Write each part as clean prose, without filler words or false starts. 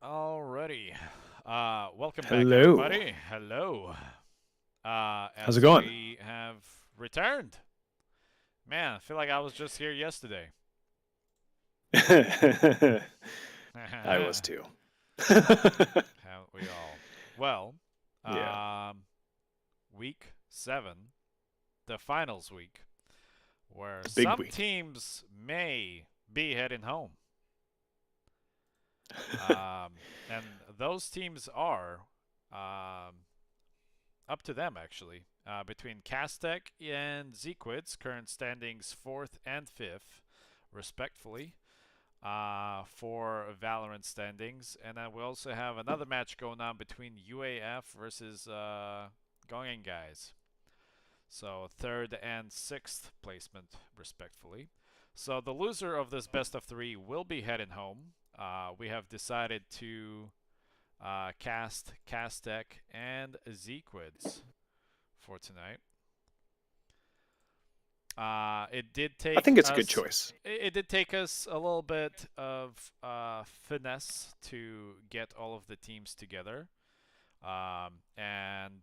Alrighty. Welcome back, Hello. everybody. Hello. How's it As going? we have returned. Man, I feel like I was just here yesterday. I was Haven't too. we all? Well, Yeah. week 7, the finals week, where It's a big some week. teams may be heading home. And those teams are up to them, actually. Between Castec and Zequids, current standings 4th and 5th, respectfully, for Valorant standings. And then we also have another match going on between UAF versus Gongen Guys. So 3rd and 6th placement, respectfully. So the loser of this best of 3 will be heading home. We have decided to cast Castec and Zequids for tonight. It did I take think it's a good us. choice. It did take us a little bit of finesse to get all of the teams together, and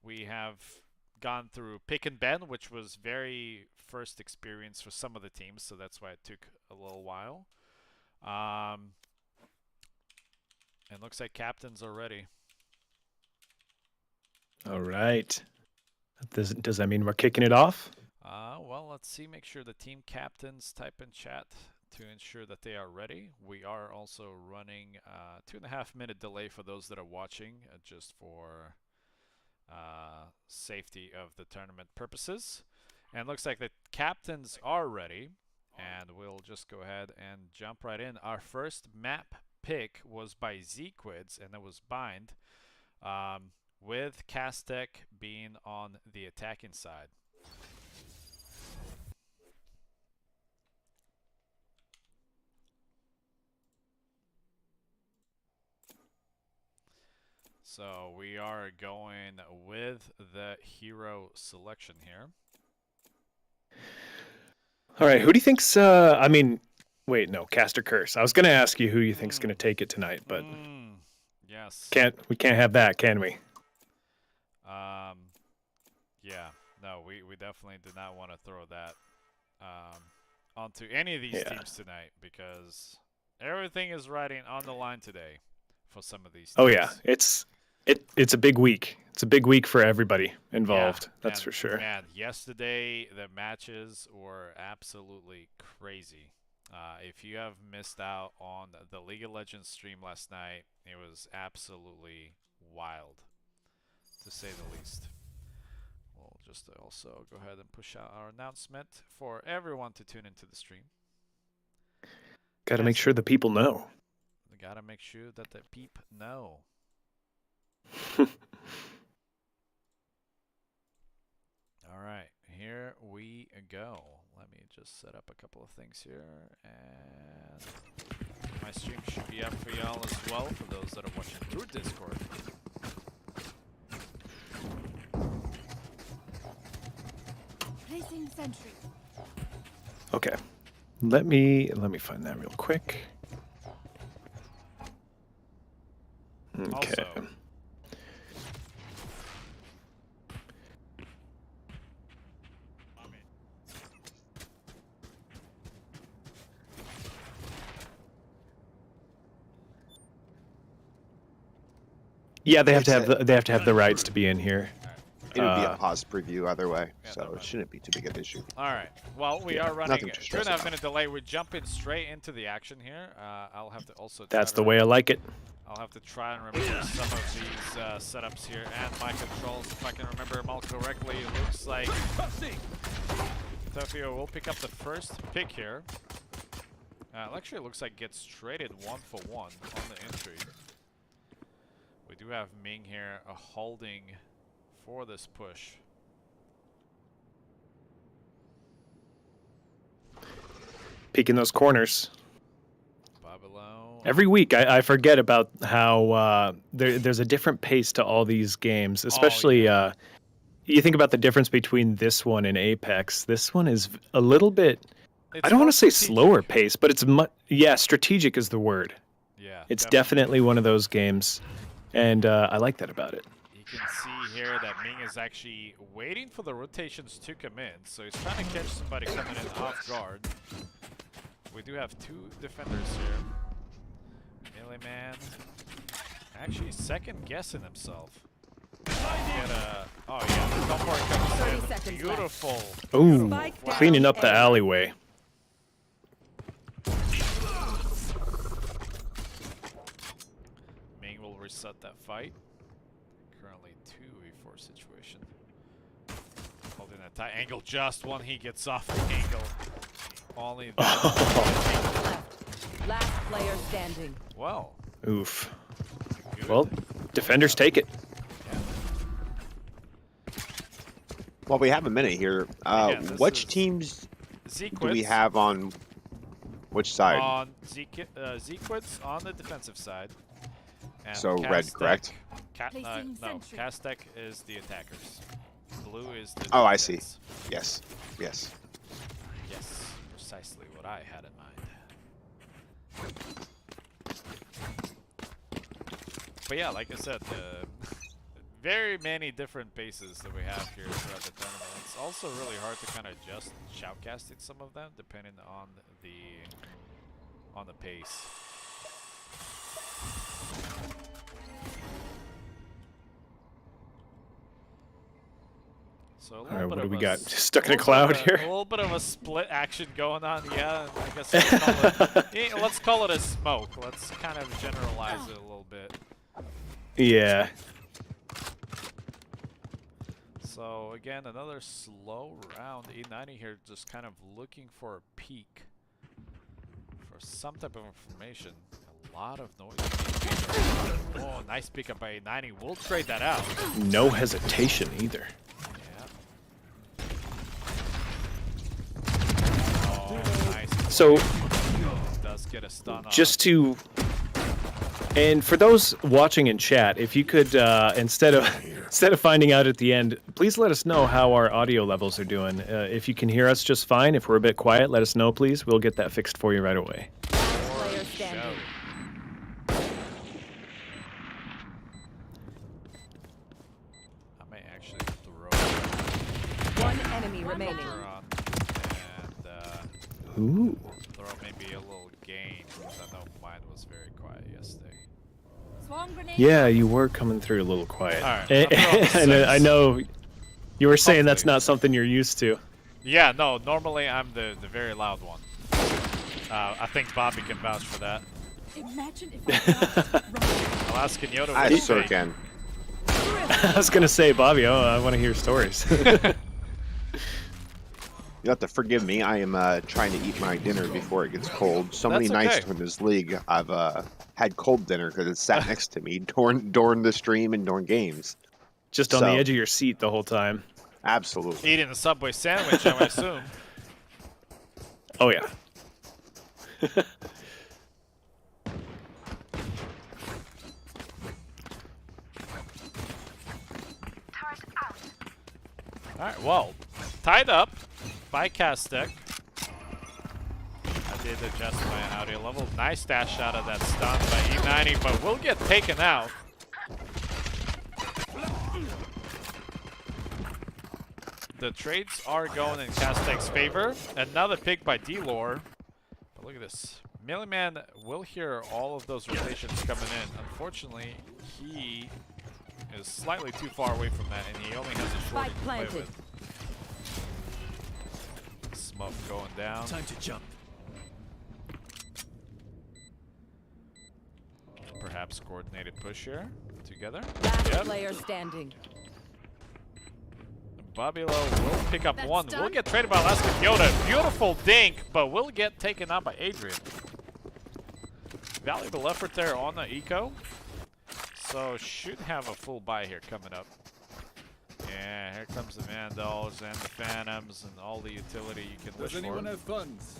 we have gone through pick and ban, which was very first experience for some of the teams, so that's why it took a little while. And looks like captains are ready. All right. Does that mean we're kicking it off? Well, let's see. Make sure the team captains type in chat to ensure that they are ready. We are also running 2.5-minute delay for those that are watching, just for safety of the tournament purposes. And looks like the captains are ready, and we'll just go ahead and jump right in. Our first map pick was by Zequids, and it was Bind, with Castec being on the attacking side. So we are going with the hero selection here. All right. Who do you think's? Wait, no, Cast or Curse. I was going to ask you who you think's going to take it tonight, but Yes. we can't have that, can we? Yeah. No, we definitely did not want to throw that onto any of these teams tonight, because everything is riding on the line today for some of these teams. Oh yeah, it's a big week. It's a big week for everybody involved. Yeah, That's for sure. Man, yesterday the matches were absolutely crazy. If you have missed out on the League of Legends stream last night, it was absolutely wild, to say the least. We'll just also go ahead and push out our announcement for everyone to tune into the stream. Got to make sure the people know. We gotta make sure that the peep know. Alright, here we go. Let me just set up a couple of things here, and my stream should be up for y'all as well, for those that are watching through Discord. Placing sentry. Okay. Let me find that real quick. Okay. Also, Yeah, they have to have the rights to be in here. It would be a pause preview either way, yeah, so it shouldn't be too big of an issue. All right. Well, we Yeah, are running nothing to stress 2.5 minute delay. We're jumping straight into the action here. I'll have to also. That's the way I like it. I'll have to try and remember some of these setups here and my controls if I can remember them all correctly. It looks like Tokyo will pick up the first pick here. It actually looks like gets traded 1-for-1 on the entry. We do have Ming here holding for this push. Peeking those corners. Babylon. Every week, I forget about how there's a different pace to all these games. Especially, you think about the difference between this one and Apex. This one is a little bit. I don't want to say slower pace, but it's strategic is the word. Yeah, it's definitely one of those games, and I like that about it. You can see here that Ming is actually waiting for the rotations to come in, so he's trying to catch somebody coming in off guard. We do have two defenders here. Melee Man actually second guessing himself. Oh yeah, the teleport comes in. Beautiful. Ooh, cleaning up the alleyway. Ming will reset that fight. Currently 2v4 situation. Holding that tight angle just when he gets off the angle. Only left. Last player standing. Well. Oof. Good. Well, defenders take it. Well, we have a minute here. Which teams do we have on which side? On Zequids on the defensive side. And so red, correct? No, Castek is the attackers. Blue is the I see. defense. Yes. Yes. Yes, precisely what I had in mind. But yeah, like I said, very many different bases that we have here throughout the tournament. It's also really hard to kind of adjust shoutcasting some of them depending on the pace. So all right, what do we got? Stuck in a cloud here? A little bit of a split action going on, yeah. I guess let's call it a smoke. Let's kind of generalize it a little bit. Yeah. So again, another slow round. E90 here, just kind of looking for a peak for some type of information. A lot of noise. Oh, nice pickup by E90. We'll trade that out. No hesitation either. Nice. So, does get a stun just to, and for those watching in chat, if you could, instead of finding out at the end, please let us know how our audio levels are doing. If you can hear us just fine, if we're a bit quiet, let us know, please. We'll get that fixed for you right away. Player standing. I may actually throw one enemy remaining. Ooh. Throw maybe a little gain, because I know mine was very quiet yesterday. Yeah, you were coming through a little quiet. All right, and I know you were saying that's not something you're used to. Yeah, no, normally I'm the very loud one. I think Bobby can vouch for that. Imagine if I'll ask Kenyoto. I sure can. I was going to say, Bobby, I want to hear stories. You have to forgive me. I am trying to eat my dinner before it gets cold. So many That's nights okay. in this league, I've had cold dinner because it sat next to me during the stream and during games. Just on the edge of your seat the whole time. Absolutely. Eating a Subway sandwich, I would assume. Oh, yeah. Alright, well, tied up by Castek. I did adjust my audio level. Nice dash out of that stun by E90, but will get taken out. The trades are going in Castek's favor. Another pick by D-Lore. But look at this. Melee Man will hear all of those rotations coming in. Unfortunately, he is slightly too far away from that, and he only has a short to play with. Smoke going down. Time to jump. Perhaps coordinated push here together. Last player standing. Babilo will pick up one. Will get traded by Alaska Yoda. Beautiful dink, but will get taken out by Adrian. Valuable effort there on the eco. So should have a full buy here coming up. Yeah, here comes the Vandals and the Phantoms and all the utility you can wish Does anyone for. have funds?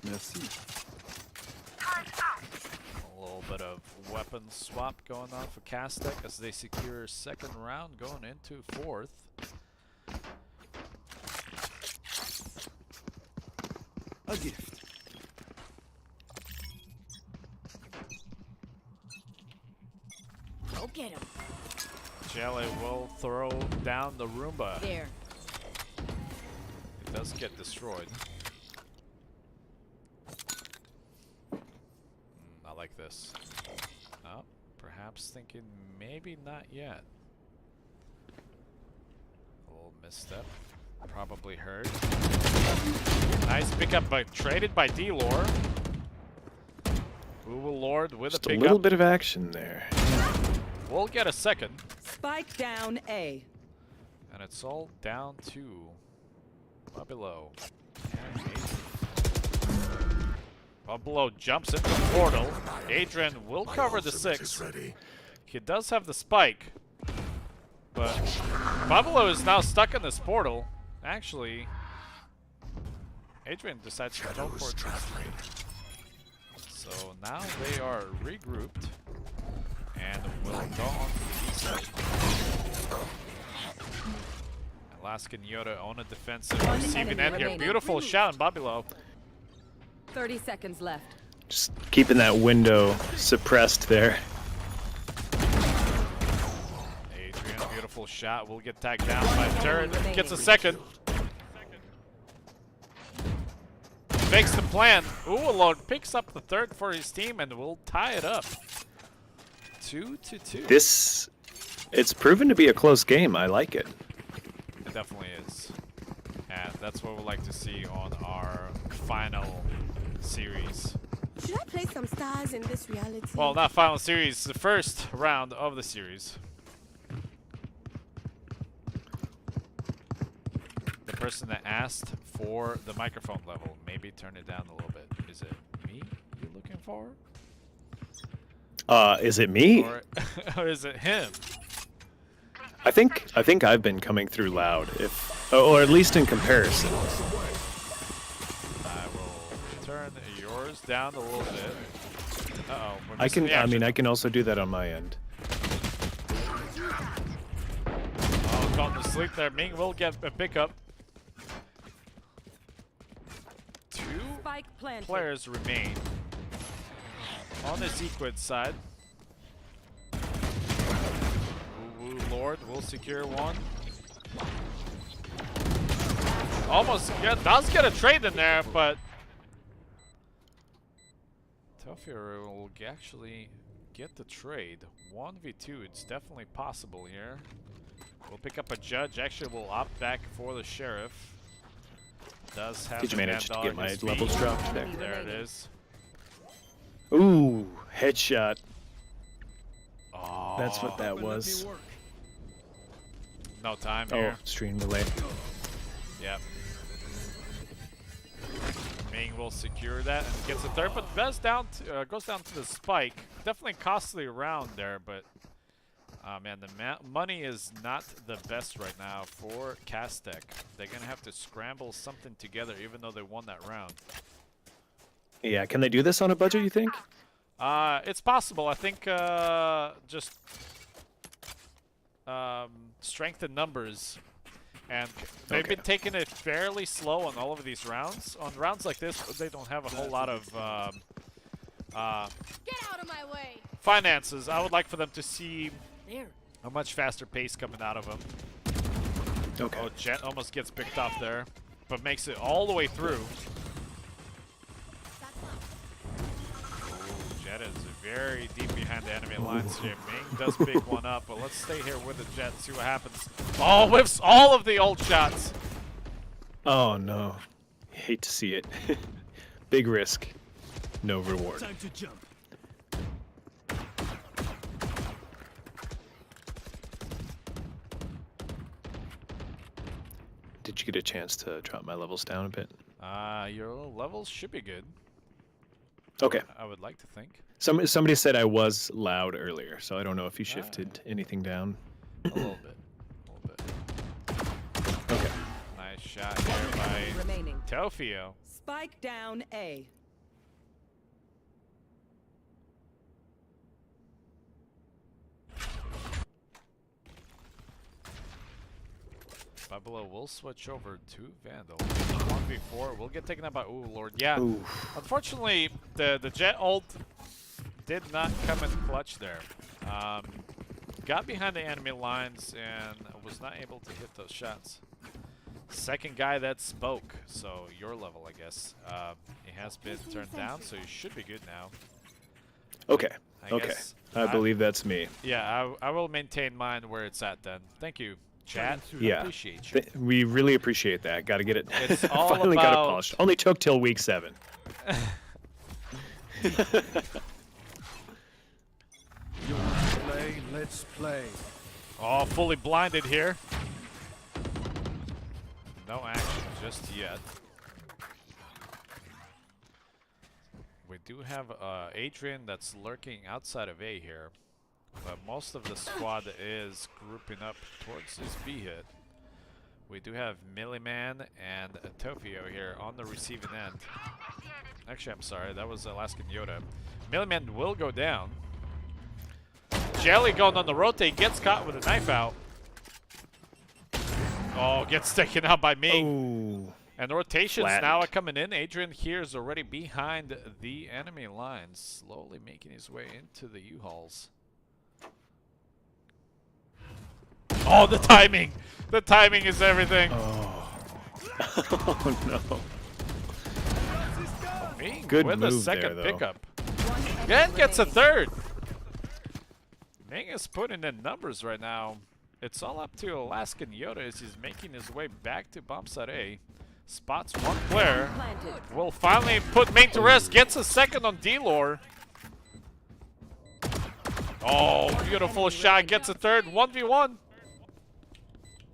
Merci. A little bit of weapon swap going on for Castek as they secure second round going into fourth. A gift. Go get him. Jelly will throw down the Roomba. There. It does get destroyed. I like this. Oh, perhaps thinking maybe not yet. A little misstep. Probably heard. Nice pickup, but traded by D-Lore. Ooh, Lord with Just a pickup. a little bit of action there. We'll get a second. Spike down A. And it's all down to Babilo. Babilo jumps into the portal. Adrian will cover the 6. He does have the spike. But Babilo is now stuck in this portal. Actually, Adrian decides to go for it. So now they are regrouped. And will go on the east side. Alaskan Yoda on a defensive receiving end here. Beautiful shot on Babilo. 30 seconds left. Just keeping that window suppressed there. Adrian, beautiful shot. Will get tagged down by Turret. Gets a second. Makes the plan. Uwalog picks up the third for his team and will tie it up. 2-2. It's proven to be a close game. I like it. It definitely is. And that's what we like to see on our final series. Should I play some stars in this reality? Well, not final series, the first round of the series. The person that asked for the microphone level, maybe turn it down a little bit. Is it me you're looking for? Is it me? Or is it him? I think I've been coming through loud, or at least in comparison. I will turn yours down a little bit. Uh-oh. I mean, I can also do that on my end. Oh, gone to sleep there. Ming will get a pickup. 2 Spike planted. players remain on the Zequid side. Ooh, Lord will secure one. Almost does get a trade in there, but Tofir will actually get the trade. 1v2, it's definitely possible here. We'll pick up a judge. Actually, we'll opt back for the sheriff. Does have. Did you manage to get my his levels feet. dropped there? There it is. Ooh, headshot. Oh, That's what that was. no time Oh, here. stream delay. Yep. Ming will secure that and gets a third, but goes down to the spike. Definitely costly round there, but man, the money is not the best right now for Castek. They're gonna have to scramble something together, even though they won that round. Yeah, can they do this on a budget, you think? It's possible. I think just strength in numbers. And they've been taking it fairly slow on all of these rounds. On rounds like this, they don't have a whole lot of Get out of my way. finances. I would like for them to see There. a much faster pace coming out of them. Okay. Oh, Jet almost gets picked off there, but makes it all the way through. Jet is very deep behind behind the enemy lines here. Ming does pick one up, but let's stay here with the Jet, see what happens. Oh, whiffs all of the old shots. Oh no, hate to see it. Big risk, no reward. Time to jump. Did you get a chance to drop my levels down a bit? Your levels should be good. Okay. I would like to think. Somebody said I was loud earlier, so I don't know if you shifted anything down. A little bit. A little bit. Okay. Nice shot here by Remaining. Tofio. Spike down A. Five below, we'll switch over to Vandal. 1v4, we'll get taken out by, ooh, Lord. Yeah, Ooh. unfortunately, the Jet ult did not come in clutch there. Got behind the enemy lines and was not able to hit those shots. Second guy that spoke, so your level, I guess. He has been turned down, so you should be good now. Okay. I Okay. guess I believe that's me. Yeah, I will maintain mine where it's at then. Thank you, chat. Yeah. Appreciate you. We really appreciate that. Got to get it. It's all Finally got it about- polished. Only took till week 7. You want to play? Let's play. Oh, fully blinded here. No action just yet. We do have Adrian that's lurking outside of A here, but most of the squad is grouping up towards his B hit. We do have Milliman and Tofio here on the receiving end. Actually, I'm sorry, that was Alaskan Yoda. Milliman will go down. Jelly going on the rotate, gets caught with a knife out. Oh, gets taken out by Ming. Ooh. And the rotations Flattened. now are coming in. Adrian here is already behind the enemy lines, slowly making his way into the U-Hauls. Oh, the timing! The timing is everything. Oh. Oh no. Ming Good with a move second there, though. pickup. One enemy And gets a remaining. third. Ming is putting in numbers right now. It's all up to Alaskan Yoda as he's making his way back to bomb site A. Spots one player. Planted. Will finally put Ming to rest. Gets a second on D-Lore. Oh, beautiful shot. Gets a third. 1v1.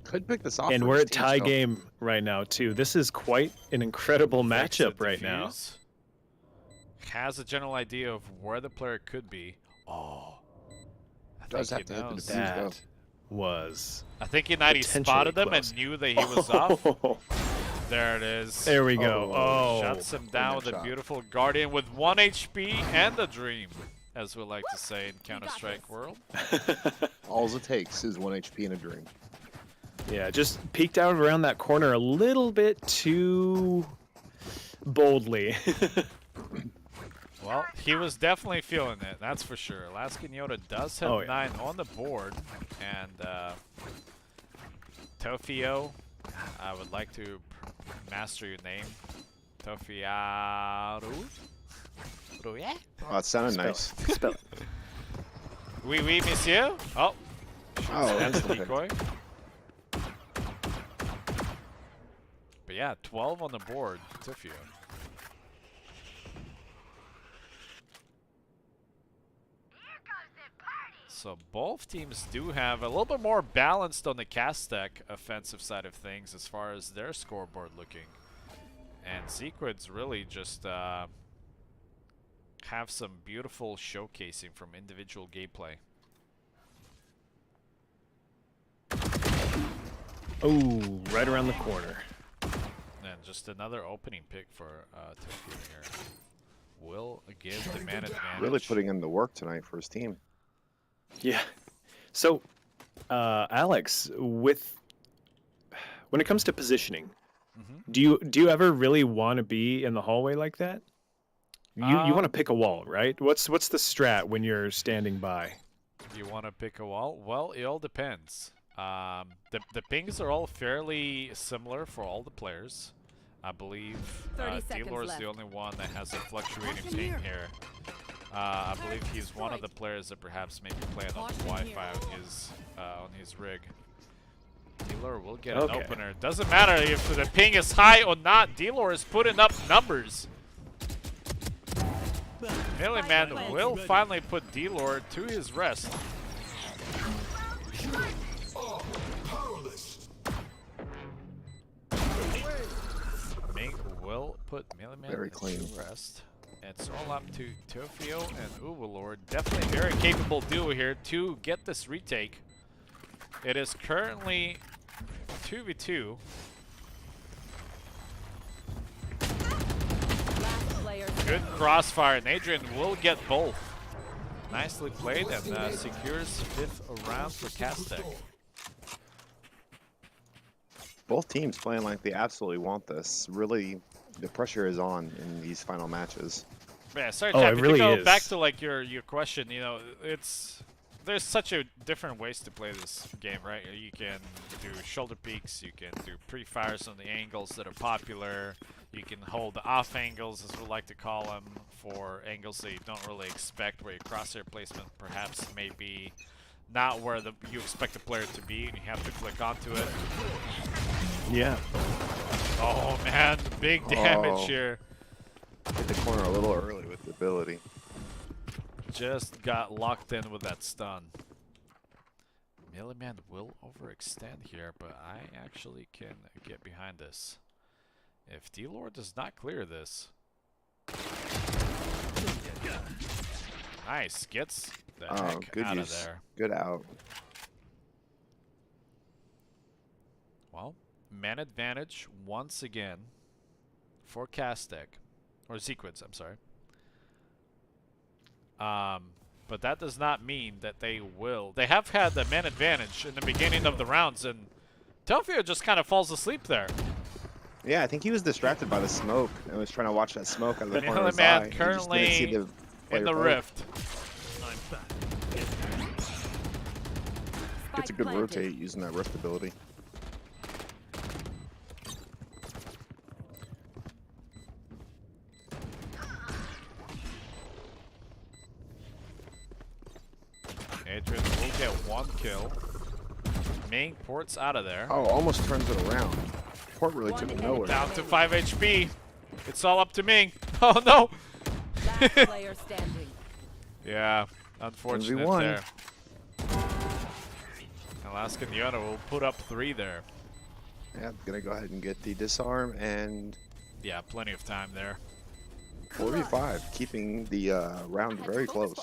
Could pick this off. And for we're his at team tie still. game right now too. This is quite an incredible Makes a matchup right now. defuse. Has a general idea of where the player could be. Oh. I Does think have he to hit the knows. defuse. That was I think United potentially spotted him close. and knew that he was off. Oh, There it is. there we go. Oh, Shuts him down with a shot. beautiful Guardian with 1 HP and a dream, as we like to say in Counter-Strike world. All it takes is 1 HP and a dream. yeah, just peeked out around that corner a little bit too boldly. Well, he was definitely feeling it, that's for sure. Alaskan Yoda does have Oh, yeah. 9 on the board, and Tofio, I would like to master your name. Tofiaru? Yeah? Oh, it sounded Spell nice. it. Spell it. Oui, oui, monsieur. Oh, Oh, that's that's the decoy. But yeah, 12 on the board, Tofio. So both teams do have a little bit more balanced on the cast deck offensive side of things as far as their scoreboard looking. And Sequid's really just have some beautiful showcasing from individual gameplay. Oh, right around the corner. And just another opening pick for Tokyo here. Will give the man advantage. Really putting in the work tonight for his team. Yeah. So, Alex, when it comes to positioning, do you ever really want to be in the hallway like that? You want to pick a wall, right? What's the strat when you're standing by? You want to pick a wall? Well, it all depends. The pings are all fairly similar for all the players. I believe 30 seconds D-Lore is left. the only one that has a fluctuating ping here. I believe he's one of the players that perhaps may be playing on the Wi-Fi on his rig. D-Lore will get an opener. Doesn't matter if the ping is high or not. D-Lore is putting up numbers. Milliman will finally put D-Lore to his rest. Ming will put Milliman to rest. It's all up to Tofio and Uvalor. Definitely a very capable duo here to get this retake. It is currently 2v2. Good crossfire, and Adrian will get both. Nicely played, and secures 5th round for Castek. Both teams playing like they absolutely want this. Really, the pressure is on in these final matches. Yeah, sorry, Oh, Chad, it really to go is. back to like your question, you know, there's such a different ways to play this game, right? You can do shoulder peeks, you can do pre-fires on the angles that are popular, you can hold the off angles, as we like to call them, for angles that you don't really expect, where your crosshair placement perhaps may be not where you expect the player to be, and you have to click onto it. Yeah. Oh man, big damage here. Hit the corner a little early with the ability. Just got locked in with that stun. Milliman will overextend here, but I actually can get behind this. If D-Lore does not clear this. Nice, gets the heck good out use. of there. Good out. Well, man advantage once again for Castek. Or Sequids, I'm sorry. But that does not mean that they will. They have had the man advantage in the beginning of the rounds, and Tofio just kind of falls asleep there. Yeah, I think he was distracted by the smoke and was trying to watch that smoke out of the corner of his eye. Man He just currently didn't see the in player the play. rift. It's a good rotate using that rift ability. Adrian will get 1 kill. Ming ports out of there. Oh, almost turns it around. Port really took it nowhere. Down to 5 HP. It's all up to Ming. Oh no! Last player standing. Yeah, unfortunate 1v1. there. Alaska Nyota will put up 3 there. Yeah, I'm gonna go ahead and get the disarm and Yeah, plenty of time there. 4v5, keeping the round very close.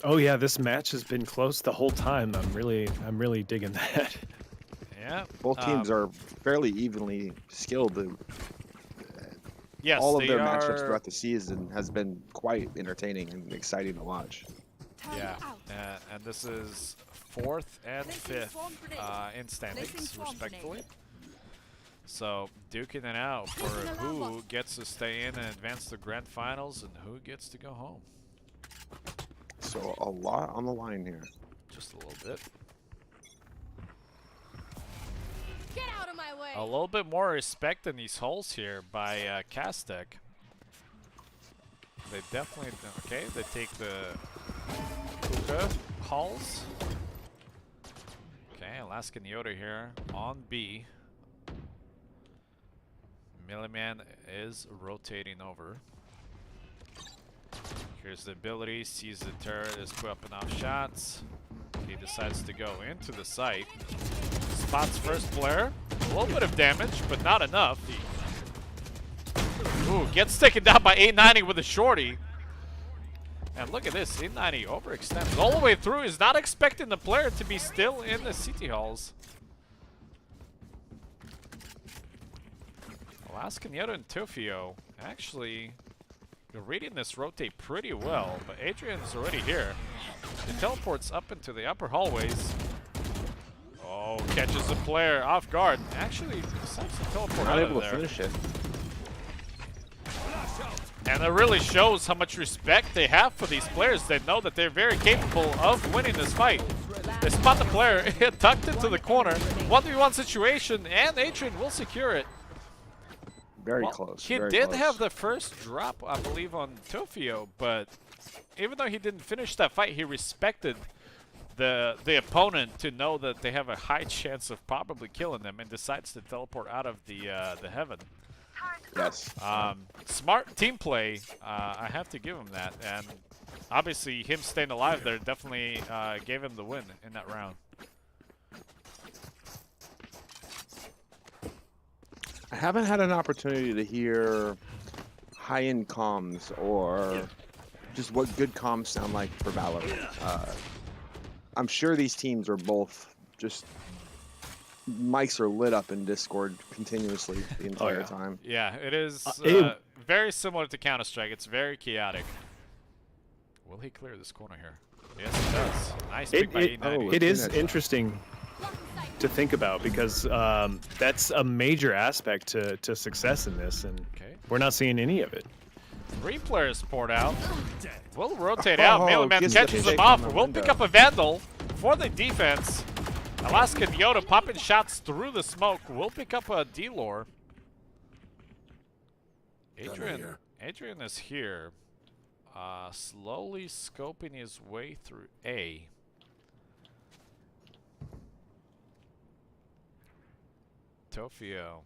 Oh yeah, this match has been close the whole time. I'm really digging that. Yeah. Both teams are fairly evenly skilled. Yes, all of they their are. matchups throughout the season has been quite entertaining and exciting to watch. Yeah, and this is 4th and 5th in standings, respectively. So, duking it out for who gets to stay in and advance to grand finals and who gets to go home. So a lot on the line here. Just a little bit. Get out of my way. A little bit more respect in these holes here by Castek. They definitely, okay, they take the hookah halls. Okay, Alaska Nyota here on B. Milliman is rotating over. Here's the ability, sees the turret, is put up enough shots. He decides to go into the site. Spots first player. A little bit of damage, but not enough. Ooh, gets taken down by 890 with a shorty. And look at this, 890 overextends all the way through. Is not expecting the player to be still in the city halls. Alaska Nyota and Tofio actually reading this rotate pretty well, but Adrian's already here. He teleports up into the upper hallways. Oh, catches the player off guard. Actually decides to teleport Not out able of to there. finish it. And it really shows how much respect they have for these players. They know that they're very capable of winning this fight. They spot the player, tucked into the corner. 1v1 situation, and Adrian will secure it. Very close. He very did close. have the first drop, I believe, on Tofio, but even though he didn't finish that fight, he respected the opponent to know that they have a high chance of probably killing them, and decides to teleport out of the heaven. Yes. Smart team play. I have to give him that, and obviously him staying alive there definitely gave him the win in that round. I haven't had an opportunity to hear high-end comms or just what good comms sound like for Valorant. I'm sure these teams are both just mics are lit up in Discord continuously the entire time. Yeah, it is very similar to Counter-Strike. It's very chaotic. Will he clear this corner here? Yes, he does. Nice pick by E90. It is interesting to think about because that's a major aspect to success in this, and we're not seeing any of it. 3 players poured out. We'll rotate out. Melee Man gets catches the him shake off. on the We'll window. pick up a Vandal for the defense. Alaskan Yoda popping shots through the smoke. We'll pick up a D-Lore. Adrian is here. Slowly scoping his way through A. Tofio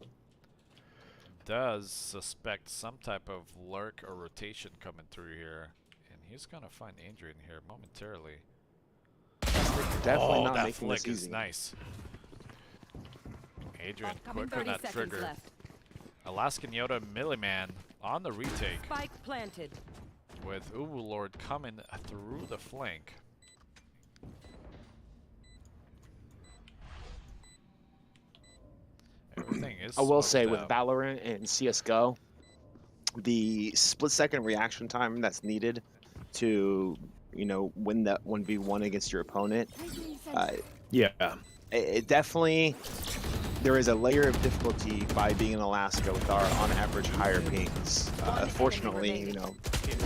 does suspect some type of lurk or rotation coming through here, and he's gonna find Adrian here momentarily. Definitely not that making this flick is easy. nice. Adrian Upcoming quick on 30 that seconds trigger. left. Alaskan Yoda Milliman on the retake Spike planted. with Uwu Lord coming through the flank. Everything is I will say smoked with out. Valorant and CS:GO, The split-second reaction time that's needed to, win that 1v1 against your opponent, Yeah. it definitely, there is a layer of difficulty by being in Alaska with our, on average, higher pings. Fortunately,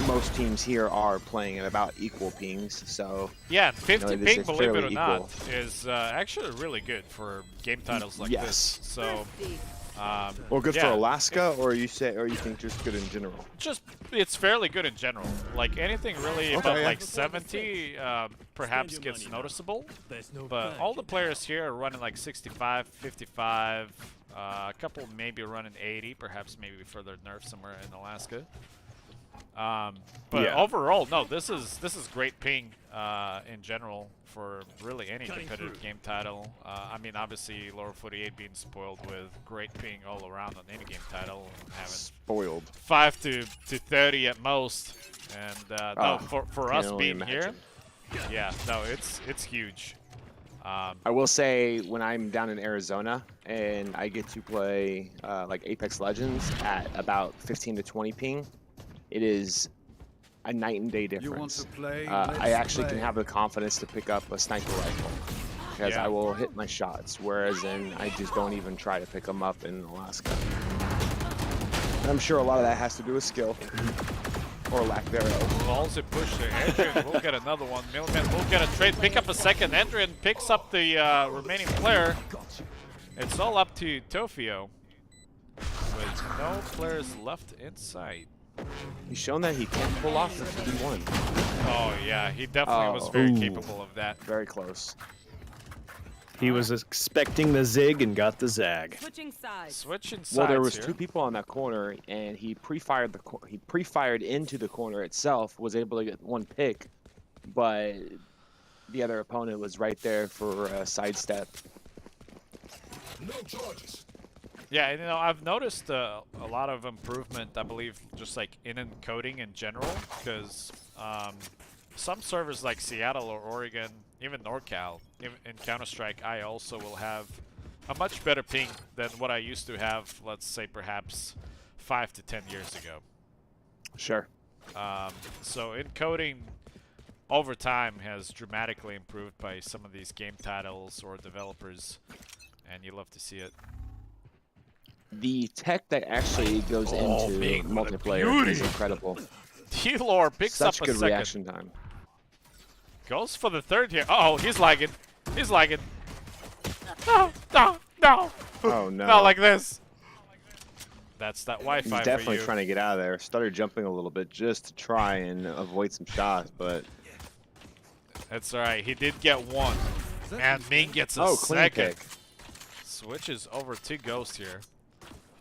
most teams here are playing at about equal pings, so Yeah, 50 it is ping, a believe it fairly or not, equal. is actually really good for game titles like Yes. this. So, or good for yeah, Alaska, or you think just good in general. just it's fairly good in general. Like anything really above yeah. like 70, perhaps gets noticeable. But all the players here are running like 65, 55. A couple maybe running 80, perhaps maybe further nerf somewhere in Alaska. But Yeah. overall, no, this is great ping in general for really any competitive game title. I mean, obviously, Lower 48 being spoiled with great ping all around on any game title, having Spoiled. 5 to 30 at most. And no, for us only being here, imagine. yeah, no, it's huge. I will say when I'm down in Arizona and I get to play like Apex Legends at about 15 to 20 ping, it is a night and day You want difference. to play? I actually can have the confidence to pick up a sniper rifle because Yeah. I will hit my shots, whereas I just don't even try to pick them up in Alaska. And I'm sure a lot of that has to do with skill or lack thereof. Balls it push there. Adrian will get another one. Millman will get a trade. Pick up a second. Adrian picks up the remaining player. It's all up to Tofio with no players left in sight. He's shown that he can pull off the 2v1. Oh yeah, he definitely was very Ooh. capable of that. Very close. He was expecting the zig and got the zag. Switching sides. Switching sides Well, there was here. 2 people on that corner, and he pre-fired into the corner itself. Was able to get 1 pick, but the other opponent was right there for a sidestep. Yeah, and, I've noticed a lot of improvement, I believe, just like in encoding in general, because some servers like Seattle or Oregon, even NorCal, in Counter-Strike, I also will have a much better ping than what I used to have, let's say, perhaps 5 to 10 years ago. Sure. So encoding over time has dramatically improved by some of these game titles or developers, and you love to see it. The tech that actually goes into man, what a multiplayer is beauty. incredible. T-Lore picks Such up a good second. reaction time. Goes for the third here. Uh oh, he's lagging. He's lagging. No, no, no. Oh no. Not like this. That's that He's Wi-Fi for definitely you. trying to get out of there. Started jumping a little bit just to try and avoid some shots, but That's all right. He did get one. And Ming gets a clean second. pick. Switches over to Ghost here.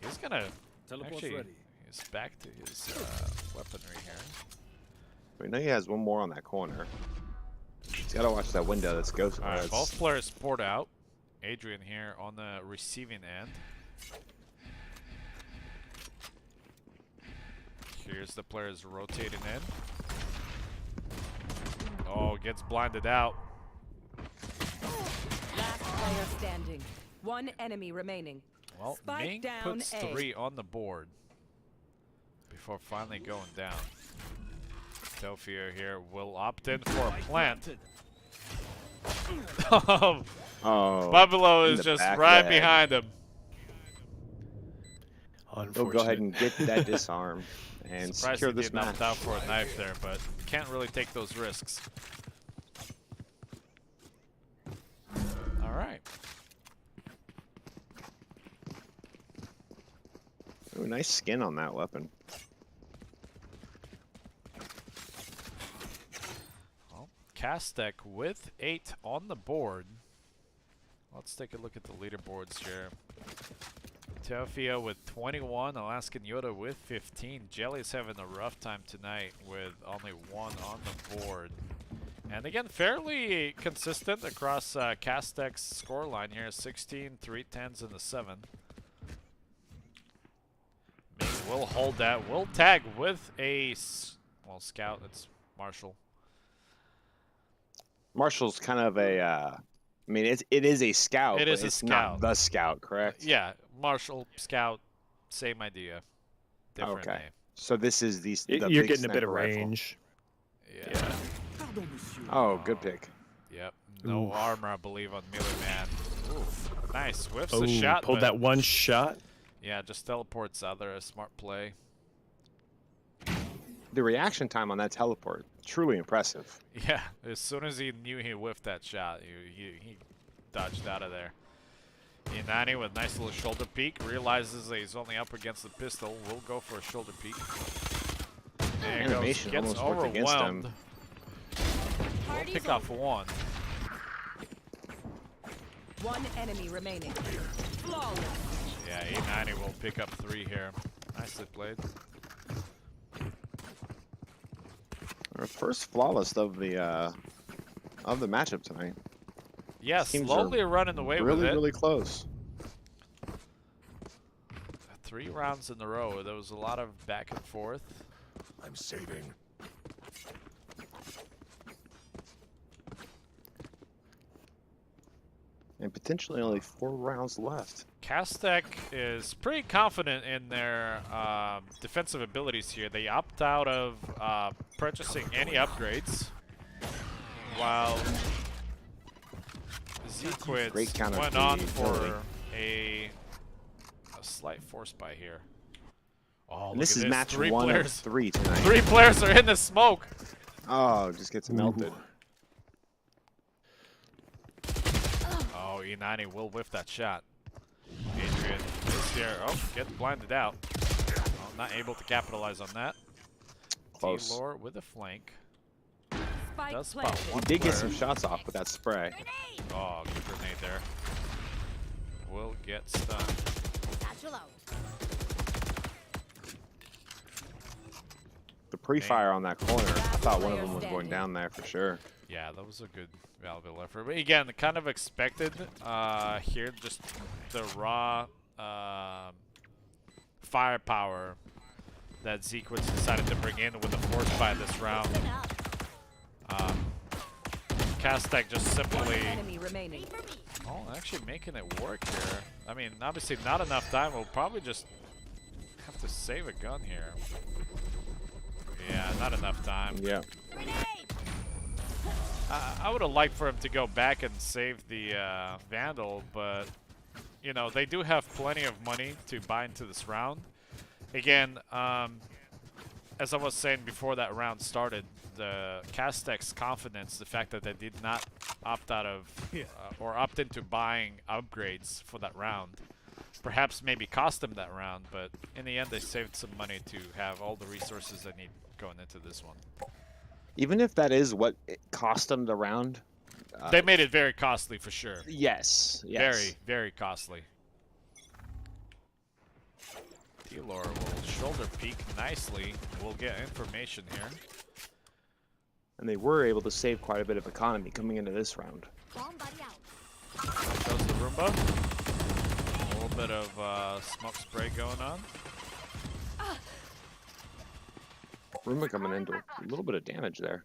He's gonna Teleport's actually. ready. He's back to his weaponry here. We know he has one more on that corner. He's got to watch that window. That's Ghost. All right, that's- both players poured out. Adrian here on the receiving end. Here's the players rotating in. Oh, gets blinded out. Last player standing. One enemy remaining. Well, Spike Ming down puts A. 3 on the board before finally going down. Telfia here will opt in for a plant. Oh, Buffalo in is the just back right leg. behind him. He'll go ahead and get that disarm and Surprised secure he this didn't match. opt out for a knife there, but can't really take those risks. All right. Ooh, nice skin on that weapon. Well, Kastek with 8 on the board. Let's take a look at the leaderboards here. Teofia with 21, Alaskan Yoda with 15. Jelly's having a rough time tonight with only 1 on the board. And again, fairly consistent across Kastek's scoreline here. 16, 3 10s, and a 7. Ming will hold that. Will tag with a, well, scout. It's Marshall. Marshall's kind of a, I mean, it is a scout, It but is a it's scout. not the scout, correct? Yeah, Marshall, scout, same idea. Different Okay. name. So this is the You're big getting a bit of sniper rifle. range. Yeah. Pardon, monsieur. Oh, good pick. Yep. No Oof. armor, I believe, on Melee Man. Oof. Nice. Whiffs Oh, a shot. pulled but that one shot. Yeah, just teleports out there. A smart play. The reaction time on that teleport, truly impressive. Yeah. As soon as he knew he whiffed that shot, he dodged out of there. Inani with nice little shoulder peek. Realizes that he's only up against the pistol. Will go for a shoulder peek. There he goes. Animation Gets almost worked against overwhelmed. him. Will pick off 1. One enemy remaining. Flawless. Yeah, E90 will pick up 3 here. Nicely played. Our first flawless of the matchup tonight. Yeah, Teams slowly are running away really, with it. really close. 3 rounds in a row. There was a lot of back and forth. I'm saving. And potentially only 4 rounds left. Kastek is pretty confident in their defensive abilities here. They opt out of purchasing any upgrades, while Great Zequid counter went to on the for ability. a slight force buy here. Oh, And look this at is match 3 1 players. of 3 tonight. 3 players are in the smoke. Oh, just gets melted. Oh, E90 will whiff that shot. Adrian is here. Oh, gets blinded out. Oh, not able to capitalize on that. Close. T-Lore with a flank. Spike Does spot planted. He one did get player. some shots off with that spray. Oh, good grenade there. Will get stunned. Satchel out. The pre-fire on that corner, I thought one of player them was going standing. down there for sure. Yeah, that was a good valuable effort. But again, kind of expected here, just the raw firepower that Zequid decided to bring in with the force buy this round. Kastek just One simply, enemy remaining. oh, actually making it work here. I mean, obviously not enough time. We'll probably just have to save a gun here. Yeah, not enough time. Yeah. I would have liked for him to go back and save the Vandal, but, you know, they do have plenty of money to buy into this round. Again, as I was saying before that round started, the Kastek's confidence, the fact that they did not opt out of or opt into buying upgrades for that round, perhaps maybe cost them that round, but in the end they saved some money to have all the resources they need going into this one. Even if that is what it cost them the round. They made it very costly for sure. Yes. Very, very costly. T-Lore will shoulder peek nicely. We'll get information here. And they were able to save quite a bit of economy coming into this round. Bomb buddy out. Shows the Roomba. A little bit of smoke spray going on. Roomba coming into a little bit of damage there.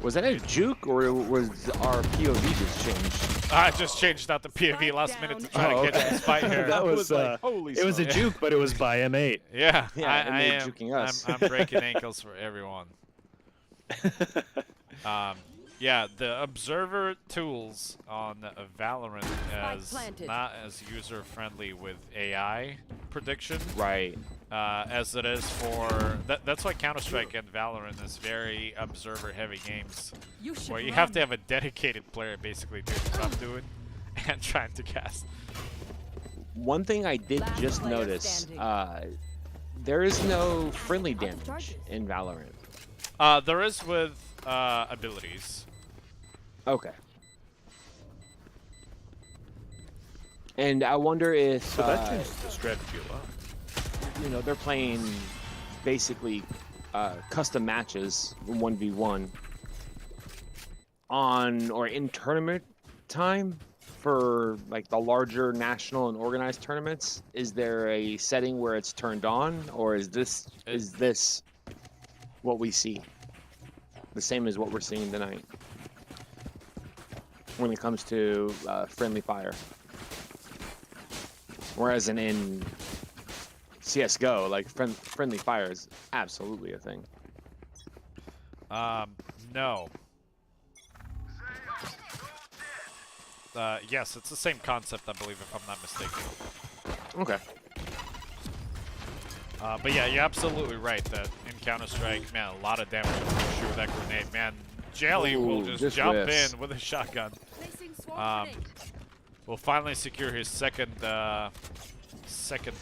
Was that a juke, or was our POV just changed? I just changed out the POV last minute to try to get to this fight here. That was holy it was a smokes. juke, but it was by M8. Yeah, Yeah, and I they're am. juking us. I'm breaking ankles for everyone. Yeah, the observer tools on Valorant as planted. not as user friendly with AI prediction Right. as it is for that's why Counter-Strike and Valorant is very observer heavy games You should where you run. have to have a dedicated player basically doing what I'm doing and trying to cast. One thing I did Last just player notice, standing. there is no friendly damage in Valorant. There is with abilities. Okay. And I wonder if, So that changes the strategy a lot. you know, they're playing basically custom matches 1v1 on or in tournament time for like the larger national and organized tournaments. Is there a setting where it's turned on, or is this what we see? The same as what we're seeing tonight when it comes to friendly fire. Whereas in CS:GO, like friendly fire is absolutely a thing. No. Yes, it's the same concept, I believe, if I'm not mistaken. Okay. But yeah, you're absolutely right that in Counter-Strike, man, a lot of damage for sure with that grenade. Man, Jelly will Ooh, just jump whiffs. in with a shotgun. Placing swarm grenade. Will finally secure his second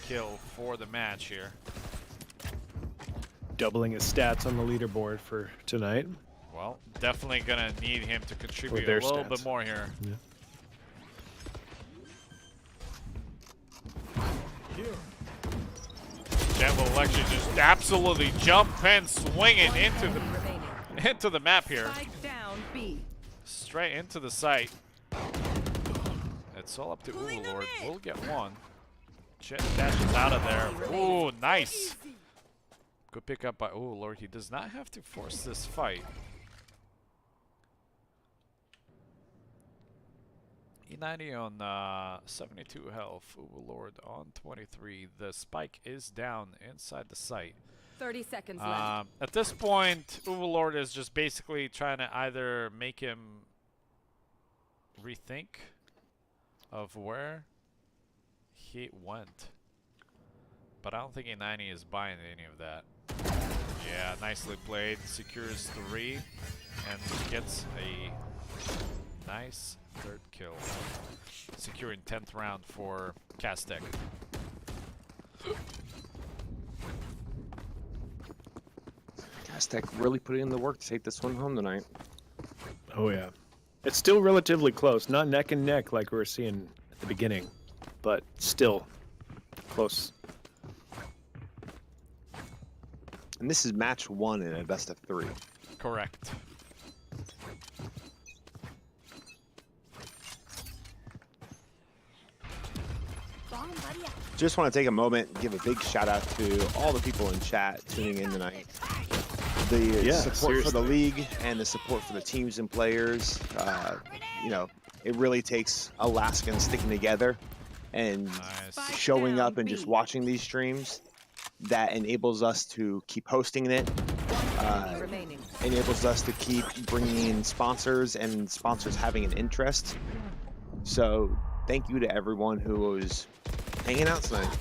kill for the match here. Doubling his stats on the leaderboard for tonight. Well, definitely gonna need him to contribute a their little stats. bit more here. Yeah. Jet will actually just absolutely jump and swing it into the Remaining. into the map here. Spike down B. Straight into the site. It's all up to Overlord. We'll get one. Jet dashes out of there. Ooh, nice. Good pick up by Overlord. He does not have to force this fight. E90 on 72 health. Overlord on 23. The spike is down inside the site. 30 seconds left. At this point, Overlord is just basically trying to either make him rethink of where he went. But I don't think E90 is buying any of that. Yeah, nicely played. Secures 3 and gets a nice third kill. Securing 10th round for Castek. Aztec really putting in the work to take this one home tonight. Oh yeah. It's still relatively close, not neck and neck like we were seeing at the beginning, but still close. And this is match 1 in a best of 3. Correct. Bomb buddy out. Just want to take a moment and give a big shout out to all the people in chat tuning in tonight. The Yeah, support for the seriously. league and the support for the teams and players. You know, it really takes Alaskans sticking together and Nice. showing up down, and just B. watching these streams. That enables us to keep hosting it. Enemy remaining. Enables us to keep bringing in sponsors and sponsors having an interest. So thank you to everyone who was hanging out tonight.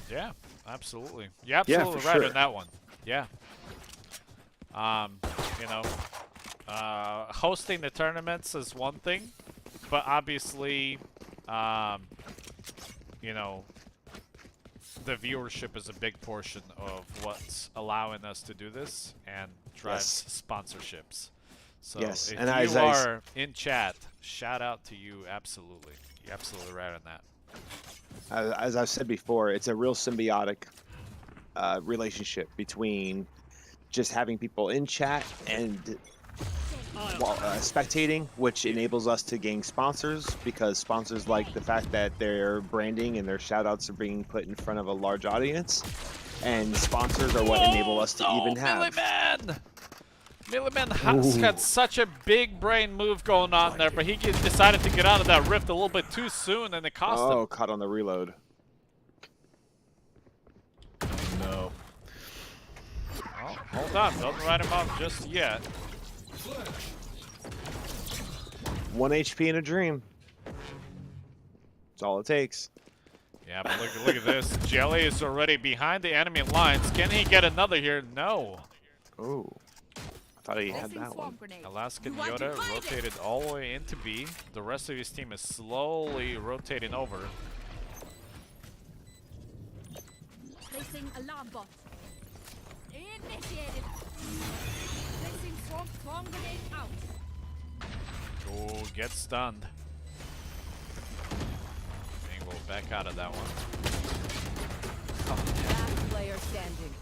Yeah, absolutely. You're Yeah, absolutely for right sure. on that one. Yeah. You know, hosting the tournaments is one thing, but obviously, you know, the viewership is a big portion of what's allowing us to do this and drives sponsorships. So Yes, if and you are in chat, shout out to you. Absolutely, you're absolutely right on that. As I've said before, it's a real symbiotic relationship between just having people in chat and spectating, which enables us to gain sponsors because sponsors like the fact that their branding and their shout-outs are being put in front of a large audience, and sponsors are what enable us to even have. Milliman has got such a big brain move going on there, but he decided to get out of that rift a little bit too soon, and it cost him. Oh, caught on the reload. No. Oh, hold on, don't write him off just yet. 1 HP in a dream. That's all it takes. Yeah, but look at this. Jelly is already behind the enemy lines. Can he get another here? No. Oh, I thought he had that one. Alaskan Yoda rotated all the way into B. The rest of his team is slowly rotating over. Placing alarm bot. Initiated. Placing swarm grenade out. Oh, get stunned. And we'll back out of that one. Last player standing.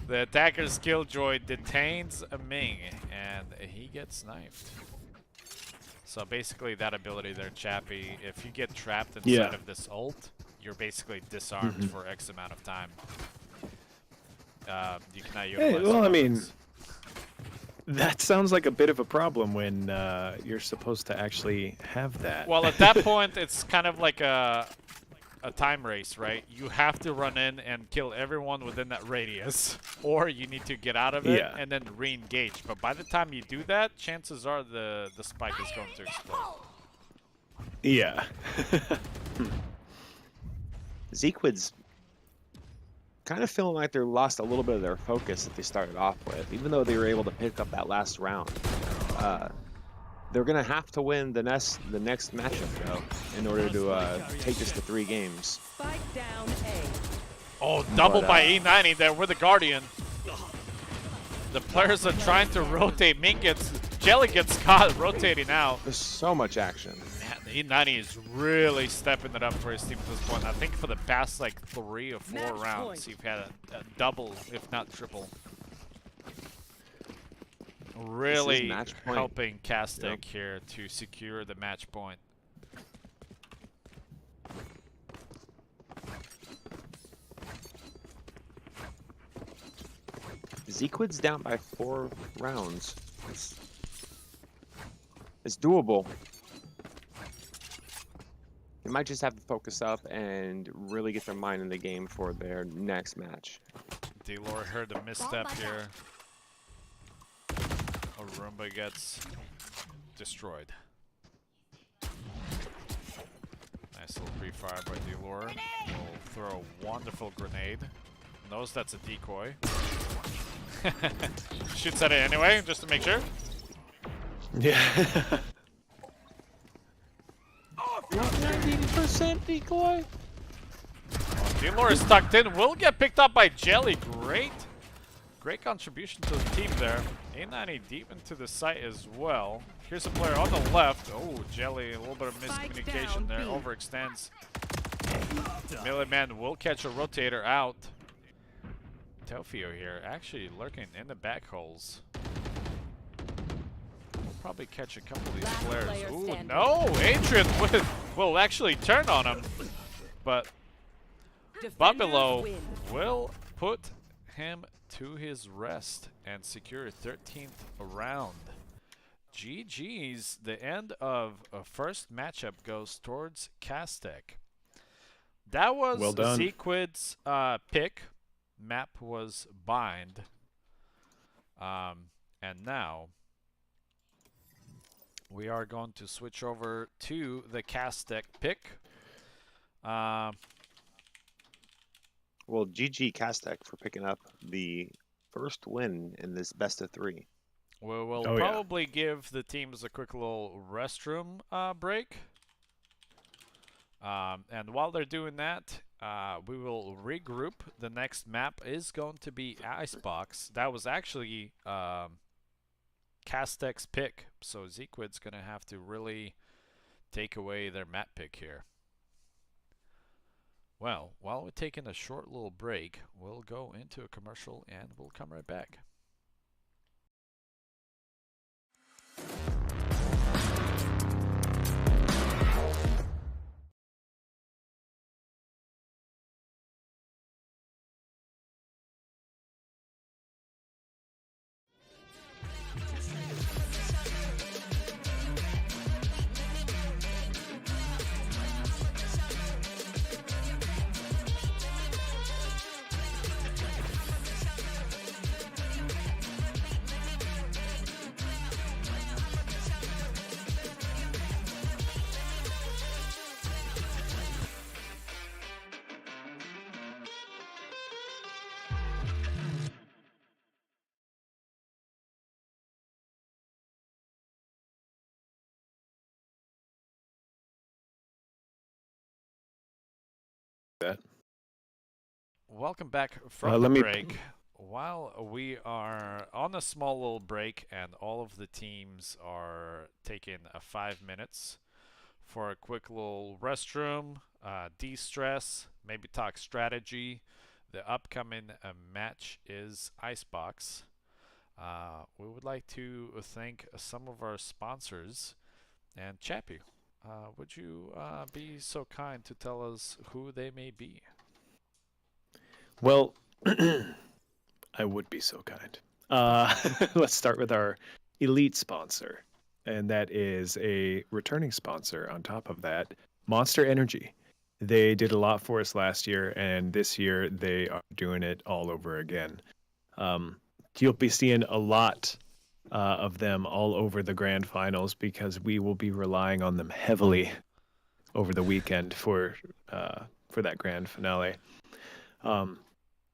The attacker's killjoy detains a Ming, and he gets knifed. So basically that ability there, Chappie, if you get trapped inside of this ult, you're basically disarmed for X amount of time. You cannot utilize Well, I mean, weapons. that sounds like a bit of a problem when you're supposed to actually have that. Well, at that point, it's kind of like a time race, right? You have to run in and kill everyone within that radius, or you need to get out of it and then re-engage. But by the time you do that, chances are the spike is going to explode. Yeah. Zequid's kind of feeling like they lost a little bit of their focus that they started off with, even though they were able to pick up that last round. They're gonna have to win the next matchup though, in order to take this to 3 games. Spike down A. Oh, double by E90 there with the Guardian. The players are trying to rotate. Jelly gets caught rotating out. There's so much action. Man, the E90 is really stepping it up for his team at this point. I think for the past like 3 or 4 rounds, you've had a double, if not triple. Really helping Castic here to secure the match point. Zequid's down by 4 rounds. It's doable. They might just have to focus up and really get their mind in the game for their next match. D-Lore heard a misstep here. Roomba gets destroyed. Nice little pre-fire by D-Lore. Will throw a wonderful grenade. Knows that's a decoy. Shoots at it anyway, just to make sure. Yeah. Not 90% decoy. Oh, D-Lore is tucked in. Will get picked up by Jelly. Great contribution to the team there. A90 deep into the site as well. Here's a player on the left. Oh, Jelly, a little bit of miscommunication there. Overextends. Milliman will catch a rotator out. Tofio here, actually lurking in the back holes. We'll probably catch a couple of these players. Ooh, no! Adrian will actually turn on him. But Babilo will put him to his rest and secure 13th round. GG's. The end of a first matchup goes towards Castek. That was well done. Zequid's pick. Map was Bind. And now we are going to switch over to the Castek pick. Well, GG Castek for picking up the first win in this best of 3. We'll Oh, yeah. probably give the teams a quick little restroom break. And while they're doing that, we will regroup. The next map is going to be Icebox. That was actually Castek's pick, so Zequid's going to have to really take away their map pick here. Well, while we're taking a short little break, we'll go into a commercial and we'll come right back. That. Welcome back from Let the me- break. While we are on a small little break and all of the teams are taking 5 minutes for a quick little restroom, de-stress, maybe talk strategy. The upcoming match is Icebox. We would like to thank some of our sponsors. And Chappie, would you be so kind to tell us who they may be? Well, I would be so kind. Let's start with our elite sponsor, and that is a returning sponsor on top of that, Monster Energy. They did a lot for us last year, and this year they are doing it all over again. You'll be seeing a lot of them all over the grand finals because we will be relying on them heavily over the weekend for that grand finale.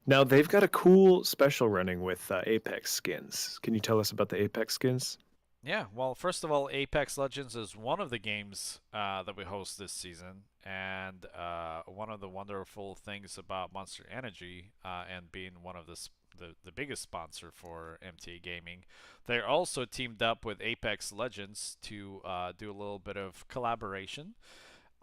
Now they've got a cool special running with Apex skins. Can you tell us about the Apex skins? Yeah, well, first of all, Apex Legends is one of the games that we host this season, and one of the wonderful things about Monster Energy and being one of the biggest sponsor for MTA Gaming, they're also teamed up with Apex Legends to do a little bit of collaboration.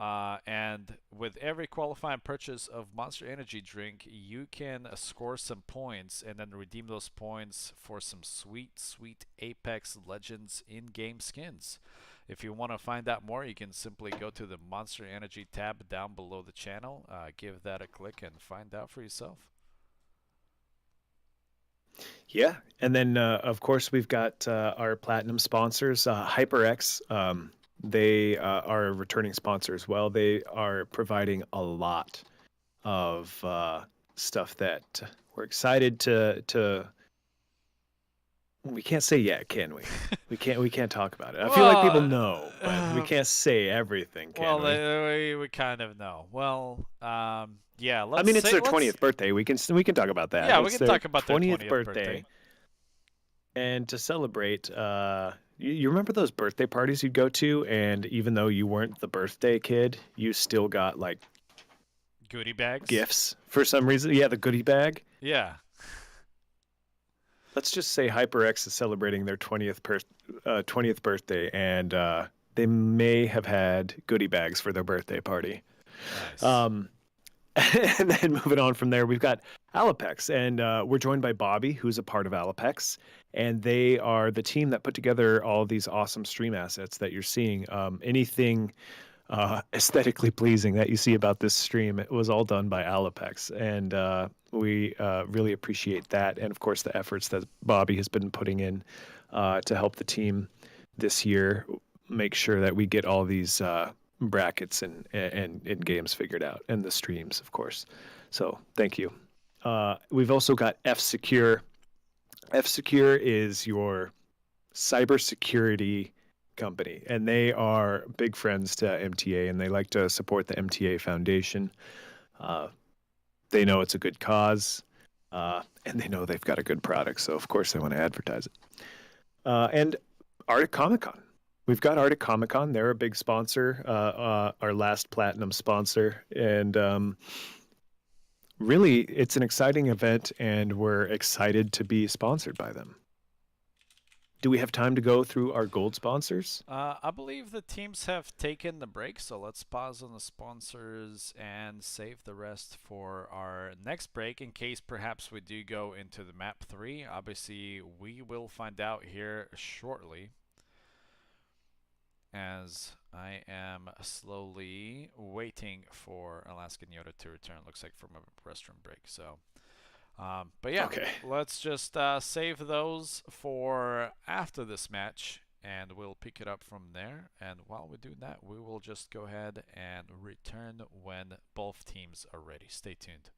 And with every qualifying purchase of Monster Energy drink, you can score some points and then redeem those points for some sweet, sweet Apex Legends in-game skins. If you want to find out more, you can simply go to the Monster Energy tab down below the channel, give that a click, and find out for yourself. Yeah, and then of course we've got our platinum sponsors, HyperX. They are a returning sponsor as well. They are providing a lot of stuff that we're excited to. We can't say yet, can we? We can't talk about it. I feel like people know, but we can't say everything, can we? We kind of know. Well, yeah. I mean, it's their 20th birthday. We can talk about that. Yeah, we It's can their talk about their 20th birthday. And to celebrate, you remember those birthday parties you'd go to, and even though you weren't the birthday kid, you still got like Goodie bags. gifts for some reason. Yeah, the goodie bag. Yeah. Let's just say HyperX is celebrating their 20th birthday, and they may have had goodie bags for their birthday party. Nice. And then moving on from there, we've got Alapex, and we're joined by Bobby, who's a part of Alapex, and they are the team that put together all these awesome stream assets that you're seeing. Anything aesthetically pleasing that you see about this stream, it was all done by Alapex, and we really appreciate that, and of course the efforts that Bobby has been putting in to help the team this year make sure that we get all these brackets and games figured out, and the streams, of course. So thank you. We've also got F-Secure. F-Secure is your cybersecurity company, and they are big friends to MTA, and they like to support the MTA Foundation. They know it's a good cause, and they know they've got a good product. So of course they want to advertise it. And Arctic Comic Con. We've got Arctic Comic Con. They're a big sponsor, our last platinum sponsor, and really, it's an exciting event, and we're excited to be sponsored by them. Do we have time to go through our gold sponsors? I believe the teams have taken the break, so let's pause on the sponsors and save the rest for our next break in case perhaps we do go into the map 3. Obviously, we will find out here shortly, as I am slowly waiting for Alaskan Yoda to return. Looks like from a restroom break. So, but yeah, Okay. let's just save those for after this match, and we'll pick it up from there. And while we do that, we will just go ahead and return when both teams are ready. Stay tuned.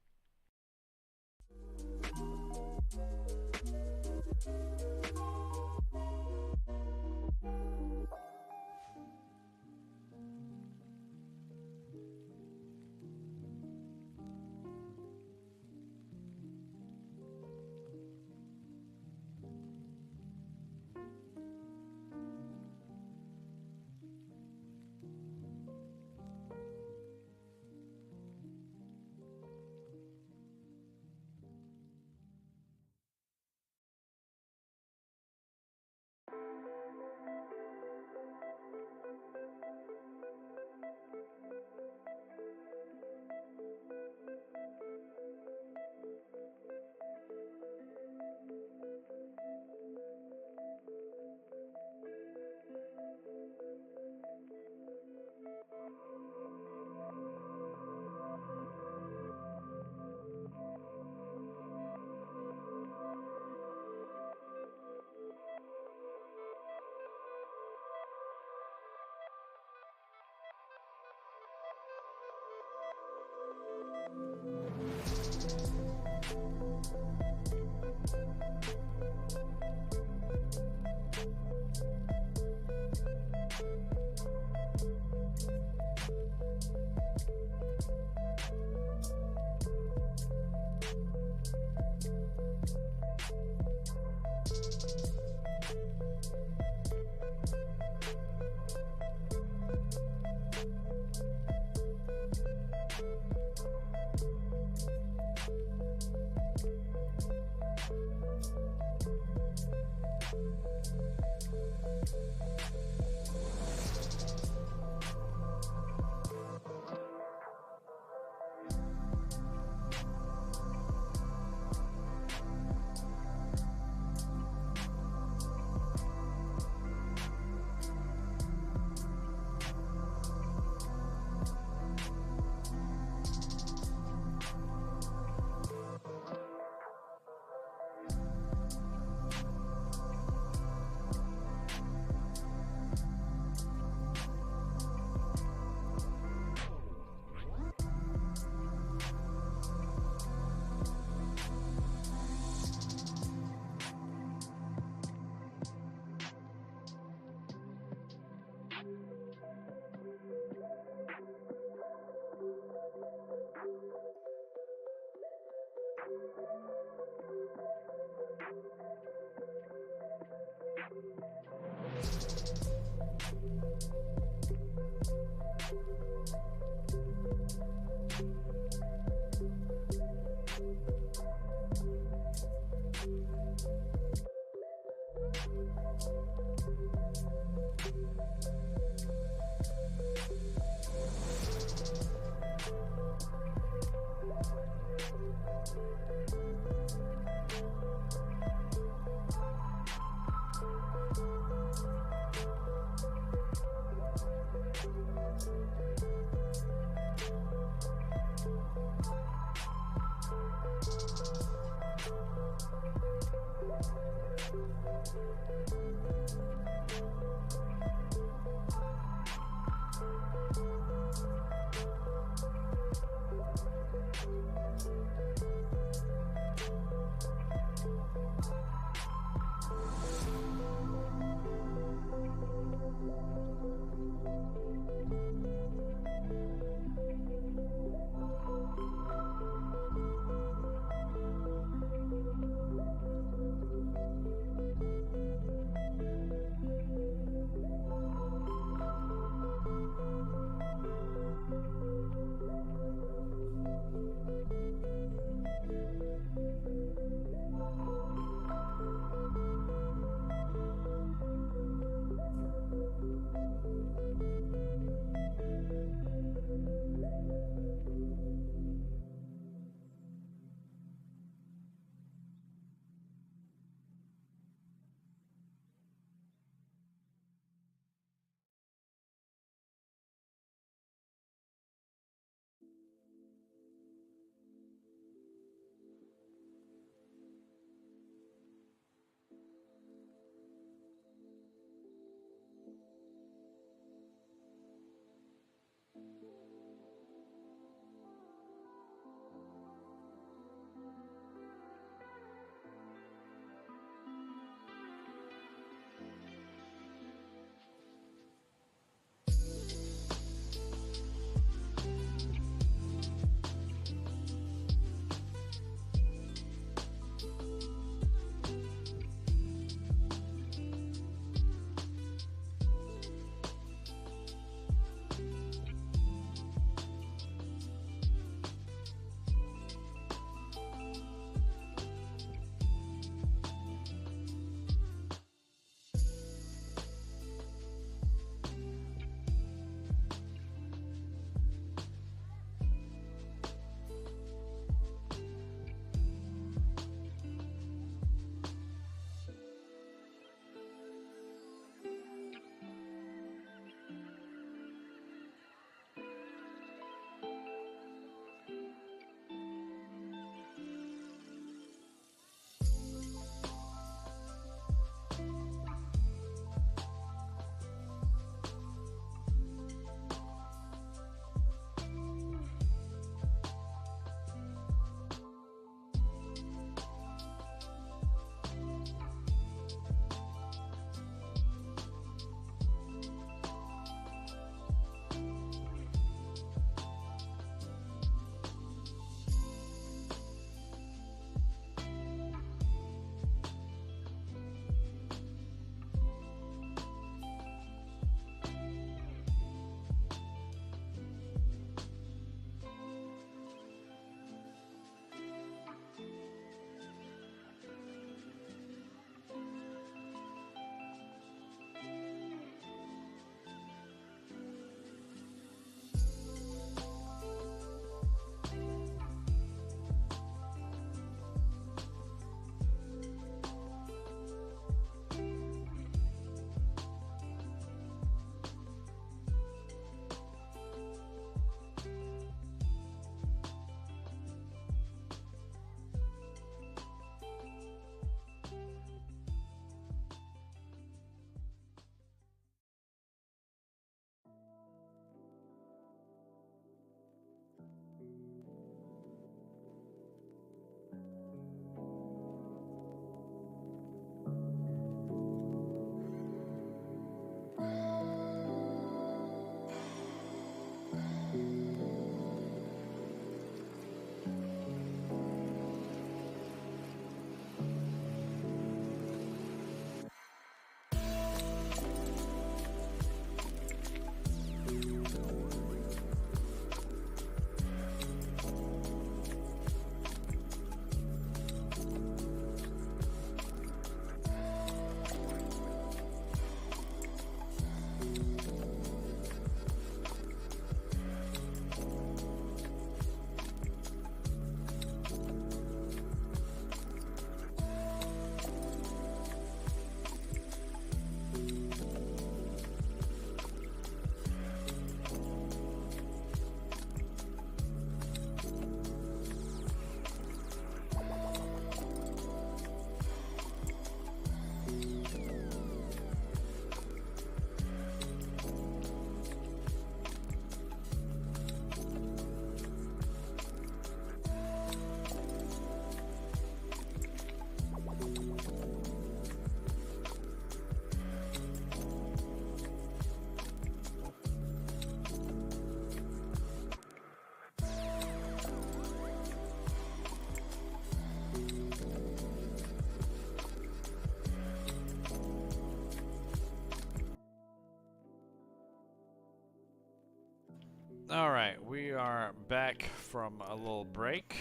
Alright, we are back from a little break.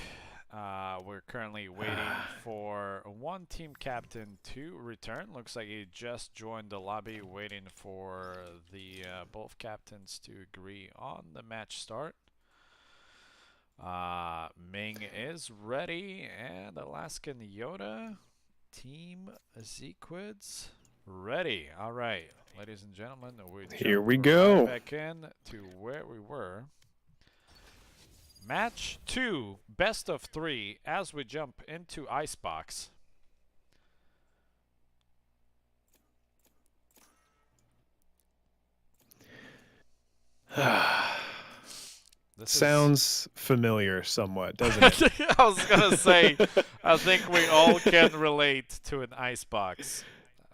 We're currently waiting for one team captain to return. Looks like he just joined the lobby, waiting for the both captains to agree on the match start. Ming is ready, and Alaskan Yoda, Team Zequids, ready. Alright, ladies and gentlemen, Here we jump go. right back in to where we were. Match 2, best of 3, as we jump into Icebox. This Sounds familiar somewhat, doesn't it? I was gonna say, I think we all can relate to an icebox.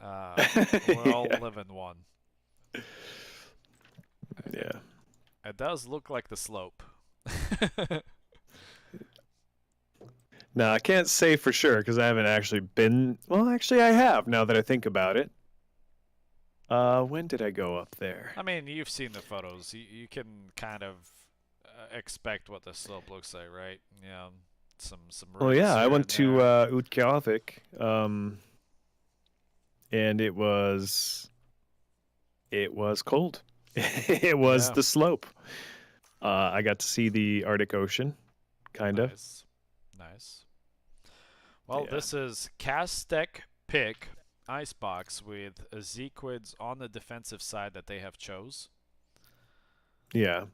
We all live in one. Yeah. It does look like the slope. No, I can't say for sure because I haven't actually been. Well, actually, I have. Now that I think about it. When did I go up there? I mean, you've seen the photos. You can kind of expect what the slope looks like, right? Yeah, some. Oh yeah, I went to there. Utqiagvik, and it was cold. It was Yeah. the slope. I got to see the Arctic Ocean, kind of. Nice. Well, Yeah. this is Castec pick Icebox with Zequids on the defensive side that they have chose. Yeah.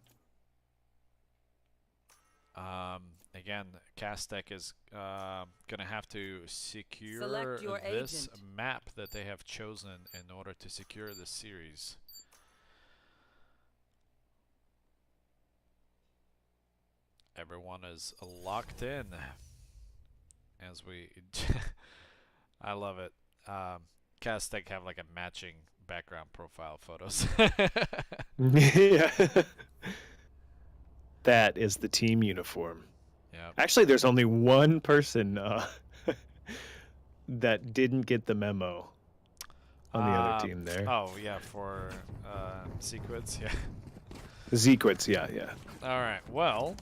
Again, Castec is gonna have to secure Select your this agent. map that they have chosen in order to secure the series. Everyone is locked in as we. I love it. Castec have like a matching background profile photos. Yeah. That is the team uniform. Yeah. Actually, there's only one person that didn't get the memo on the other team there. Oh yeah, for Sequids, yeah. Zequids, yeah. All right. Well,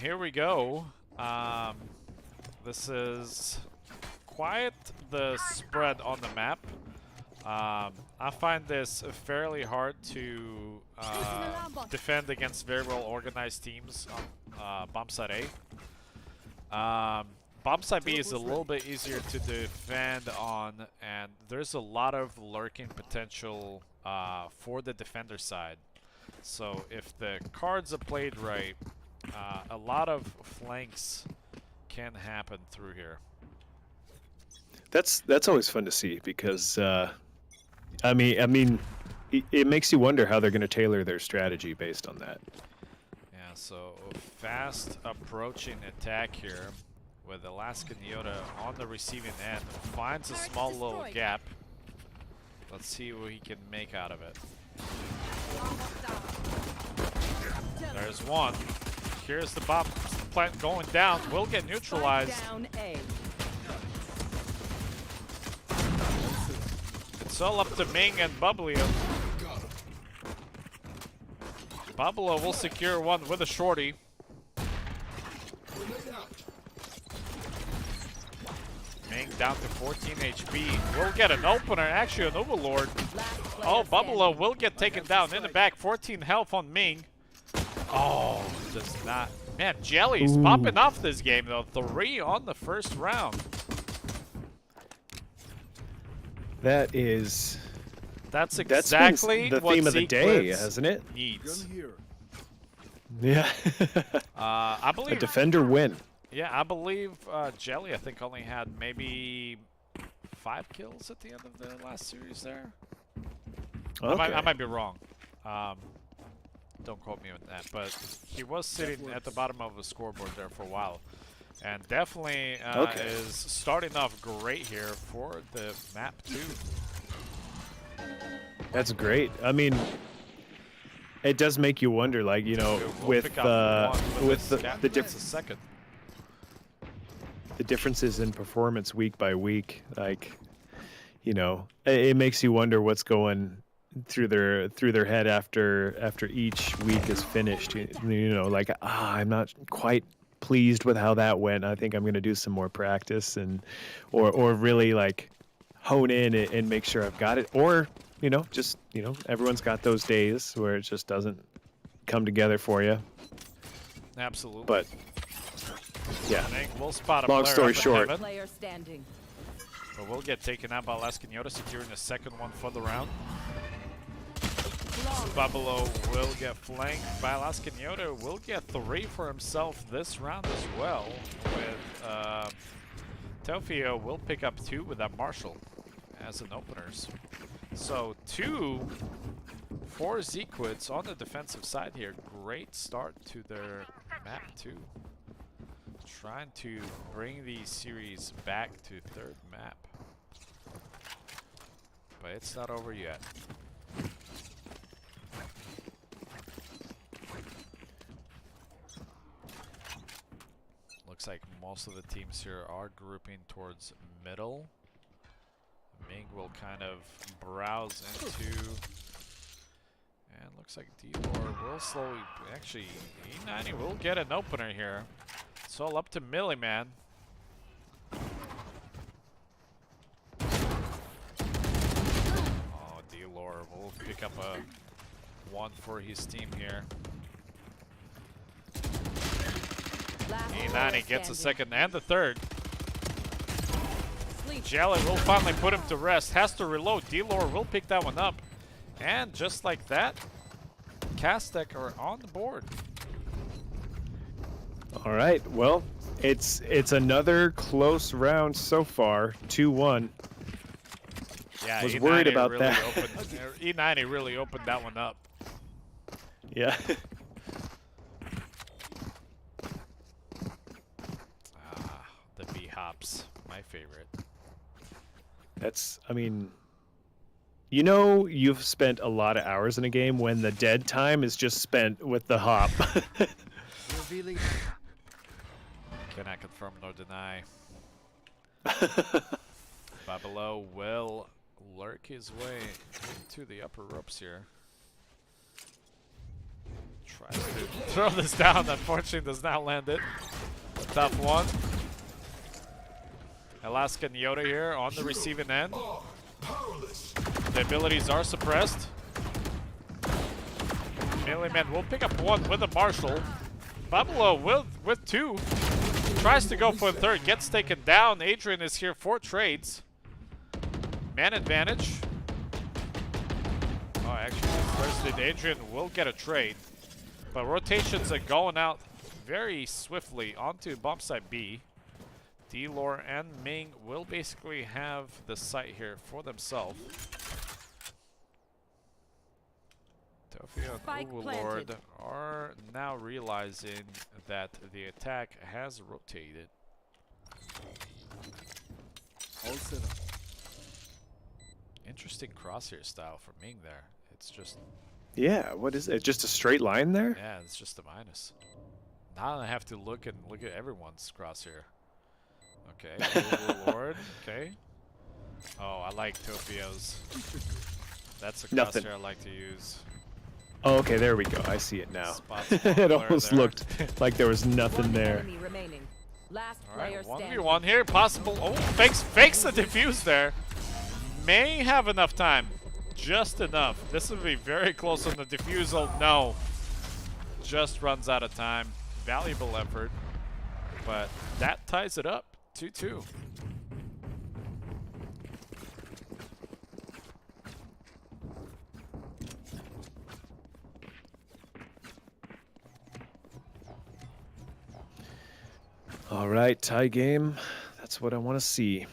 here we go. This is quite the spread on the map. I find this fairly hard to defend against very well organized teams on bomb side A. Bomb side B is a little bit easier to defend on, and there's a lot of lurking potential for the defender side. So if the cards are played right, a lot of flanks can happen through here. That's always fun to see because I mean it makes you wonder how they're going to tailor their strategy based on that. Yeah, so fast approaching attack here with Alaskan Yoda on the receiving end. Finds a small little gap. Let's see what he can make out of it. There's one. Here's the bomb plant going down. Will get neutralized. Down A. It's all up to Ming and Bubbly. Bubblo will secure one with a shorty. Ming down to 14 HP. Will get an opener, actually an overlord. Oh, Bubblo will get taken down in the back. 14 health on Ming. Oh, does not. Man, Jelly's popping off this game though. 3 on the first round. That's exactly been the what theme of the day, Zequids hasn't it? needs. Gun here. Yeah. I A believe. defender win. Yeah, I believe Jelly, I think, only had maybe 5 kills at the end of the last series there. Okay. I might be wrong. Don't quote me on that, but he was sitting at the bottom of the scoreboard there for a while. And definitely is starting off great here for the map too. That's great. I mean, it does make you wonder, like, you know, We'll with pick up one with this the gap. the, That's a second. the differences in performance week by week, like, you know, it makes you wonder what's going through their head after each week is finished. You know, like I'm not quite pleased with how that went. I think I'm going to do some more practice or really like hone in and make sure I've got it. Or just everyone's got those days where it just doesn't come together for you. Absolutely. But yeah, we'll spot a long player story up in short. heaven, Player standing. but we'll get taken out by Lascagnotta, securing the second one for the round. Babalo will get flanked by Lascagnotta. Will get 3 for himself this round as well. With Teofio will pick up 2 with that Marshall as an openers. So 2 for Zequits on the defensive side here. Great start to their map 2. Trying to bring the series back to 3rd map. But it's not over yet. Looks like most of the teams here are grouping towards middle. Ming will kind of browse into, and looks like D-Lore will slowly, actually E90 will get an opener here. It's all up to Millie, man. Oh, D-Lore will pick up a 1 for his team here. E90 gets a second and the third. Jelly will finally put him to rest. Has to reload. D-Lore will pick that one up. And just like that, Castek are on the board. All right. Well, it's another close round so far. 2-1. Yeah, was E90 worried about really that. E90 really opened that one up. Yeah. The B-hops, my favorite. I mean, you've spent a lot of hours in a game when the dead time is just spent with the hop. Revealing. Cannot confirm nor deny. Babalo will lurk his way into the upper ropes here. Tries to throw this down, unfortunately does not land it. A tough one. Lascagnotta here on the receiving end. The abilities are suppressed. Milliman will pick up 1 with a Marshall. Babalo with 2. Tries to go for the third. Gets taken down. Adrian is here for trades. Man advantage. Oh, actually, first did Adrian will get a trade. But rotations are going out very swiftly onto bomb site B. D-Lore and Ming will basically have the site here for themselves. Teofio and Overlord are now realizing that the attack has rotated. All set up. Interesting crosshair style for Ming there. It's just, Yeah, what is it? Just a straight line there? yeah, it's just a minus. Now I have to look at everyone's crosshair. Okay, Overlord. Okay. Oh, I like Teofio's. That's a Nothing. crosshair I like to use. Oh, okay, there we go. I see it now. Spots It almost there. looked like there was nothing One there. enemy remaining. Last All right, player standing. 1v1 here. Possible. Oh, fakes the defuse there. May have enough time. Just enough. This will be very close on the defusal. No. Just runs out of time. Valuable effort. But that ties it up. 2-2. All right, tie game. That's what I want to see.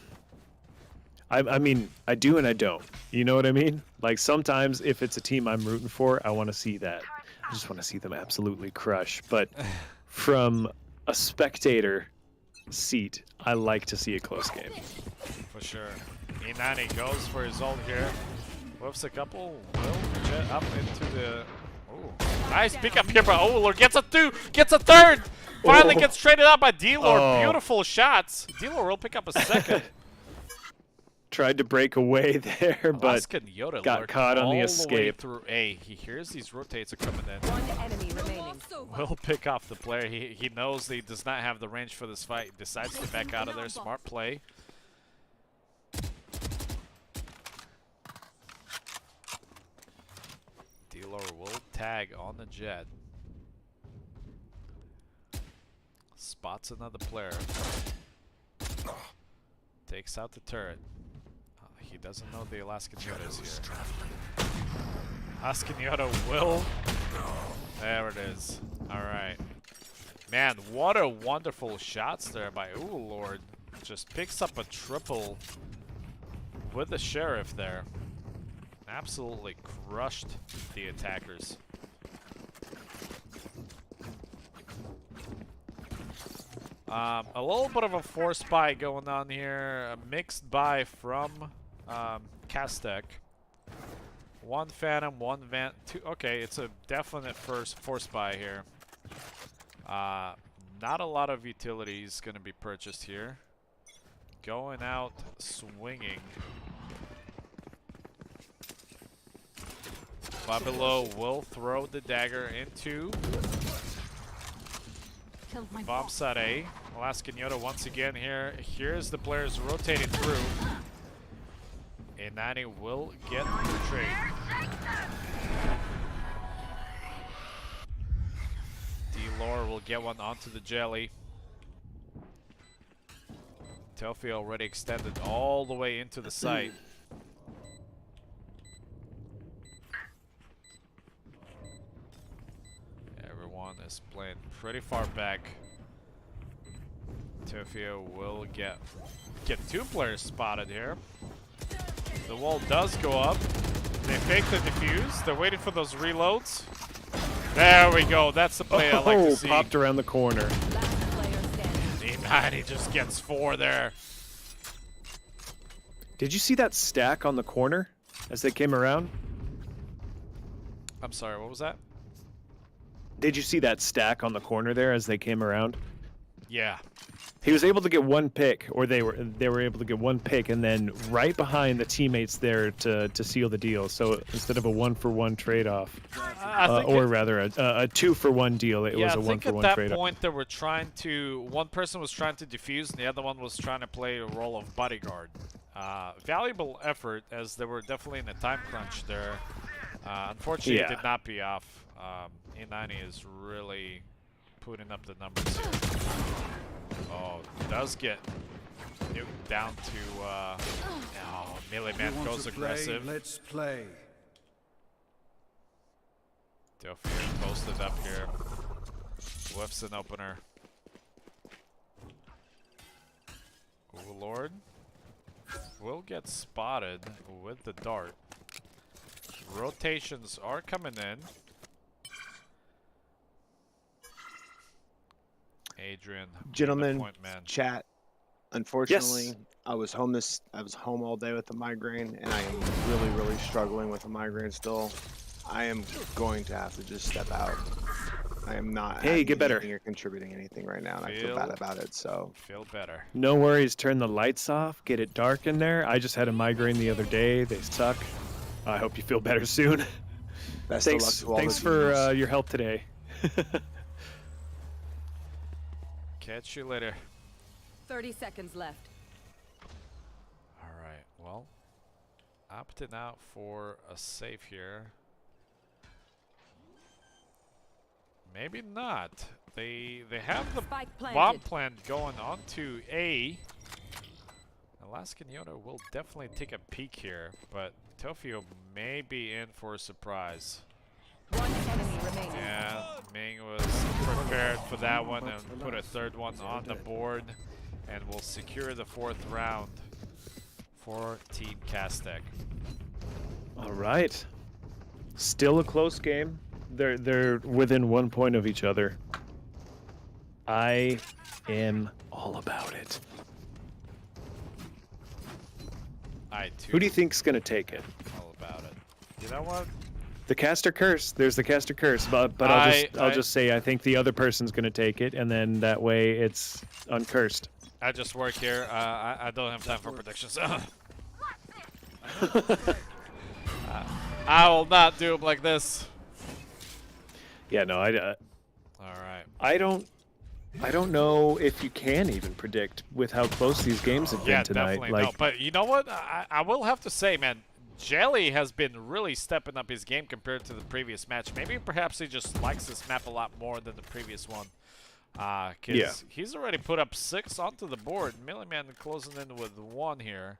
I mean, I do and I don't. You know what I mean? Like sometimes if it's a team I'm rooting for, I want to see that. I just want to see them absolutely crush. But from a spectator seat, I like to see a close game. For sure. E90 goes for his ult here. Whiffs a couple. Will jet up into the... Oh, nice pick up here by Overlord. Gets a 2. Gets a 3rd. Finally gets traded out by D-Lord. Oh. Beautiful shots. D-Lord will pick up a 2nd. Tried to break away there, but Alaskan Yoda got lurked caught on the all way escape. through A. He hears these rotates are coming in. One enemy remaining. Will pick off the player. He knows that he does not have the range for this fight. Decides to back out of there. Smart play. Dealer will tag on the jet. Spots another player. Takes out the turret. He doesn't know the Alaskan Yoda is here. Alaskan Yoda will. There it is. Alright. Man, what a wonderful shots there by Ooh Lord. Just picks up a triple with the sheriff there. Absolutely crushed the attackers. A little bit of a force buy going on here. A mixed buy from Castek. One Phantom, one Van. Two. Okay, it's a definite force buy here. Not a lot of utilities going to be purchased here. Going out swinging. Babilo will throw the dagger into bomb site A. Alaskan Yoda once again here. Here's the players rotating through. A90 will get the trade. D-Lore will get one onto the jelly. Telfie already extended all the way into the site. Everyone is playing pretty far back. Tofio will get two players spotted here. The wall does go up. They fake the defuse. They're waiting for those reloads. There we go. That's the play I like to see. Popped around the corner. D90 just gets 4 there. Did you see that stack on the corner as they came around? I'm sorry, what was that? Did you see that stack on the corner there as they came around? Yeah. He was able to get one pick, or they were able to get one pick, and then right behind the teammates there to seal the deal. So instead of a 1-for-1 trade-off, or rather a 2-for-1 deal, it was a 1-for-1 trade-off. I think at that point they were trying to. One person was trying to defuse, and the other one was trying to play a role of bodyguard. Valuable effort, as they were definitely in a time crunch there. Unfortunately, it did not pay off. A90 is really putting up the numbers here. Oh, does get nuked down to, oh, Melee Man goes aggressive. Let's play. Delphine posted up here. Whiffs an opener. Overlord will get spotted with the dart. Rotations are coming in. Adrian, Gentlemen, point man. chat. Unfortunately, Yes. I was home all day with a migraine, and I am really struggling with a migraine still. I am going to have to just step out. I am not. Hey, get better. Or contributing anything right now, and I feel bad about it. So Feel better. No worries. Turn the lights off. Get it dark in there. I just had a migraine the other day. They suck. I hope you feel better soon. best of luck Thanks. to all Thanks the for teams. your help today. Catch you later. 30 seconds left. Alright, well, opting out for a save here. Maybe not. They have the Spike planted. bomb plant going onto A. Alaskan Yoda will definitely take a peek here, but Tofio may be in for a surprise. One enemy remaining. Yeah, Ming was prepared for that one and put a third one on the board, and will secure the 4th round for Team Castek. All right. Still a close game. They're within 1 point of each other. I am all about it. I too. Who do you think's gonna take it? All about it. You know what? The caster curse. There's the caster curse, but I'll just say I think the other person's gonna take it, and then that way it's uncursed. I just work here. I don't have time for predictions. I will not do him like this. Yeah, no, All right. I don't know if you can even predict with how close these games have been Yeah, tonight. definitely Like, no. But you know what? I will have to say, man, Jelly has been really stepping up his game compared to the previous match. Maybe perhaps he just likes this map a lot more than the previous one. Because he's already put up 6 onto the board. Milliman closing in with 1 here.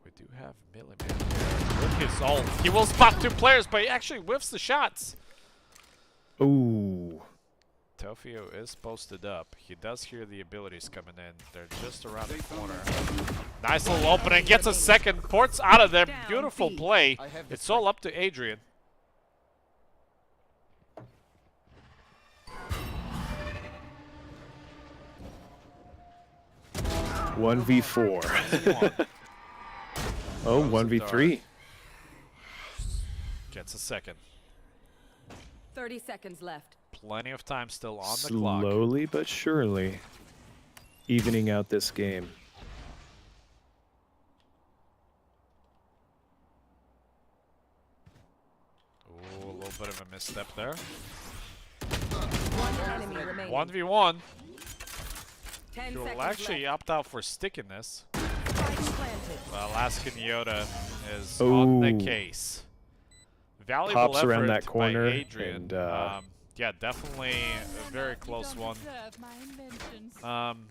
We do have Milliman here with his ult. He will spot 2 players, but he actually whiffs the shots. ooh. Tofio is posted up. He does hear the abilities coming in. They're just around the corner. Nice little opening. Gets a second. Ports out of there. Beautiful play. It's all up to Adrian. One v 4. Oh, 1v3. Gets a second. 30 seconds left. Plenty of time still on the clock. Slowly but surely evening out this game. Ooh, a little bit of a misstep there. One enemy remaining. 1v1. 10 He will seconds actually left. opt out for sticking this. Spike planted. Alaskan Yoda is on the Ooh. case. Valuable Pops effort around that by corner Adrian. and, yeah, definitely a very close one. Deserve my inventions.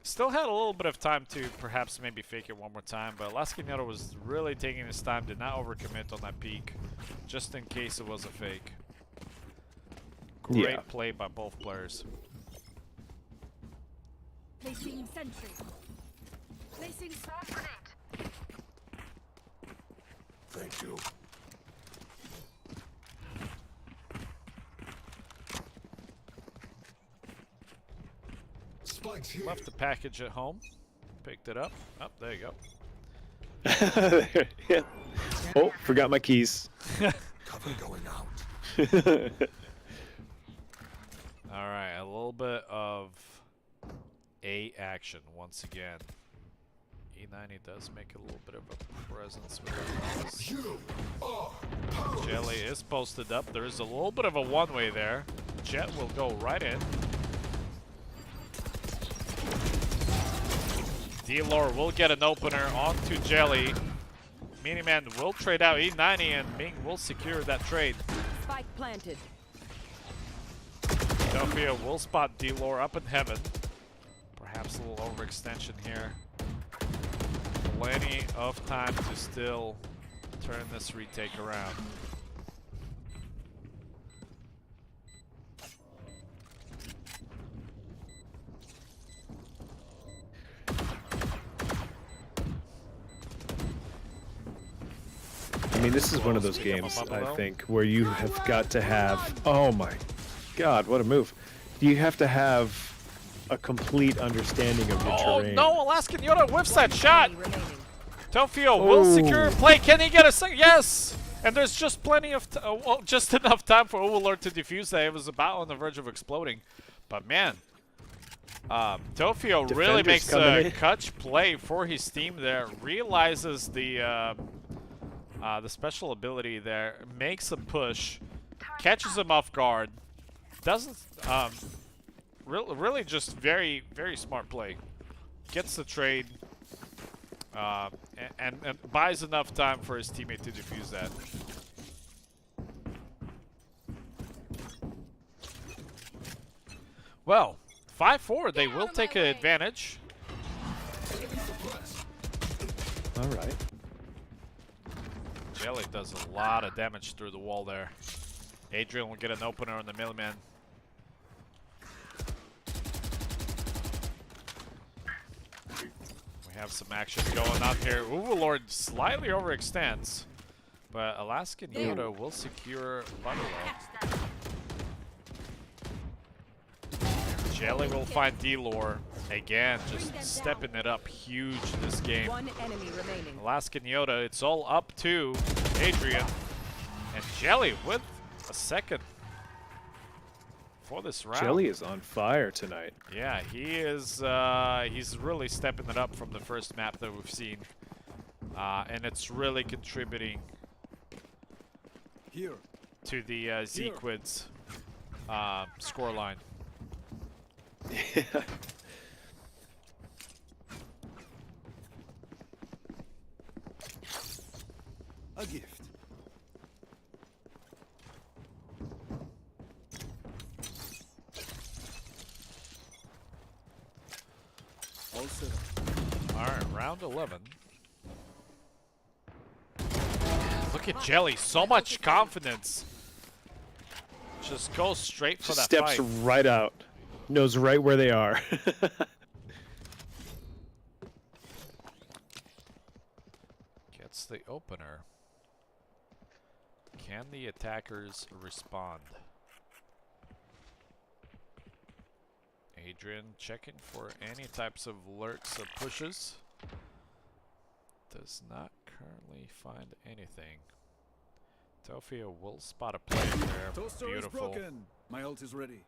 Still had a little bit of time to perhaps maybe fake it one more time, but Alaskan Yoda was really taking his time, did not overcommit on that peak, just in case it was a fake. Great Yeah. play by both players. Placing sentry. Placing swarm grenade. Thank you. Spikes here. Left the package at home, picked it up. Oh, there you go. Yeah. Oh, forgot my keys. Cover going out. All right, a little bit of A action once again. E90 does make a little bit of a presence with that. You are powerless. Jelly is posted up. There is a little bit of a one-way there. Jet will go right in. D-Lore will get an opener onto Jelly. Miniman will trade out E90 and Ming will secure that trade. Spike planted. Sophia will spot D-Lore up in heaven. Perhaps a little overextension here. Plenty of time to still turn this retake around. I mean, this is one of those games, I think, where you have got to have... Oh my god, what a move. You have to have a complete understanding of your terrain. No, Alaskan Yoda whiffs that shot! Enemy remaining. Tofio will Oh. secure play. Can he get a second? Yes! And there's just plenty of, well, just enough time for Overlord to defuse that. It was about on the verge of exploding. But man, Tofio really Defenders makes coming a in. clutch play for his team there. Realizes the special ability there. Makes a push. Catches him off guard. Doesn't, really just very, very smart play. Gets the trade. And buys enough time for his teammate to defuse that. Well, 5-4, they will take an advantage. All right. Jelly does a lot of damage through the wall there. Adrian will get an opener on the Millman. We have some action going on here. Overlord slightly overextends, but Alaskan Yoda will secure Bungalow. Jelly will find D-Lore. Again, just stepping it up huge this game. One enemy remaining. Alaskan Yoda, it's all up to Adrian. And Jelly with a second. for this round. Jelly is on fire tonight. Yeah, he is. He's really stepping it up from the first map that we've seen, and it's really contributing Here. to the Zequids scoreline. Yeah. A gift. All set up. All right, round 11. Look at Jelly, so much confidence. Just goes straight for Just that steps fight. right out. Knows right where they are. Gets the opener. Can the attackers respond? Adrian checking for any types of lurks or pushes. Does not currently find anything. Tofio will spot a player there. Toaster is Beautiful. broken. My ult is ready.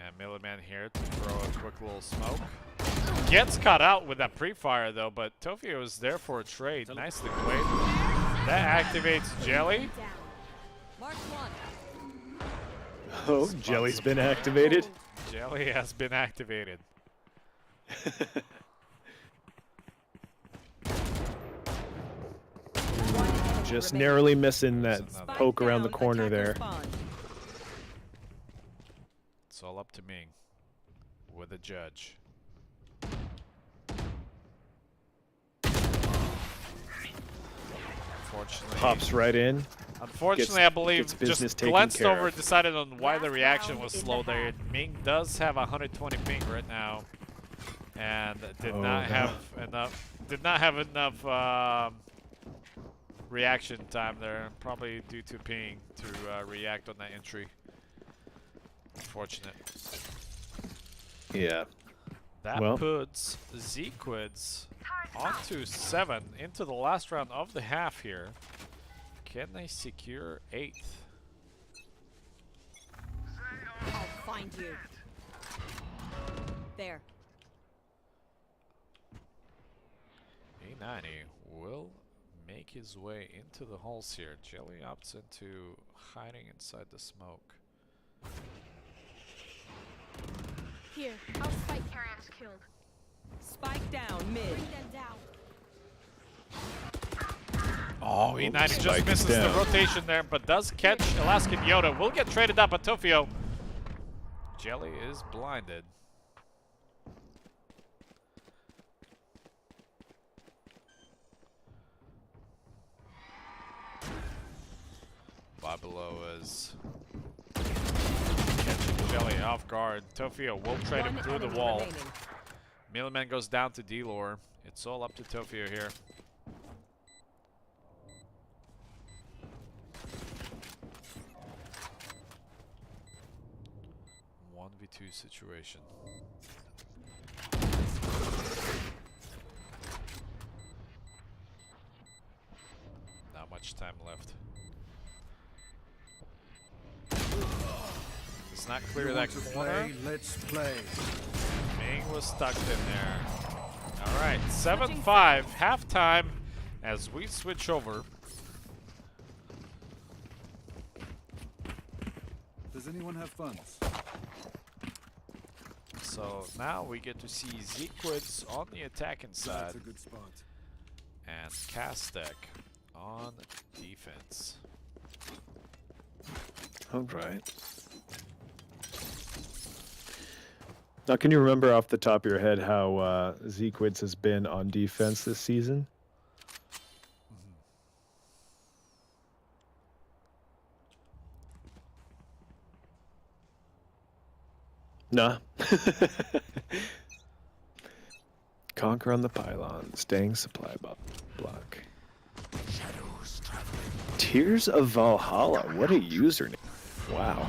And Milliman here to throw a quick little smoke. Gets caught out with that pre-fire though, but Tofio is there for a trade. Nicely played. That activates Jelly. Mark one. Oh, Jelly's been activated. Jelly has been activated. Just narrowly missing that Spike poke around the Down, corner attacker there. spawn. It's all up to me with a judge. Unfortunately, Pops right in. Unfortunately, I believe gets business just taken glanced care over, of. decided on why the Last reaction round was in the slow there. half. Ming does have 120 ping right now, and did Oh, not no. have enough. Did not have enough reaction time there, probably due to ping to react on that entry. Unfortunate. Yeah. That Well. puts Zequids onto 7 into the last round of the half here. Can they secure 8th? I'll find you. There. A90 will make his way into the holes here. Jelly opts into hiding inside the smoke. Here. Our spike carrier's killed. Spike down mid. Bring them down. Oh, E90 Spike just is misses the down. rotation there, but does catch Alaskan Yoda. Will get traded up by Tofio. Jelly is blinded. Babilo is catching Jelly off guard. Tofio will trade him One through the enemy wall. remaining. Milliman goes down to D-Lore. It's all up to Tofio here. One v2 situation. Not much time left. It's not clear You that want to corner. play? Let's play. Ming was stuck in there. Alright, 7-5, halftime as we switch over. Does anyone have funds? So now we get to see Zequids on the attacking side That's a good spot. and Kastek on defense. All right. Now, can you remember off the top of your head how Zequids has been on defense this season? Nah. Conquer on the pylon, staying supply block. Shadows traveling. Tears of Valhalla. What a username. Wow.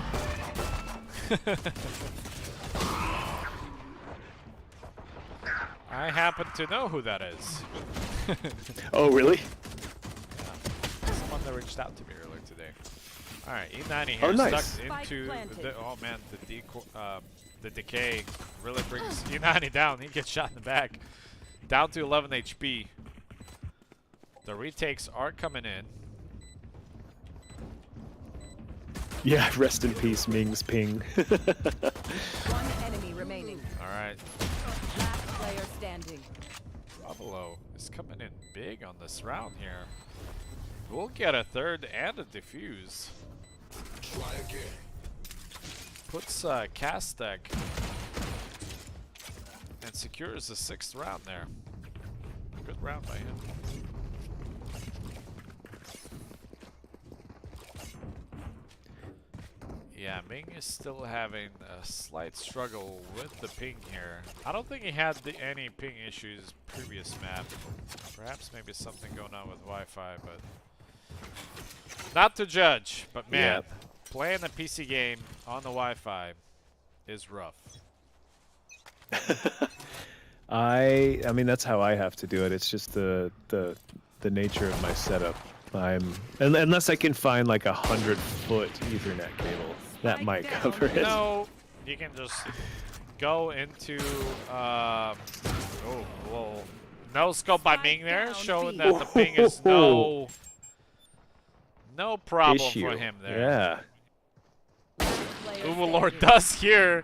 I happen to know who that is. Oh, really? Someone that reached out to me earlier today. All right, E90 here Oh, nice. stuck into Spike the, planted. oh man, the decay really brings E90 down. He gets shot in the back, down to 11 HP. The retakes are coming in. Yeah, rest in peace, Ming's ping. One enemy remaining. All right, Last player standing. Buffalo is coming in big on this round here. We'll get a third and a defuse. Try again. Puts Castek and secures the 6th round there. Good round by him. Yeah, Ming is still having a slight struggle with the ping here. I don't think he had any ping issues previous map. Perhaps maybe something going on with Wi-Fi, but not to judge. But man, playing a PC game on the Wi-Fi is rough. I mean that's how I have to do it. It's just the nature of my setup. Unless I can find like 100-foot Ethernet cable, that might cover it. No, you can just go into oh, whoa. No scope by Ming there, showing that the ping is no problem Issue. for him there. Yeah. Player Overlord standing. does hear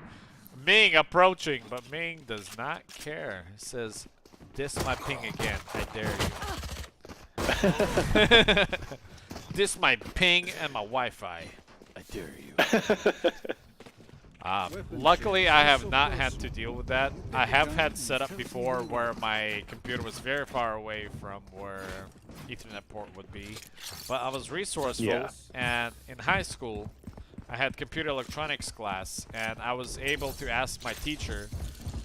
Ming approaching, but Ming does not care. He says, "Diss my ping again, I dare you." Diss my ping and my Wi-Fi. I dare you. Luckily, I have not had to deal with that. I have had setup before where my computer was very far away from where Ethernet port would be, but I was resourceful. Yeah. And in high school, I had computer electronics class, and I was able to ask my teacher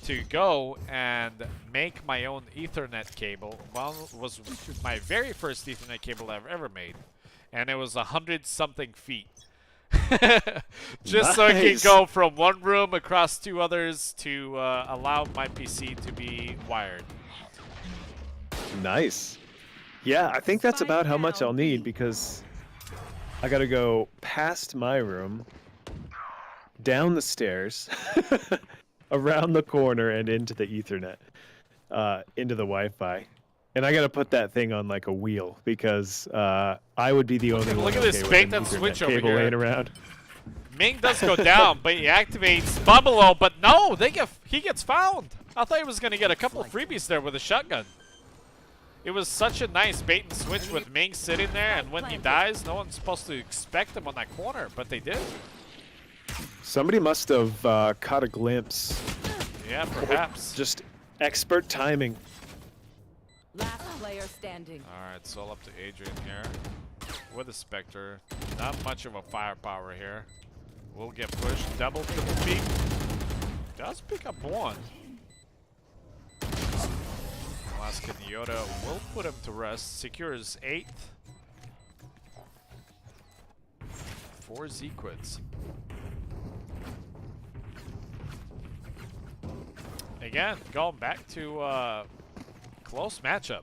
to go and make my own Ethernet cable. Well, it was my very first Ethernet cable I've ever made, and it was 100-something feet. Just so I can Nice. go from one room across 2 others to allow my PC to be wired. Nice. Yeah, I think that's about how much I'll need because I gotta go past my room, down the stairs, around the corner, and into the Ethernet, into the Wi-Fi. And I gotta put that thing on like a wheel because I would be the only one. Look at this okay with bait an and Ethernet switch over cable here. laying around. Ming does go down, but he activates Buffalo, but no, he gets found. I thought he was going to get a couple freebies there with a shotgun. It was such a nice bait and switch with Ming sitting there, and when he dies, no one's supposed to expect him on that corner, but they did. Somebody must have caught a glimpse. Yeah, perhaps. Just expert timing. Last player standing. Alright, so up to Adrian here with a Spectre. Not much of a firepower here. Will get pushed. Double, triple peek. Does pick up 1. Alaskan Yoda will put him to rest. Secures 8th. 4 Z-Quids. Again, going back to close matchup.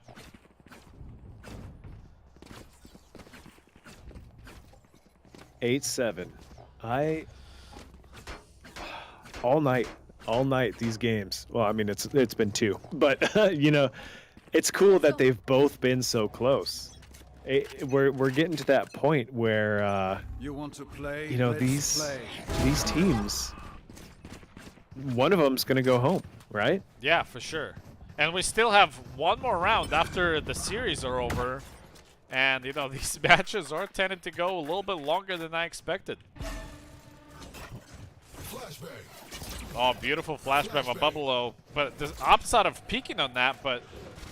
Eight, 7. All night these games. Well, I mean it's been 2, but you know, it's cool that they've both been so close. We're getting to that point where You want to play? you know Let's play. these teams. One of them's gonna go home, right? Yeah, for sure. And we still have one more round after the series are over. And, you know, these matches are tending to go a little bit longer than I expected. Oh, beautiful flashbang by Buffalo. But the opposite of peeking on that, but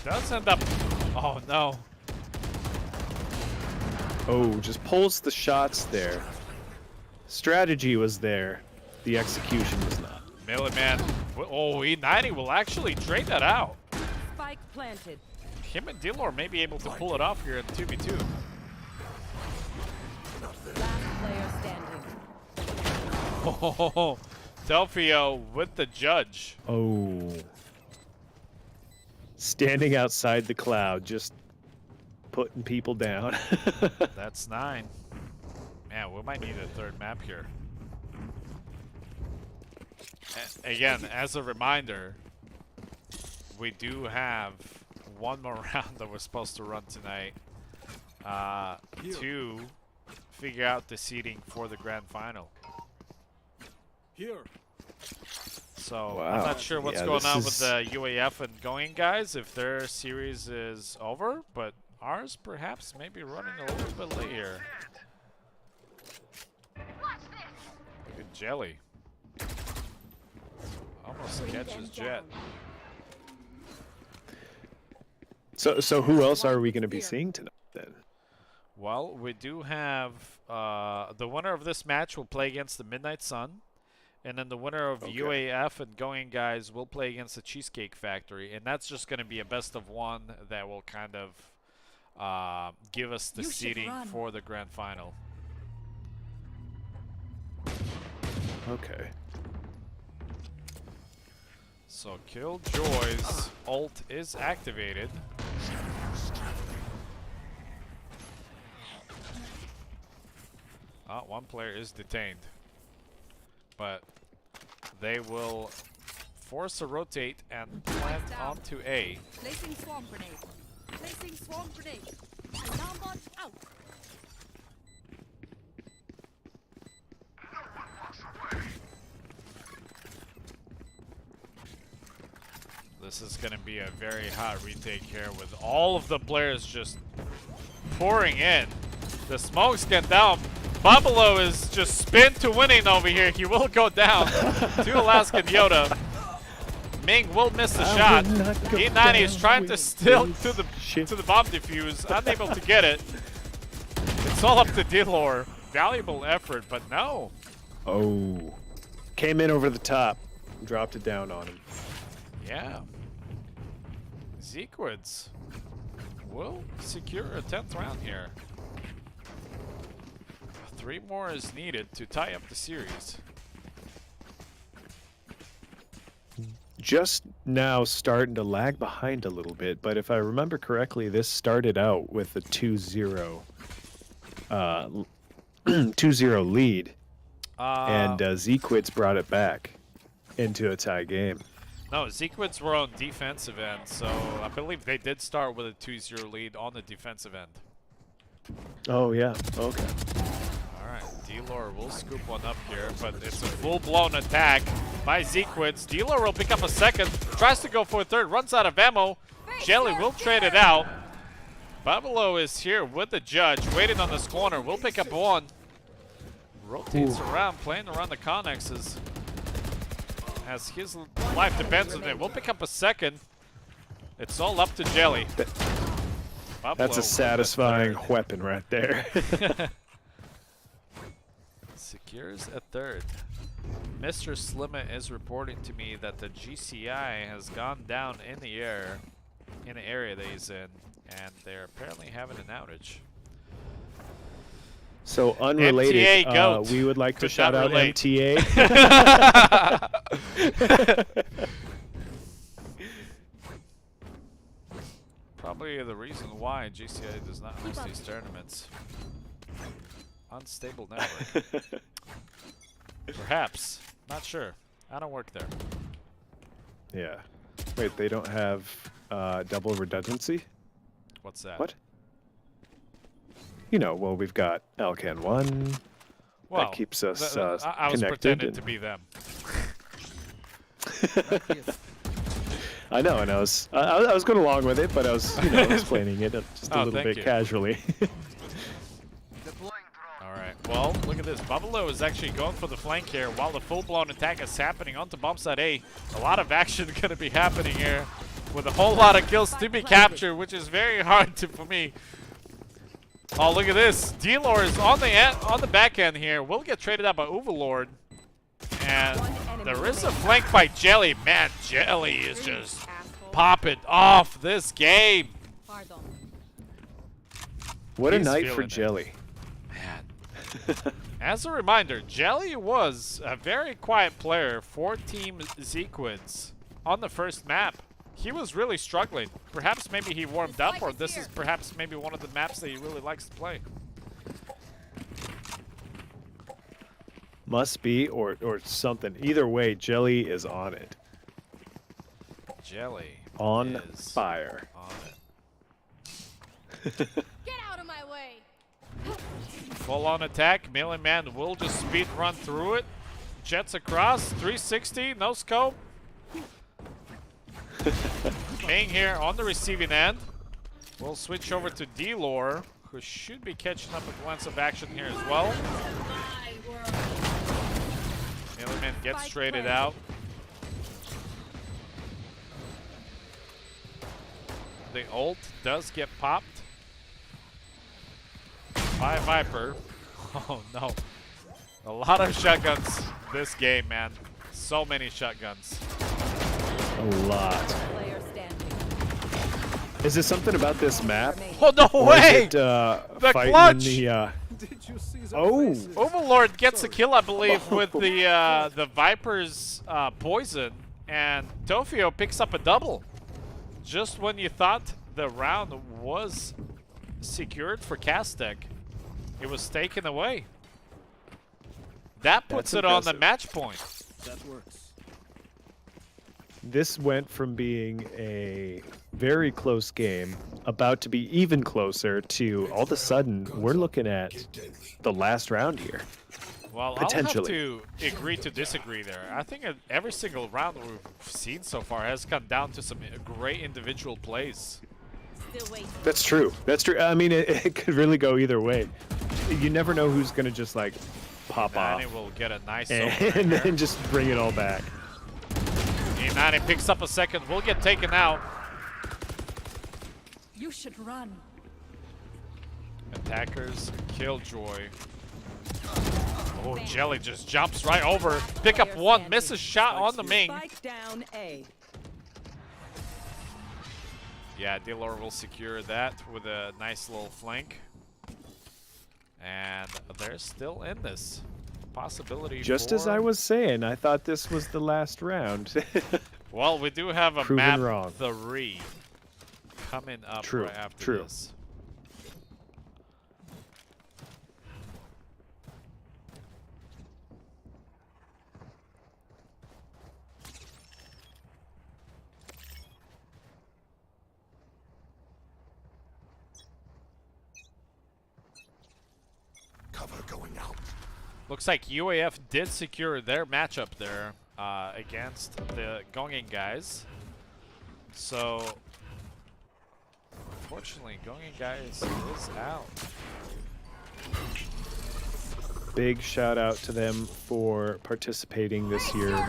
does end up... Oh, no. Oh, just pulls the shots there. Strategy was there. The execution was not. Melee Man. Oh, E90 will actually trade that out. Spike planted. Him and Dilor may be able to pull it off here in 2v2. Last player standing. Oh, Delphio with the judge. Oh. Standing outside the cloud, just putting people down. That's 9. Man, we might need a third map here. Again, as a reminder, we do have one more round that we're supposed to run tonight to figure out the seeding for the grand final. Here. So Wow. I'm not sure what's Yeah, going this on with is- the UAF and Going guys, if their series is over, but ours perhaps may be running a little bit late here. Look at Jelly. Almost catches Jet. So who else are we going to be seeing tonight then? Well, we do have the winner of this match will play against the Midnight Sun, and then the winner of Okay. UAF and Going guys will play against the Cheesecake Factory, and that's just going to be a best of one that will kind of give us the You should seeding run. for the grand final. Okay. So Killjoy's ult is activated. One player is detained, but they will force a rotate and plant onto A. Placing swarm grenade. Placing swarm grenade. Alarm bot out. This is going to be a very hot retake here with all of the players just pouring in. The smoke's getting down. Babalo is just spin to winning over here. He will go down to Alaskan Yoda. Ming will miss the shot. E90 is trying to steal to the bomb defuse, unable to get it. It's all up to Dilor. Valuable effort, but no. Oh. Came in over the top. Dropped it down on him. Yeah. Zequid's will secure a 10th round here. 3 more is needed to tie up the series. Just now starting to lag behind a little bit, but if I remember correctly, this started out with a 2-0 2-0 lead, and Zequid's brought it back into a tie game. No, Zequid's were on defensive end, so I believe they did start with a 2-0 lead on the defensive end. Oh yeah, okay. Alright, D-Lore will scoop one up here, but it's a full-blown attack by Zequids. D-Lore will pick up a second, tries to go for a third, runs out of ammo. Jelly will trade it out. Babalo is here with the judge, waiting on this corner, will pick up one. Rotates around, playing around the connexes. As his life depends on it. We'll pick up a second. It's all up to Jelly. That's a satisfying weapon right there. Secures a third. Mr. Slimma is reporting to me that the GCI has gone down in the air, in the area that he's in, and they're apparently having an outage. So unrelated, MTA goat. we would like to Could shout not out relate. MTA. Probably the reason why GCI does not host these tournaments. Unstable network. Perhaps. Not sure. I don't work there. Yeah. Wait, they don't have double redundancy? What's that? What? You know, well, we've got Alcan 1. Well, that keeps us I was connected. pretending to be them. I know, and I was going along with it, but I was, explaining it just a Oh, little thank bit you. casually. Alright, well, look at this. Babalo is actually going for the flank here while the full-blown attack is happening onto bomb site A. A lot of action going to be happening here with a whole lot of kills to be captured, which is very hard for me. Oh, look at this. D-Lore is on the back end here. Will get traded out by Overlord. And there is a flank by Jelly. Man, Jelly is just popping off this game. Pardon. What a He's night for feeling it. Jelly. Man. As a reminder, Jelly was a very quiet player for Team Zequids on the first map. He was really struggling. Perhaps maybe he warmed up, or this is perhaps maybe one of the maps that he really likes to play. Must be or something. Either way, Jelly is on it. Jelly On is fire. on it. Get out of my way. Full on attack. Melee man will just speed run through it. Jets across. 360. No scope. Ming here on the receiving end. We'll switch over to D-Lore, who should be catching up a glance of action here as well. Melee man gets traded out. The ult does get popped by Viper. Oh no. A lot of shotguns this game, man. So many shotguns. A lot. Player standing. Is there something about this map? Oh no Or is way! it, The fighting clutch! in the, Did you see their Oh. faces? Overlord gets a kill, I believe, with the Viper's poison, and Tofio picks up a double. Just when you thought the round was secured for Castek, it was taken away. That puts That's it on the impressive. match point. That works. This went from being a very close game, about to be even closer, to all of a sudden we're looking at the last round here. Well, Potentially. I'll have to agree to disagree there. I think every single round we've seen so far has come down to some great individual plays. Still waiting. That's true. That's true. I mean, it could really go either way. You never know who's going to just, like, pop off Nani will get a nice and opener here. then just bring it all back. Nani picks up a second, will get taken out. You should run. Attackers, Killjoy. Oh, Jelly just jumps right over. Pick up one, misses shot on the Ming. Spike down A. Yeah, Dilor will secure that with a nice little flank. And they're still in this. Possibility Just for... as I was saying, I thought this was the last round. Well, we do have a Proven map wrong. 3 coming up True, right after true. this. Cover going out. Looks like UAF did secure their matchup there against the Gonging guys. So, unfortunately, Gonging guys is out. Big shout out to them for participating this year.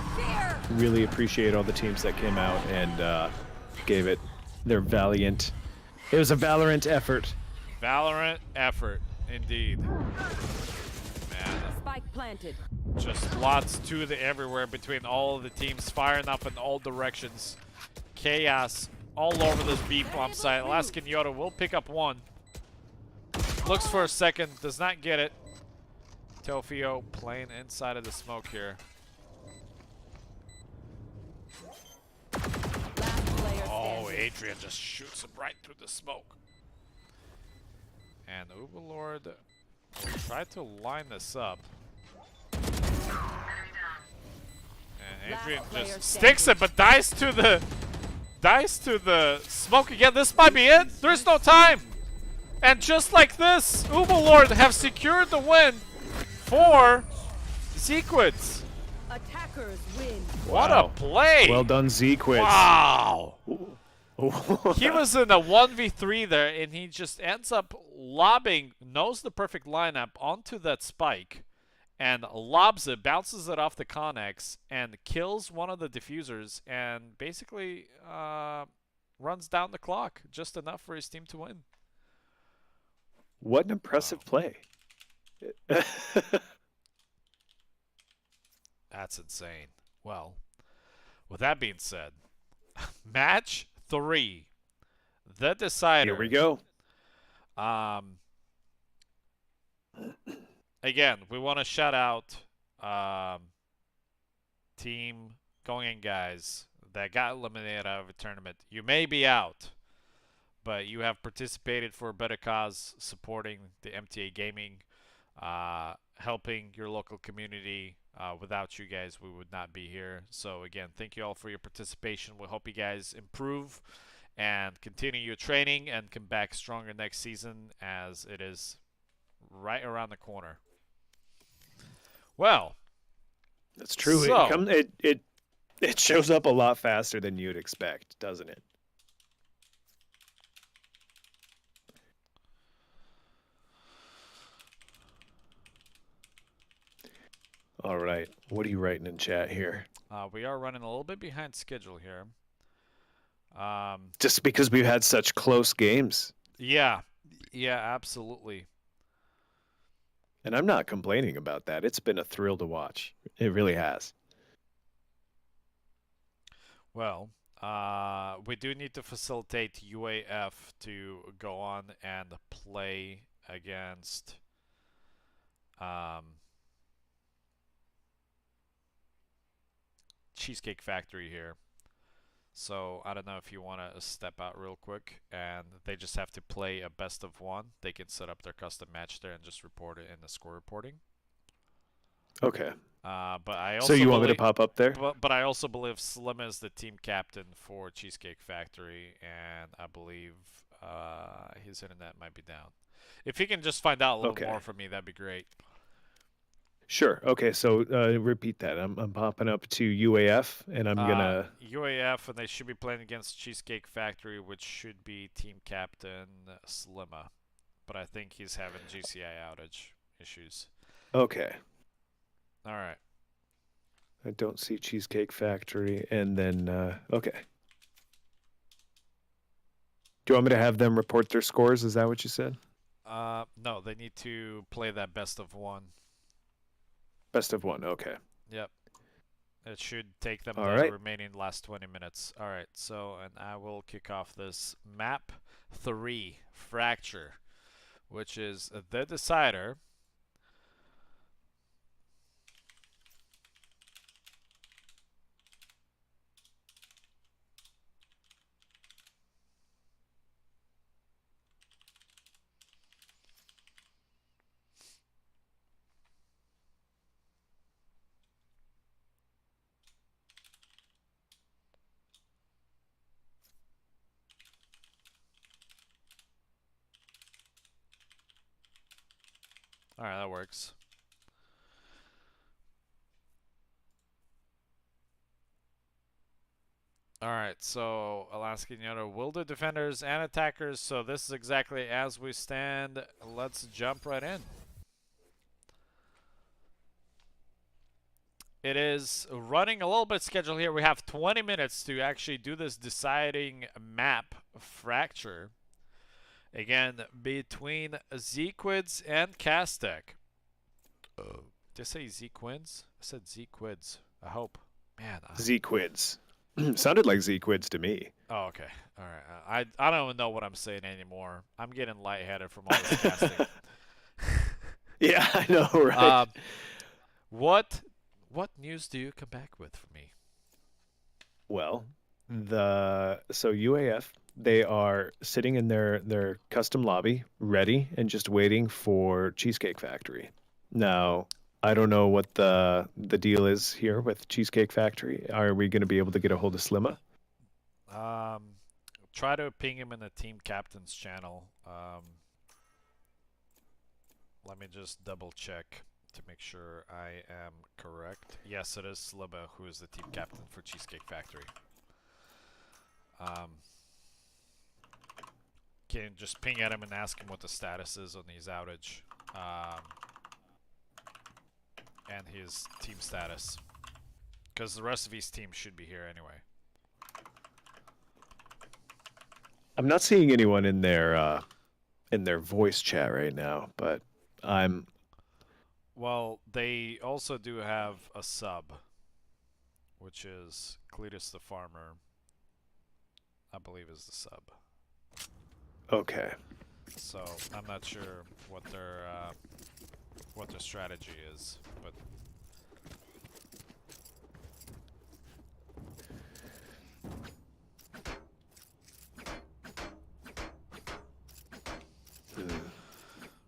Really appreciate all the teams that came out and gave it their valiant. It was a Valorant effort. Valorant effort, indeed. Man, Spike planted. just lots to the everywhere between all of the teams firing up in all directions. Chaos all over this B plump site. Alaskan Yoda will pick up one. Looks for a second, does not get it. Tofio playing inside of the smoke here. Last player Oh, standing. Adrian just shoots him right through the smoke. And Overlord will try to line this up. And Adrian Last player just sticks it, but dies to the smoke again. This might be it. There's no time. And just like this, Overlord have secured the win for Zequids. Attackers win. What Wow. a play! Well done, Zequids. Wow. He was in a 1v3 there, and he just ends up lobbing, knows the perfect lineup onto that spike, and lobs it, bounces it off the Connex, and kills one of the diffusers, and basically runs down the clock, just enough for his team to win. What an impressive play. That's insane. Well, with that being said, match 3, the decider. Here we go. Again, we want to shout out team going in guys that got eliminated out of a tournament. You may be out, but you have participated for a better cause, supporting the MTA gaming helping your local community. Without you guys, we would not be here. So again, thank you all for your participation. We hope you guys improve and continue your training and come back stronger next season, as it is right around the corner. Well, That's true. So- It shows up a lot faster than you'd expect, doesn't it? All right. What are you writing in chat here? we are running a little bit behind schedule here. Just because we've had such close games. Yeah, absolutely. And I'm not complaining about that. It's been a thrill to watch. It really has. Well, we do need to facilitate UAF to go on and play against Cheesecake Factory here. So I don't know if you want to step out real quick, and they just have to play a best of one. They can set up their custom match there and just report it in the score reporting. Okay. But I also So you want me to believe- pop up there? But I also believe Slim is the team captain for Cheesecake Factory, and I believe his internet might be down. If he can just find out a little Okay. more from me, that'd be great. Sure. Okay. So repeat that. I'm popping up to UAF, and I'm gonna. UAF, and they should be playing against Cheesecake Factory, which should be team captain Slimma. But I think he's having GCI outage issues. Okay. All right. I don't see Cheesecake Factory, and then okay. Do you want me to have them report their scores? Is that what you said? No, they need to play that best of one. Best of one. Okay. Yep. It should take them All the right. remaining last 20 minutes. All right, so, and I will kick off this map 3, Fracture, which is the decider. All right, that works. All right, so Alaskan Yoda will do defenders and attackers. So this is exactly as we stand. Let's jump right in. It is running a little bit scheduled here. We have 20 minutes to actually do this deciding map, Fracture. Again, between Zequids and Castek. Did I say Zequids? I said Zequids. I hope. Man. Z-Quids. Sounded like Z-Quids to me. Oh, okay. All right. I don't even know what I'm saying anymore. I'm getting lightheaded from all this casting. Yeah, I know, right? What news do you come back with for me? Well, so UAF, they are sitting in their custom lobby, ready and just waiting for Cheesecake Factory. Now, I don't know what the deal is here with Cheesecake Factory. Are we going to be able to get a hold of Slimma? Try to ping him in the team captain's channel. Let me just double check to make sure I am correct. Yes, it is Slimma who is the team captain for Cheesecake Factory. Can just ping at him and ask him what the status is on his outage. And his team status. Because the rest of his team should be here anyway. I'm not seeing anyone in their voice chat right now, but I'm. Well, they also do have a sub, which is Cletus the Farmer, I believe is the sub. Okay. So I'm not sure what their strategy is, but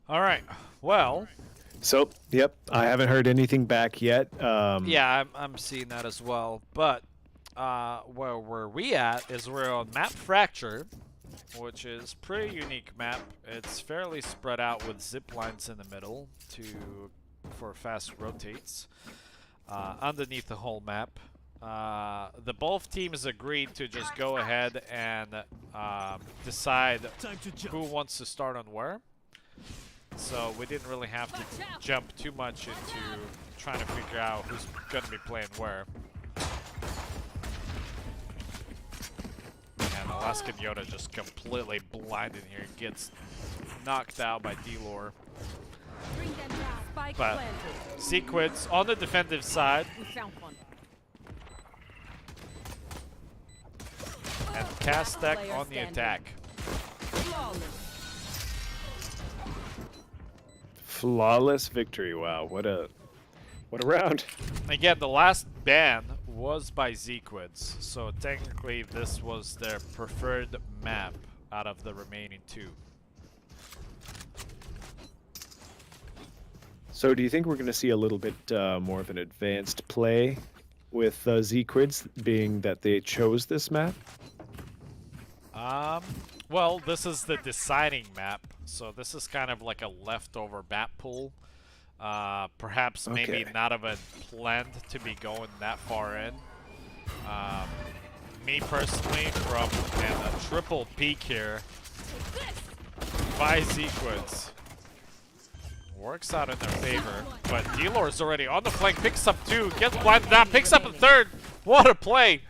all right. Well, So, yep, I haven't heard anything back yet. Yeah, I'm seeing that as well. But where we at is we're on map Fracture, which is pretty unique map. It's fairly spread out with zip lines in the middle for fast rotates underneath the whole map. The both teams agreed to just go ahead and decide who wants to start on where. So we didn't really have to jump too much into trying to figure out who's going to be playing where. And Alaskan Yoda just completely blinded here. Gets knocked out by D-Lore. Bring them down. Spike But planted. Sequids on the defensive side. We found one. And Castek Player on the standing. attack. Flawless. Flawless victory. Wow, what a round. Again, the last ban was by Zequids, so technically this was their preferred map out of the remaining two. So do you think we're going to see a little bit more of an advanced play with Zequids, being that they chose this map? Well, this is the deciding map, so this is kind of like a leftover map pool. Perhaps maybe Okay. not even planned to be going that far in. Me personally, from a triple peak here by Zequids, works out in their favor, but D-Lore's already on the flank, picks up two, gets blinded out, picks up a third. What a play!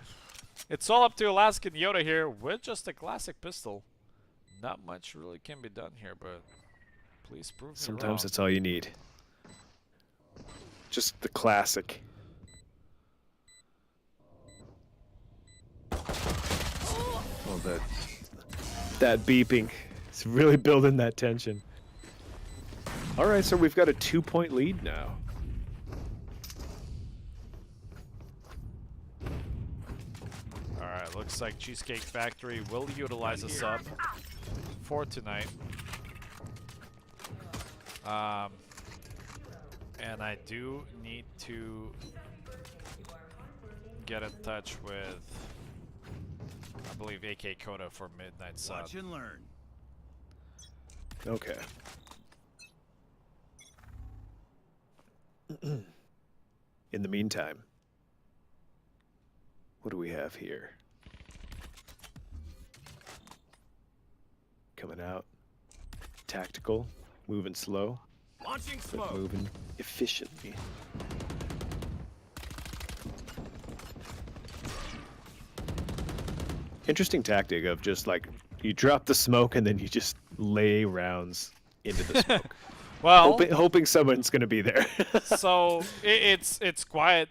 It's all up to Alaskan Yoda here with just a classic pistol. Not much really can be done here, but please prove me Sometimes wrong. that's all you need. Just the classic. Oh, that beeping. It's really building that tension. All right, so we've got a 2-point lead now. Alright, looks like Cheesecake Factory will utilize a sub for tonight. And I do need to get in touch with, I believe, AK Coda for Midnight Sub. Watch and learn. Okay. In the meantime, what do we have here? Coming out. Tactical. Moving slow, Launching but smoke. moving efficiently. Interesting tactic of just like you drop the smoke and then you just lay rounds into the smoke, Well, hoping someone's gonna be there. so it's quite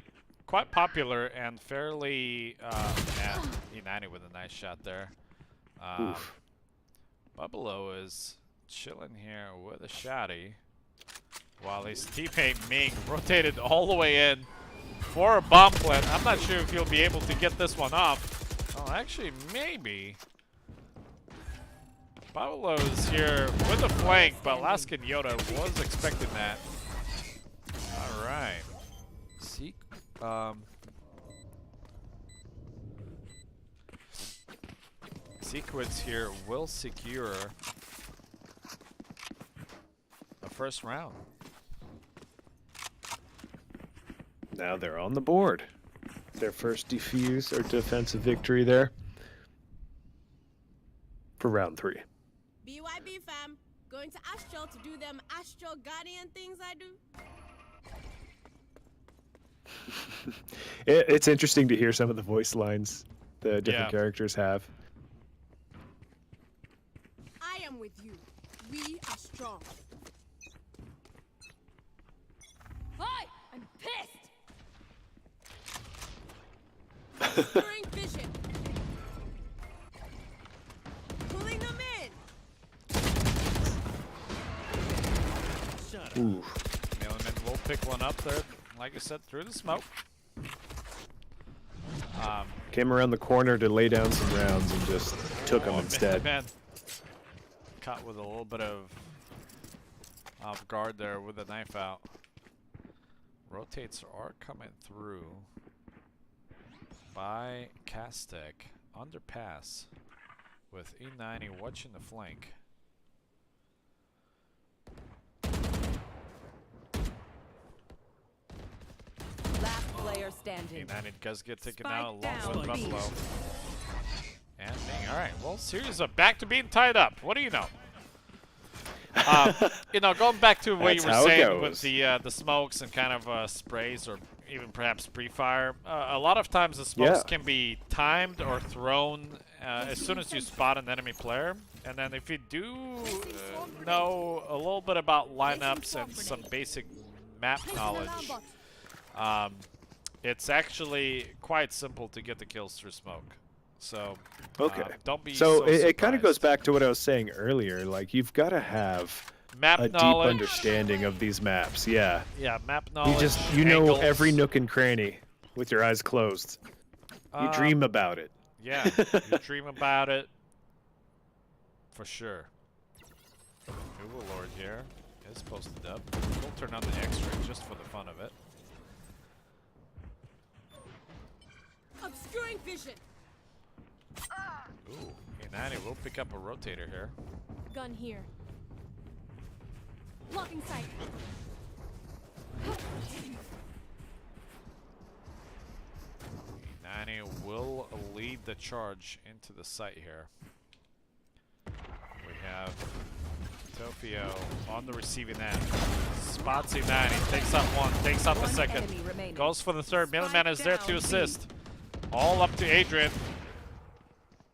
popular and fairly and Inani with a nice shot there. Oof. Bubbalo is chilling here with a shotty while his teammate Ming rotated all the way in for a bomb plant. I'm not sure if he'll be able to get this one off. Oh, actually, maybe. Bubbalo is here with the flank, but Alaskan Yoda was expecting that. All right. Sequence here will secure the first round. Now they're on the board. Their first defuse or defensive victory there for round 3. BYB fam, going to Astral to do them Astral Guardian things I do. It's interesting to hear some of the voice lines the different characters have. I am with you. We are strong. Hi! I'm pissed! Obscuring vision. Pulling them in. Ooh. Milliman will pick one up there, like I said, through the smoke. Came around the corner to lay down some rounds and just took them instead. Man. Caught with a little bit of off guard there with the knife out. Rotates are coming through by Castek. Underpass with E90 watching the flank. Last player standing. E90 does get taken Spike out along down, with B. Buffalo. And Ming. Alright, well, series are back to being tied up. What do you know? You know, going back to what you That's were how it saying with goes. the smokes and kind of sprays or even perhaps pre-fire, a lot of times the smokes Yeah. can be timed or thrown as soon as you spot an enemy player. And then if you do know a little bit about lineups and some basic map knowledge, it's actually quite simple to get the kills through smoke. So Okay. don't be So it kind of goes surprised. back to what I was saying earlier. Like, you've got to have Map a deep knowledge. understanding of these maps. Yeah. Yeah, map knowledge. You know angles. every nook and cranny with your eyes closed. You dream about it. Yeah, you dream about it for sure. Google Lord here is posted up. We'll turn on the X-ray just for the fun of it. Obscuring vision. Ooh, E90 will pick up a rotator here. Gun here. Blocking sight. E90 will lead the charge into the site here. We have Tofio on the receiving end. Spots E90, takes up one, takes up the One second. enemy remaining. Goes for the third. Spike Millman is there down, to B. assist. All up to Adrian.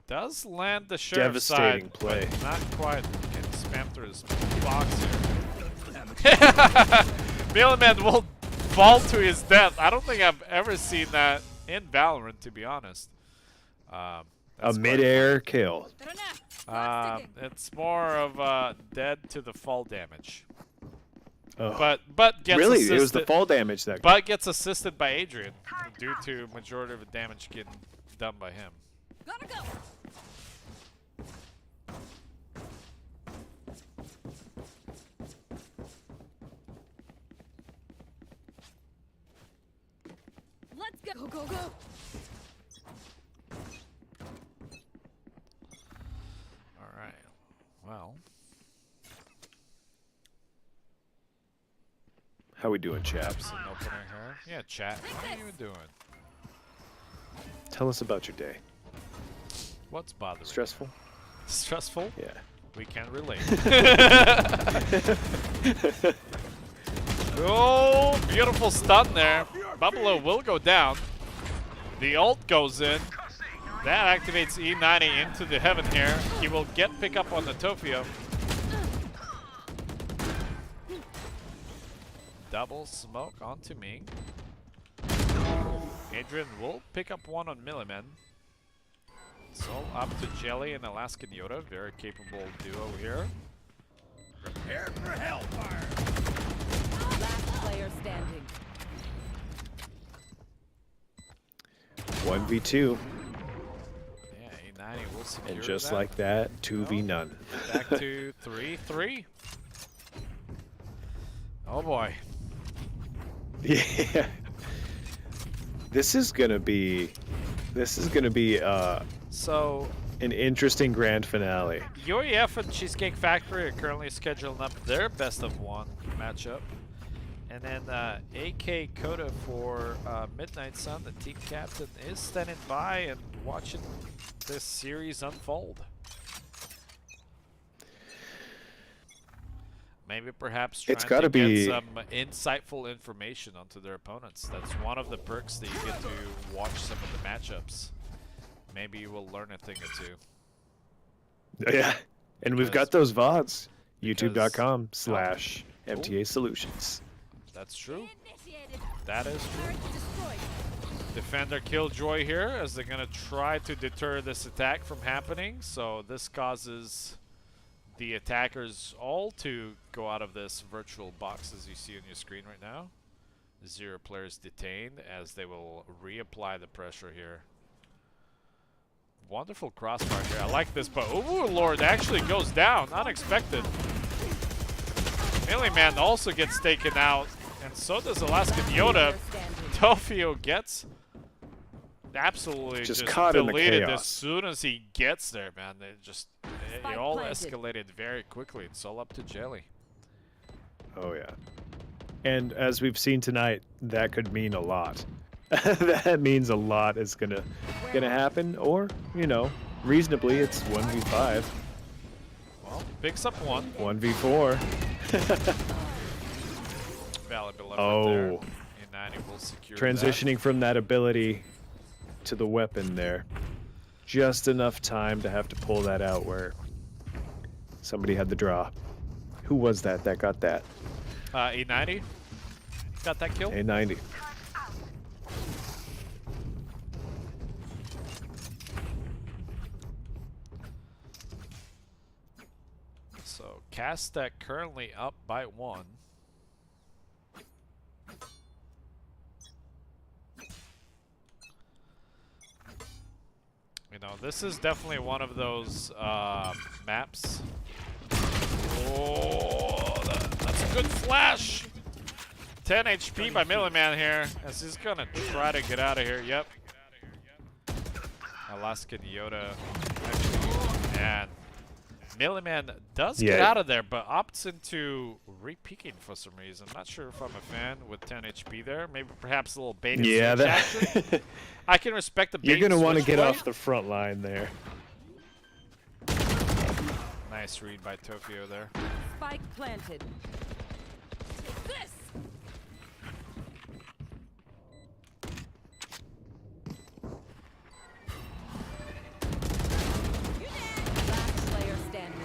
Does land the sheriff's Devastating side, play. but not quite. Getting spammed through his box here. Millman will fall to his death. I don't think I've ever seen that in Valorant, to be honest. A That's quite mid-air kill. it's more of dead to the fall damage. Oh. But gets Really? assisted. It was the fall damage that. But gets assisted by Adrian due to majority of the damage getting done by him. Gotta go. Let's go. Go, go, go. All right. Well, How we doing, chaps? Gibson opener here. Yeah, chat. How are you doing? Tell us about your day. What's bothering? Stressful? Stressful? Yeah. We can relate. Oh, beautiful stun there. Buffalo will go down. The ult goes in. That activates E90 into the heaven here. He will get pick up on the Tofio. Double smoke onto Ming. Adrian will pick up one on Milliman. So up to Jelly and Alaskan Yoda. Very capable duo here. Prepare for hellfire. Last player standing. 1v2. Yeah, E90 will secure And just that. like that, 2v none. Back to 3-3. Oh boy. Yeah. This is gonna be So an interesting grand finale. UEF and Cheesecake Factory are currently scheduling up their best of one matchup. And then AK Coda for Midnight Sun, the team captain, is standing by and watching this series unfold. Maybe perhaps trying It's gotta to get be- some insightful information onto their opponents. That's one of the perks that you get to watch some of the matchups. Maybe you will learn a thing or two. Yeah. And we've got those VODs. YouTube.com/MTA Solutions. That's true. Initiated. That is true. Turret destroyed. Defender Killjoy here as they're going to try to deter this attack from happening. So this causes the attackers all to go out of this virtual box as you see on your screen right now. 0 players detained as they will reapply the pressure here. Wonderful crossfire here. I like this, but Overlord actually goes down. Unexpected. Melee Man also gets taken out, and so does Alaskan Yoda. Player standing. Tofio gets absolutely Just just caught in the deleted chaos. as soon as he gets there, man. It Spike all planted. escalated very quickly. It's all up to Jelly. Oh yeah. And as we've seen tonight, that could mean a lot. That means a lot is gonna happen, or you know, reasonably, it's 1v5, Well, picks up one. 1v4. Valid below Oh. there. A90 will secure Transitioning from that ability to the weapon there, just enough time to have to pull that out where somebody had the draw. Who was that got that? that. E90 got that kill. A90. So Castek currently up by 1. You know, this is definitely one of those maps. Oh, that's a good flash. 10 HP by Melee Man here, as he's gonna try to get out of here. Yep. Alaskan Yoda. And Melee Man does get Yeah. out of there, but opts into re-peeking for some reason. Not sure if I'm a fan with 10 HP there. Maybe perhaps a little bait and Yeah, switch action. that I can respect the bait you're and gonna want to switch get play. off the front line there. Nice read by Tofio there. Spike planted. This! Last player standing.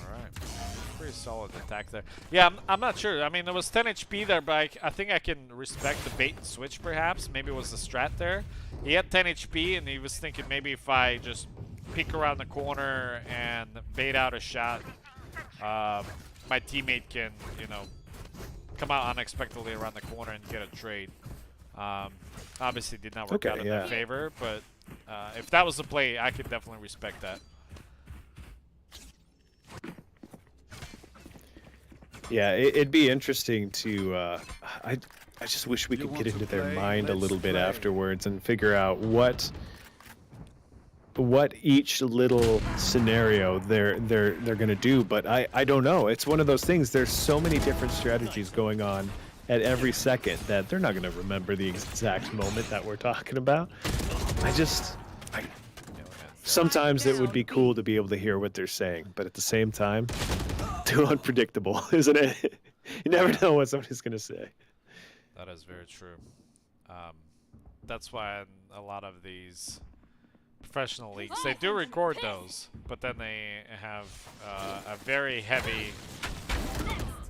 Alright. Pretty solid attack there. Yeah, I'm not sure. I mean, there was 10 HP there, but I think I can respect the bait and switch perhaps. Maybe it was the strat there. He had 10 HP, and he was thinking maybe if I just peek around the corner and bait out a shot, my teammate can, you know, come out unexpectedly around the corner and get a trade. Obviously did not work Okay, out in yeah. their favor, but if that was the play, I could definitely respect that. Yeah, it'd be interesting to. I just wish we could get into their mind a little bit afterwards and figure out what each little scenario they're gonna do. But I don't know. It's one of those things. There's so many different strategies going on at every second that they're not gonna remember the exact moment that we're talking about. Sometimes it would be cool to be able to hear what they're saying, but at the same time, too unpredictable, isn't it? You never know what somebody's gonna say. That is very true. That's why in a lot of these professional leagues, they do record those, but then they have a very heavy.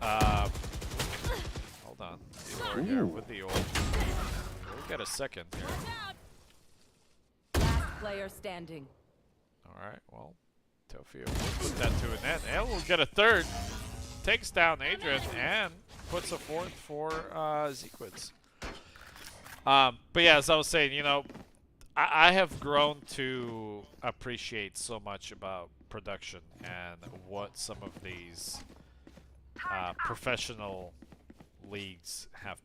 Hold on, Igor here with the ult. We'll get a second here. Last player standing. All right, well, Tofio will put that to an end, and we'll get a third. Takes down Adrian and puts a fourth for Zequids. But yeah, as I was saying, you know, I have grown to appreciate so much about production and what some of these professional leagues have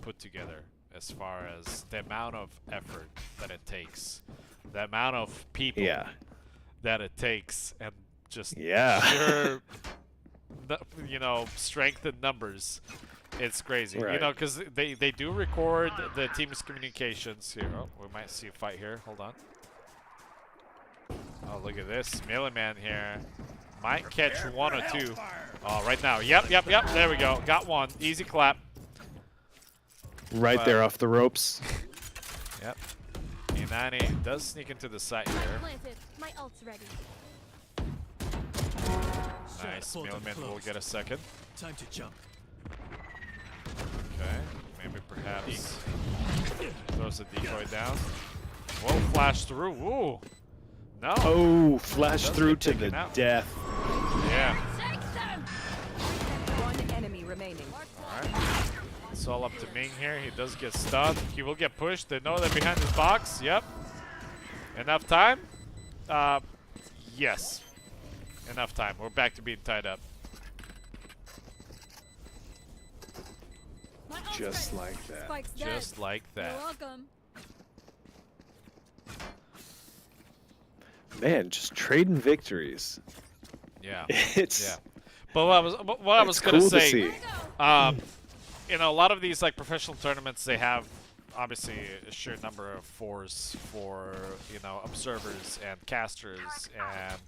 put together, as far as the amount of effort that it takes, the amount of people that it takes, and just sheer strength in numbers. It's crazy, Right. because they do record the team's communications here. Oh, we might see a fight here. Hold on. Oh, look at this. Melee Man here. Might catch one or two. Oh, right now. Yep. There we go. Got one. Easy clap. Right there off the ropes. Yep. E90 does sneak into the site here. Planted. My ult's ready. Nice. Melee Man will get a second. Time to jump. Okay. Maybe perhaps throws the decoy down. Whoa, flash through. Ooh. No. Oh, flash Does through get to the taken out. death. Yeah. One enemy remaining. Alright. It's all up to Ming here. He does get stunned. He will get pushed. They know they're behind his box. Yep. Enough time? Yes. enough time. We're back to being tied up. My ult's Just ready. like that. Spike's dead. Just like that. You're welcome. Man, just trading victories. Yeah. It's Yeah. But what I was it's gonna cool to say, see. you know, a lot of these like professional tournaments, they have obviously a sheer number of fours for, you know, observers and casters and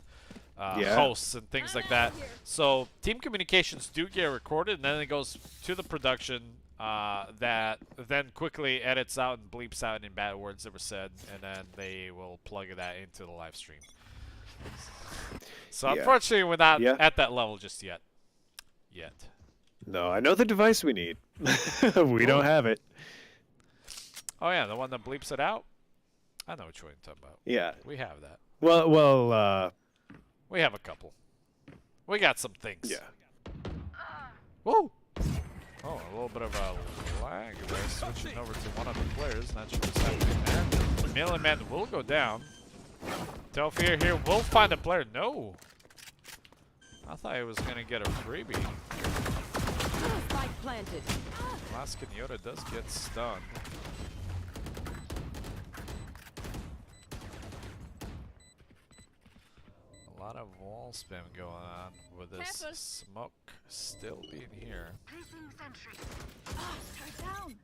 Yeah. hosts and things like that. So team communications do get recorded, and then it goes to the production that then quickly edits out and bleeps out any bad words that were said, and then they will plug that into the live stream. So Yeah. unfortunately, we're not Yeah. at that level just yet. No, I know the device we need. We don't have it. Oh yeah, the one that bleeps it out. I know which one you're talking about. Yeah. We have that. Well, We have a couple. We got some things. yeah. Whoa! Oh, a little bit of a lag there. Switching over to one of the players. Not sure what's happening there. Million Man will go down. Telfear here will find a player. No! I thought he was going to get a freebie. Spike planted. Alaskan Yoda does get stunned. A lot of wall spam going on with this Careful. smoke still being here. Turn down.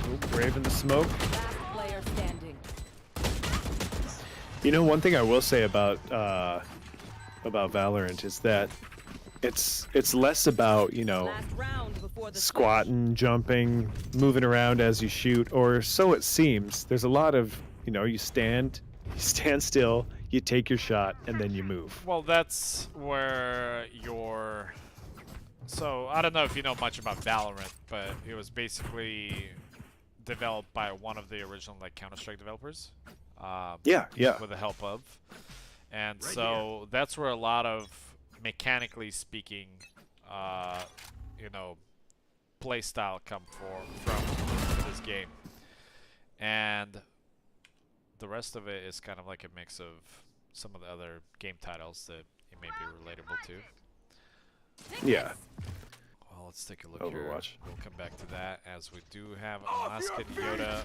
Oh, brave in the smoke. Last player standing. You know, one thing I will say about Valorant is that it's less about, you know, Last round before the squatting, jumping, moving around as you shoot, or so it seems. There's a lot of, you know, you stand still, you take your shot, and then you move. Well, that's where your... So, I don't know if you know much about Valorant, but it was basically developed by one of the original like Counter-Strike developers. Yeah, yeah. With the help of. And so that's where a lot of, mechanically speaking, you know, play style come from this game. And the rest of it is kind of like a mix of some of the other game titles that it may be relatable to. Yeah. Well, let's take a look here. Overwatch. We'll come back to that as we do have Alaskan Yoda.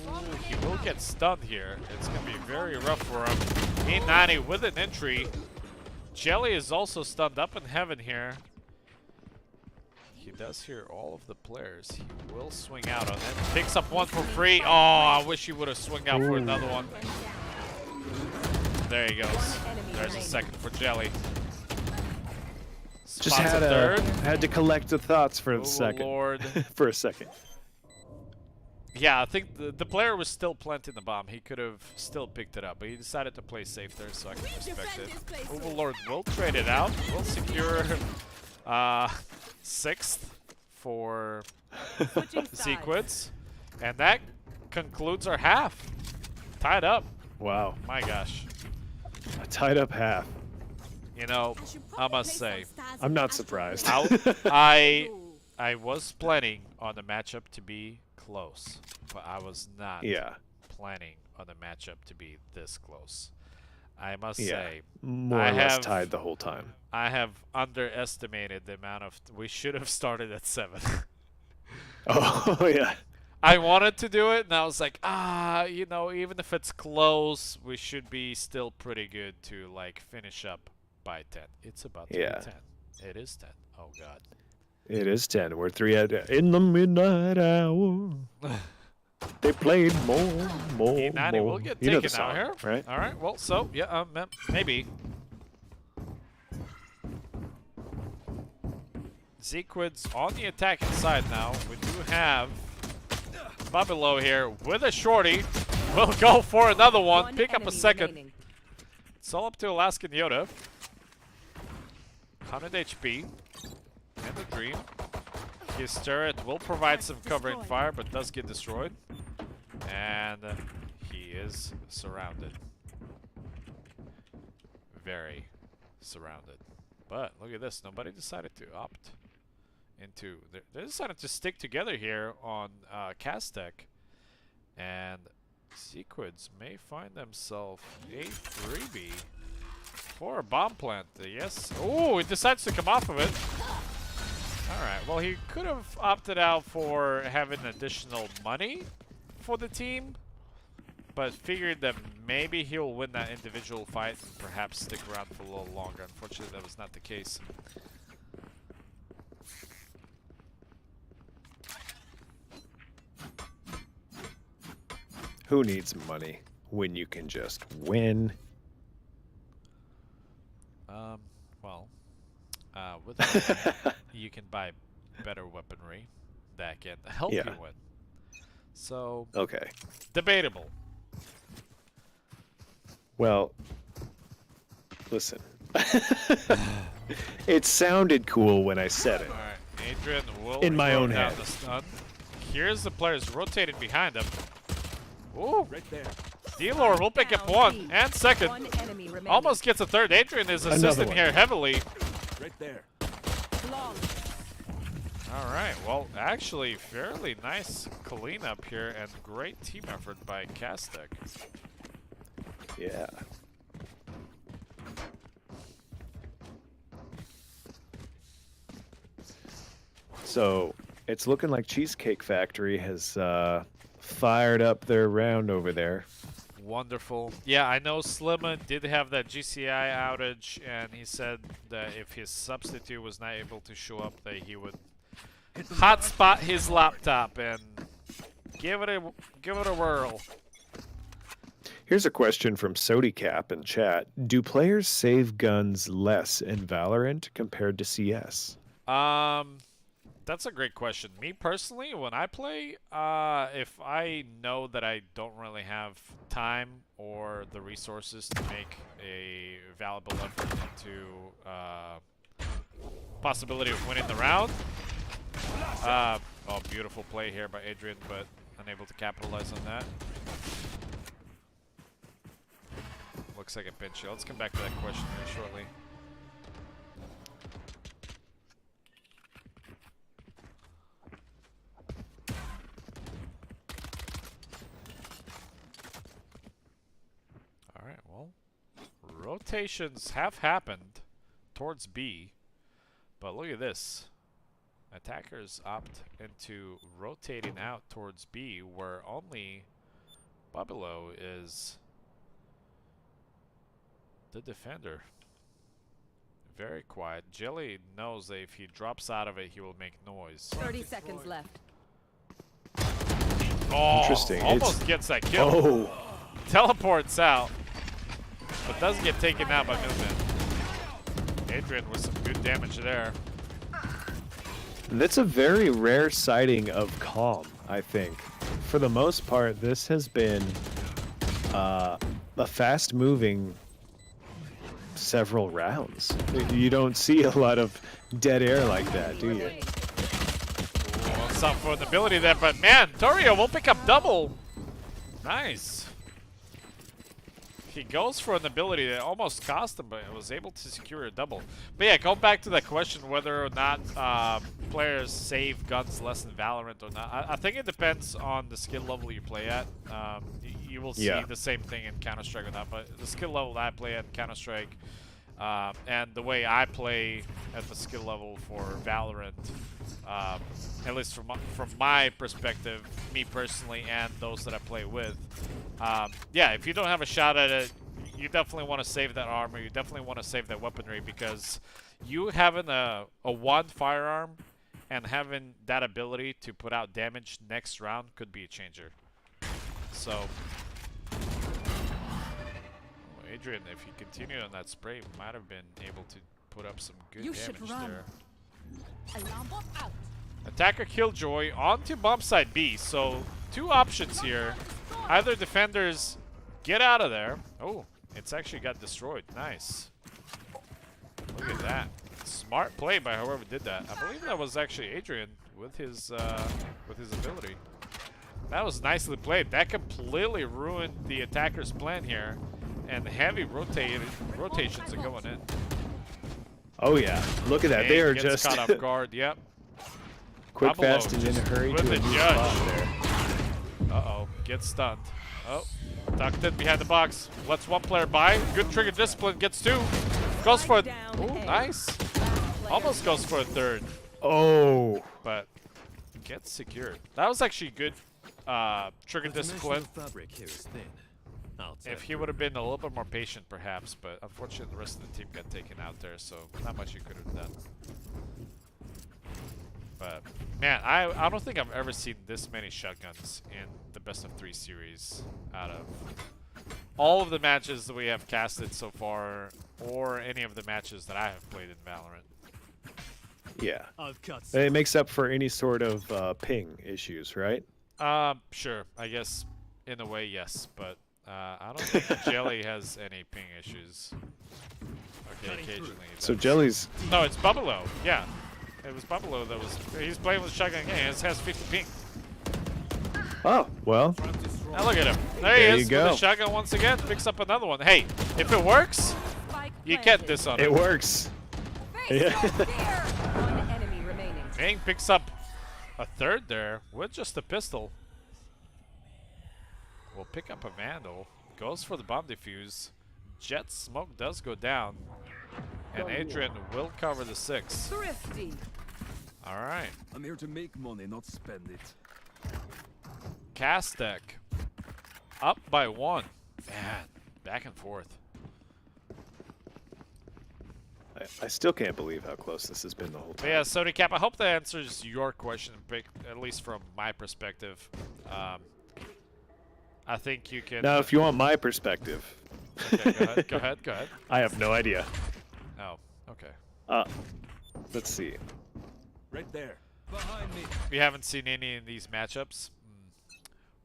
Oh, he will get stunned here. It's going to be very rough for him. E90 with an entry. Jelly is also stunned up in heaven here. He does hear all of the players. He will swing out on it. Picks up one for free. Oh, I wish he would have swung out for another one. There he goes. There's a second for Jelly. Just Spots a third. had to collect the thoughts for a Oh, second. Lord. For a second. Yeah, I think the player was still planting the bomb. He could have still picked it up, but he decided to play safe there, so I can respect it. Overlord will trade it out. Will secure 6th for switching sides. Sequids. And that concludes our half. Tied up. Wow. My gosh. A tied up half. You know, I must say, I'm not surprised. I was planning on the matchup to be close, but I was not Yeah. planning on the matchup to be this close. I must Yeah. say, More or less tied the whole time. I have underestimated the amount of... We should have started at 7. Oh, yeah. I wanted to do it, and I was like, you know, even if it's close, we should be still pretty good to, like, finish up by 10. It's about to be 10. It is 10. Oh, God. It is 10. We're 3 at in the midnight hour. They played more. E90 will get You know taken the song, out here. right? All right, well, so, yeah, maybe. Zequid's on the attacking side now. We do have Babilo here with a shorty. We'll go for another one. Pick up a enemy second. remaining. It's all up to Alaskan Yoda. 100 HP. And the Dream. His turret will provide some covering fire, but does get destroyed. And he is surrounded. Very surrounded. But look at this. Nobody decided to opt into... They decided to stick together here on Castec. And Sequids may find themselves a freebie for a bomb plant. Yes. Oh, he decides to come off of it. Alright, well, he could have opted out for having additional money for the team, but figured that maybe he'll win that individual fight and perhaps stick around for a little longer. Unfortunately, that was not the case. Who needs money when you can just win? With money, you can buy better weaponry that can help you win. So, okay. Debatable. Well, listen. It sounded cool when I said it. Alright, Adrian will In my own down head. the stun. Here's the players rotating behind him. Ooh, Right there. D-Lord will pick up one and second. One enemy remaining. Almost gets a third. Adrian is assisting one. here heavily. Right there. Long. Alright, well, actually, fairly nice cleanup here and great team effort by Castek. Yeah. So it's looking like Cheesecake Factory has fired up their round over there. Wonderful. Yeah, I know Slimma did have that GCI outage, and he said that if his substitute was not able to show up, that he would hotspot his laptop and give it a whirl. Here's a question from SodiCap in chat. Do players save guns less in Valorant compared to CS? That's a great question. Me personally, when I play, if I know that I don't really have time or the resources to make a valuable effort into possibility of winning the round. Oh, beautiful play here by Adrian, but unable to capitalize on that. Looks like a pinch here. Let's come back to that question here shortly. Alright, well, rotations have happened towards B, but look at this. Attackers opt into rotating out towards B, where only Babilo is the defender. Very quiet. Jelly knows that if he drops out of it, he will make noise. 30 seconds left. Oh, Interesting. almost gets that kill. Oh, Teleports out, but doesn't get taken out by movement. Adrian with some good damage there. that's a very rare sighting of Calm, I think. For the most part, this has been a fast-moving several rounds. You don't see a lot of dead air like that, do you? Well, some for the ability there, but man, Torio will pick up double. Nice. He goes for an ability that almost cost him, but was able to secure a double. But yeah, going back to that question whether or not players save guns less in Valorant or not. I think it depends on the skill level you play at. You will see the same thing in Counter-Strike or not, but the skill level that I play at Counter-Strike and the way I play at the skill level for Valorant, at least from my perspective, me personally and those that I play with, yeah, if you don't have a shot at it, you definitely want to save that armor, you definitely want to save that weaponry, because you having a one firearm and having that ability to put out damage next round could be a changer. So Adrian, if he continued on that spray, might have been able to put up some good damage there. Alarm bot out. Attacker Killjoy onto bomb side B. So two options here. Either defenders get out of there. Oh, it's actually got destroyed. Nice. Look at that. Smart play by whoever did that. I believe that was actually Adrian with his ability. That was nicely played. That completely ruined the attacker's plan here. And heavy rotations are going in. Oh yeah, look at that. They are just caught off guard. Yep. quick, Babilo fast, and in a hurry with to a the new judge. spot there. Uh-oh. gets stunned. Oh, tucked in behind the box. Lets one player by. Good trigger discipline. Gets two. Goes for it. Oh, nice. Almost goes for a third, Oh. but gets secured. That was actually good trigger discipline. Fabric here is thin. If he would have been a little bit more patient, perhaps, but unfortunately the rest of the team got taken out there, so not much you could have done. But man, I don't think I've ever seen this many shotguns in the best of 3 series out of all of the matches that we have casted so far, or any of the matches that I have played in Valorant. Yeah. I've cut It makes up for any sort of ping issues, right? Sure, I guess in a way yes, but I don't think Jelly has any ping issues. Okay, occasionally. he So does. Jelly's. No, it's Bubbalo. Yeah, it was Bubbalo that was. He's playing with shotgun game. It has 50 ping. Oh, well. Now look at him. There There he you is go. with the shotgun once again. Picks up another one. Hey, if it works, Spike you planted. can't diss on It it. works. Yeah. One enemy remaining. Ming picks up a third there with just a pistol. Will pick up a Vandal. Goes for the bomb defuse. Jet smoke does go down. And Adrian will cover the 6. Thrifty. Alright. I'm here to make money, not spend it. Castek up by 1. Man, back and forth. I still can't believe how close this has been the whole But time. yeah, Sody Cap, I hope that answers your question, at least from my perspective. I think you can. Now, if you want my perspective, Okay, go ahead. Go ahead. Go ahead. I have no idea. Oh, okay. Let's see. Right there. Behind me. We haven't seen any in these matchups.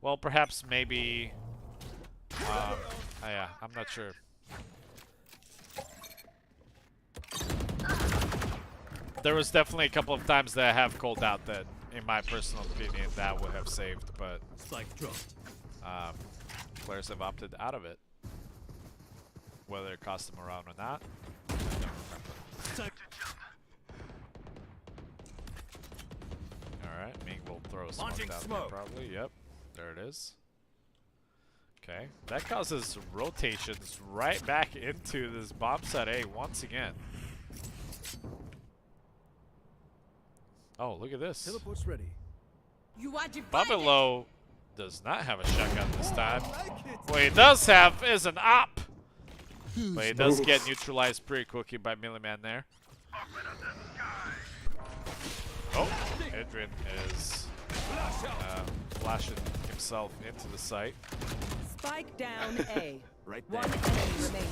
Well, perhaps maybe. Yeah, I'm not sure. There was definitely a couple of times that I have called out that, in my personal opinion, that would have saved, but Spike dropped. players have opted out of it. Whether it cost them a round or not, I don't remember. Time to jump. Alright, Ming will throw a smoke Launching down smoke. there probably. Yep, there it is. Okay, that causes rotations right back into this bomb site A once again. Oh, look at this. Teleport's ready. You are divided. Bubbalo does not have a shotgun this time. Like it. What he does have is an op. But he does get neutralized pretty quickly by Milliman there. Oh, Adrian is flashing himself into the site. Spike down A. Right there. One enemy remaining.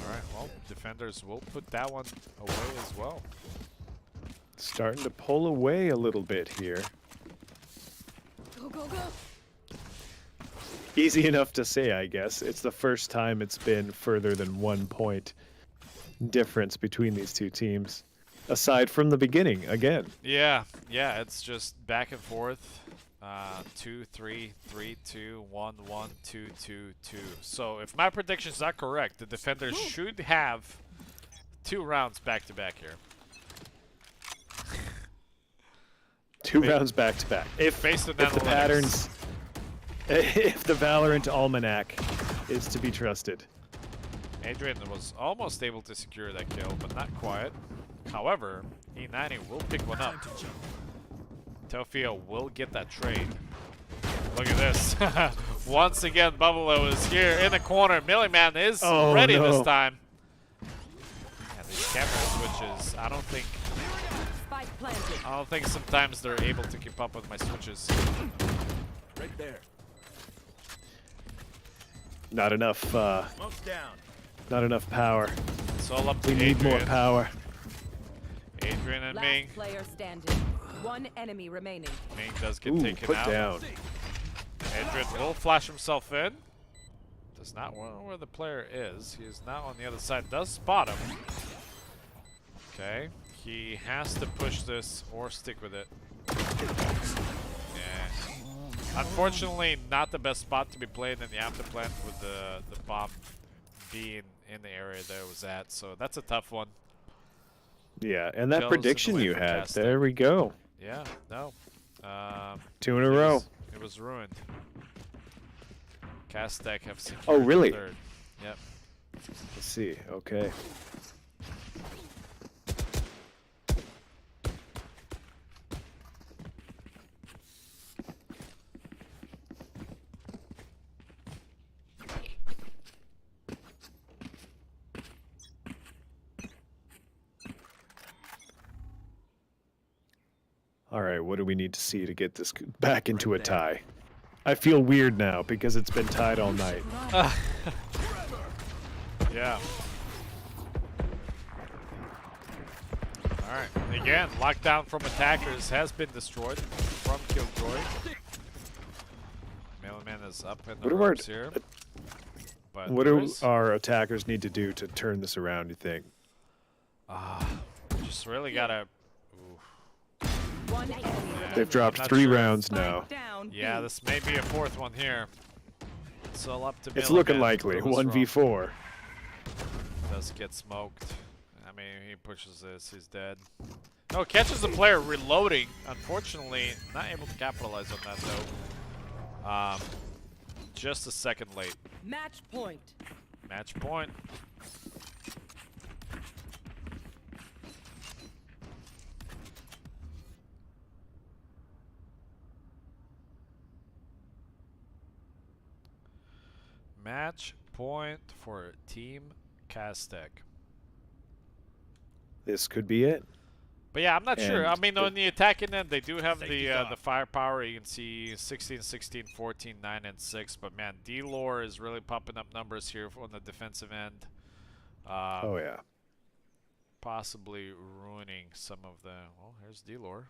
Alright, well, defenders will put that one away as well. Starting to pull away a little bit here. Go, go, go. Easy enough to say, I guess. It's the first time it's been further than 1 point difference between these two teams. Aside from the beginning, again. Yeah, it's just back and forth. 2, 3, 3, 2, 1, 1, 2, 2, 2. So if my predictions are correct, the defenders should have 2 rounds back to back here. 2 rounds back to back. Based on If the analytics. patterns, if the Valorant almanac is to be trusted. Adrian was almost able to secure that kill, but not quite. However, E90 will pick one up. Tofio will get that trade. Look at this. Once again, Bubbalo is here in the corner. Milliman is ready this time. And these camera switches, I don't think sometimes they're able to keep up with my switches. Right there. Not enough. Smoke's down. Not enough power. It's all up to We need Adrian. more power. Adrian and Last Ming. player standing. One enemy remaining. Ming does get Ooh, taken put out. down. Adrian will flash himself in. Does not know where the player is. He is now on the other side. Does spot him. Okay. He has to push this or stick with it. Yeah. Unfortunately, not the best spot to be played in the after plant with the bomb being in the area that it was at. So that's a tough one. Yeah, and that Jealous of the prediction way you for had. casting. There we go. Yeah, no. 2 in a row. It It was ruined. Castek have secured Oh, really? the third. Yep. Let's see. Okay. All right, what do we need to see to get this back into a tie? I feel weird now because it's been tied all night. Yeah. Alright. Again, lockdown from attackers has been destroyed from Killjoy. Mailman is up in the ropes here. But What do our attackers need to do to turn this around, you think? just really gotta... One enemy remaining. They've dropped Not 3 sure. rounds now. Spike down. Yeah, B. this may be a 4th one here. It's all up to It's Mailman looking to likely. prove us wrong. 1v4. Does get smoked. I mean, he pushes this, he's dead. No, catches the player reloading. Unfortunately, not able to capitalize on that though. Just a second late. Match point. Match point. Match point for Team Castek. This could be it. But yeah, I'm not sure. I And mean, the- on the attacking end, they do have Safety the dog. firepower. You can see 16, 16, 14, 9, and 6. But man, D-Lore is really popping up numbers here on the defensive end. Oh, yeah. Possibly ruining some of the... Well, here's D-Lore.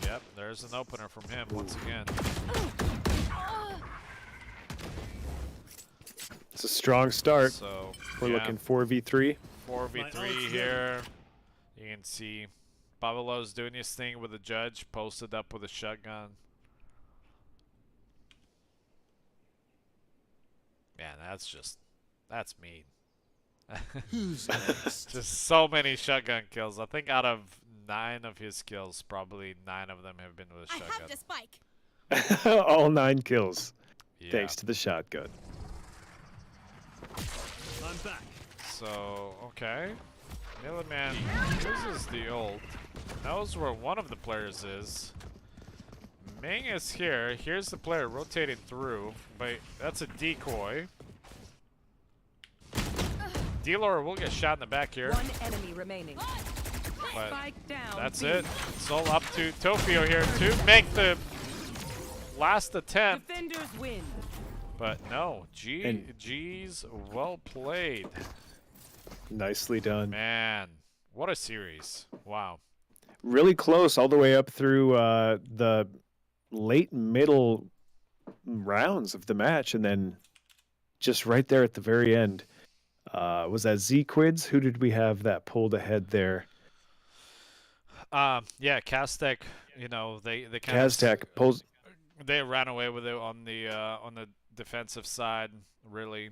Yep, there's an opener from him once again. It's a strong start. So, We're yeah, looking 4v3. 4v3 here. You can see Babalos doing his thing with the judge, posted up with a shotgun. Man, that's mean. Who's next? Just so many shotgun kills. I think out of 9 of his kills, probably 9 of them have been with a I shotgun. have the spike. All 9 kills. Yeah. Thanks to the shotgun. I'm back. So, okay. Milliman uses the ult. Knows where one of the players is. Ming is here. Here's the player rotating through. But that's a decoy. D-Lore will get shot in the back here. One enemy remaining. But Spike down. that's B. it. It's all up to Tofio here to make the last attempt. Defenders win. But no, And- G's well played. Nicely done. Man, what a series. Wow. Really close all the way up through the late middle rounds of the match. And then just right there at the very end. Was that Z-Quids? Who did we have that pulled ahead there? Yeah, Castek, you know, they kind Kaztek pulls. they ran away with it on the defensive side, really.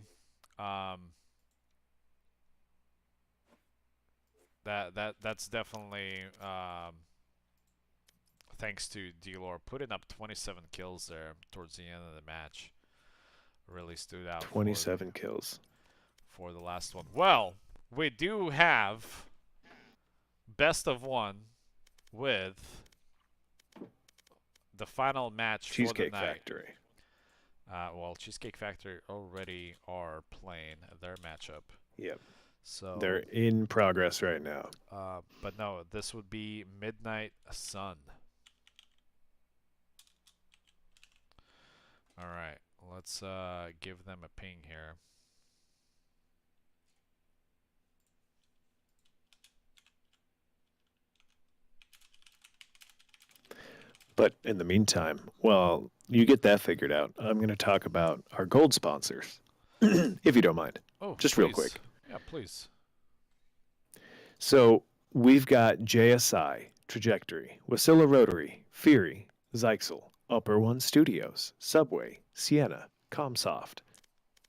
That's definitely thanks to D-Lore putting up 27 kills there towards the end of the match. Really stood out. 27 kills. For the last one. Well, we do have best of 1 with the final match Cheesecake for the night. Factory. Well, Cheesecake Factory already are playing their matchup. Yep. So They're in progress right now. but no, this would be Midnight Sun. All right, let's give them a ping here. But in the meantime, while you get that figured out, I'm going to talk about our gold sponsors, if you don't mind. Oh, Just real please. quick. Yeah, please. So we've got JSI, Trajectory, Wasilla Rotary, Fury, Zyxel, Upper One Studios, Subway, Sienna, Comsoft.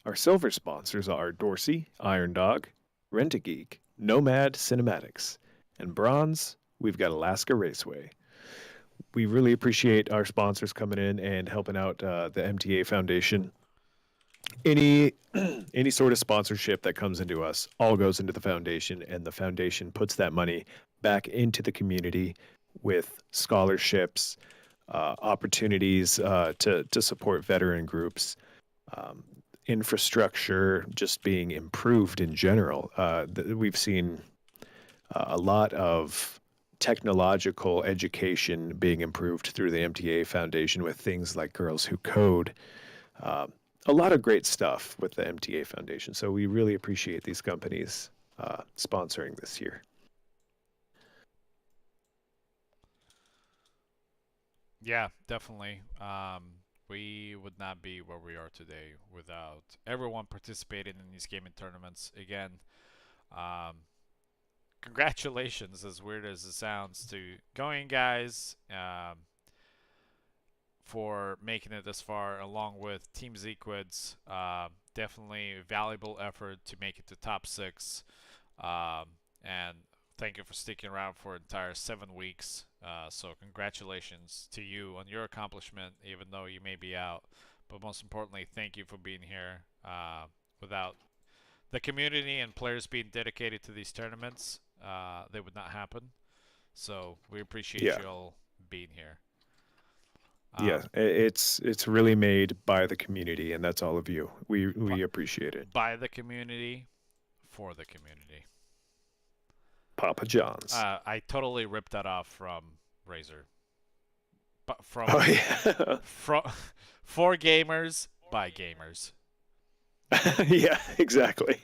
Our silver sponsors are Dorsey, Iron Dog, Rent-A-Geek, Nomad Cinematics, and bronze, we've got Alaska Raceway. we really appreciate our sponsors coming in and helping out the MTA Foundation. Any any sort of sponsorship that comes into us all goes into the foundation, and the foundation puts that money back into the community with scholarships, opportunities to support veteran groups, um, infrastructure just being improved in general. We've seen a lot of technological education being improved through the MTA Foundation with things like Girls Who Code. A lot of great stuff with the MTA Foundation. So we really appreciate these companies sponsoring this year. Yeah, definitely. We would not be where we are today without everyone participating in these gaming tournaments. Again, um, congratulations, as weird as it sounds, to going guys for making it this far, along with Team Zequids. Definitely a valuable effort to make it to top 6. And thank you for sticking around for an entire 7 weeks. So congratulations to you on your accomplishment, even though you may be out. But most importantly, thank you for being here. Without the community and players being dedicated to these tournaments, they would not happen. So we appreciate Yeah. you all being here. Yeah, it's really made by the community, and that's all of you. We appreciate it. By the community, for the community. Papa John's. I totally ripped that off from Razer. But from Oh yeah. for gamers by gamers. Yeah, exactly.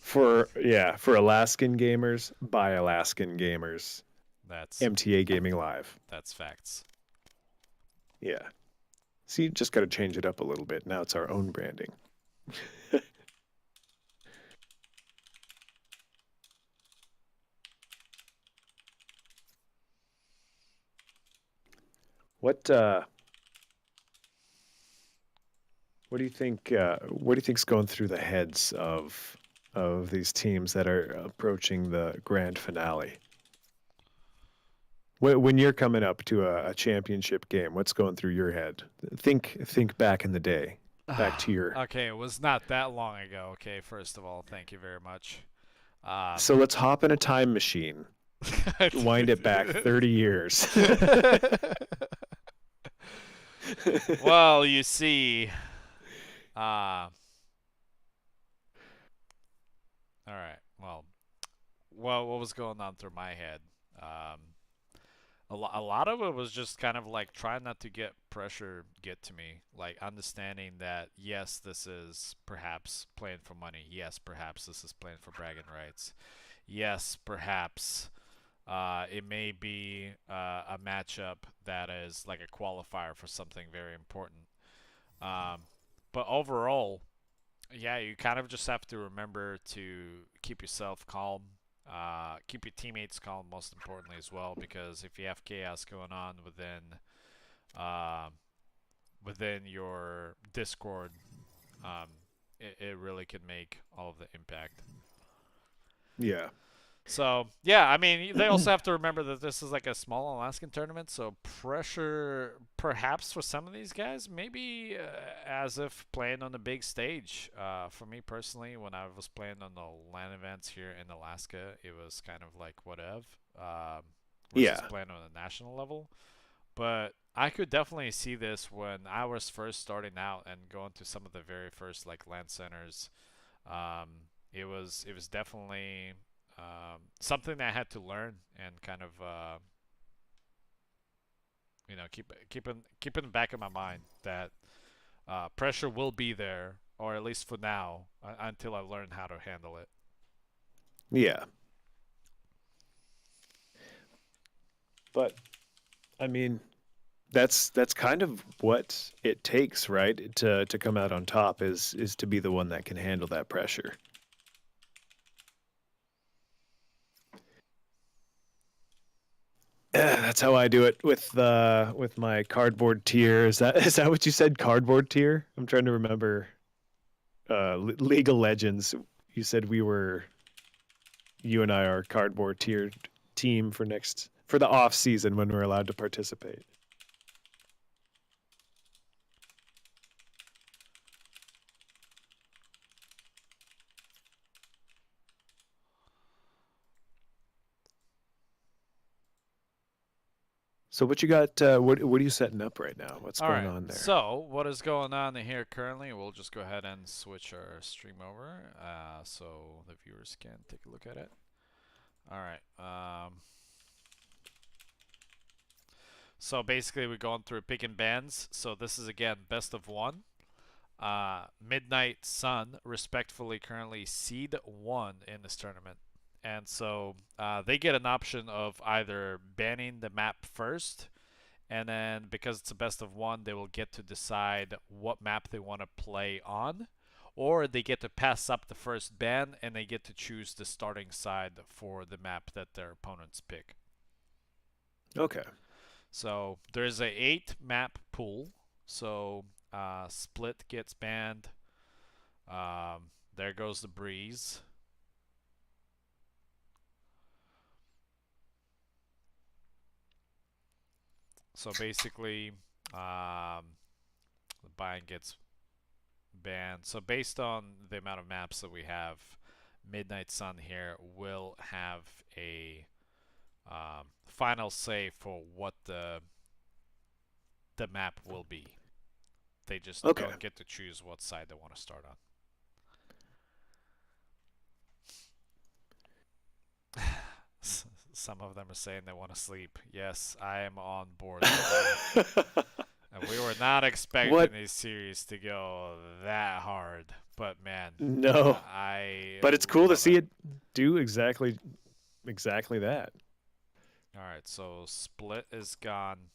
For Alaskan gamers by Alaskan gamers. That's MTA Gaming Live. That's facts. Yeah. See, just got to change it up a little bit. Now it's our own branding. What do you think? What do you think's going through the heads of these teams that are approaching the grand finale? When you're coming up to a championship game, what's going through your head? Think back in the day, back to your. Okay, it was not that long ago. Okay, first of all, thank you very much. So let's hop in a time machine, wind it back 30 years. Well, you see, all right. Well, what was going on through my head? A lot of it was just kind of like trying not to get pressure get to me, like understanding that yes, this is perhaps playing for money. Yes, perhaps this is playing for bragging rights. Yes, perhaps it may be a matchup that is like a qualifier for something very important. But overall, yeah, you kind of just have to remember to keep yourself calm, keep your teammates calm, most importantly as well, because if you have chaos going on within your Discord, it really can make all of the impact. Yeah. So, yeah, I mean, they also have to remember that this is like a small Alaskan tournament, so pressure perhaps for some of these guys, maybe as if playing on the big stage. For me personally, when I was playing on the LAN events here in Alaska, it was kind of like whatever, versus playing on a national level. But I could definitely see this when I was first starting out and going to some of the very first like LAN centers. It was definitely something that I had to learn and kind of keep in the back of my mind that pressure will be there, or at least for now, until I learn how to handle it. Yeah. But I mean, that's kind of what it takes, right? To come out on top is to be the one that can handle that pressure. That's how I do it with my cardboard tier. Is that what you said? Cardboard tier? I'm trying to remember. League of Legends. You said you and I are cardboard tier team for next for the off season when we're allowed to participate. So what you got? What are you setting up right now? What's All going right. on there? So what is going on here currently? We'll just go ahead and switch our stream over, so the viewers can take a look at it. All right. So basically, we're going through pick and bans. So this is again best of one. Midnight Sun respectfully currently seed 1 in this tournament. And so they get an option of either banning the map first, and then because it's a best of one, they will get to decide what map they want to play on, or they get to pass up the first ban and they get to choose the starting side for the map that their opponents pick. Okay. So there's a 8 map pool. So Split gets banned. There goes the Breeze. So basically, the Bind gets banned. So based on the amount of maps that we have, Midnight Sun here will have a final say for what the map will be. They just don't get to choose what side they want to start on. Some of them are saying they want to sleep. Yes, I am on board. And we were not expecting this series to go that hard, but man, no. But it's cool to see it do exactly that. All right, so Split is gone.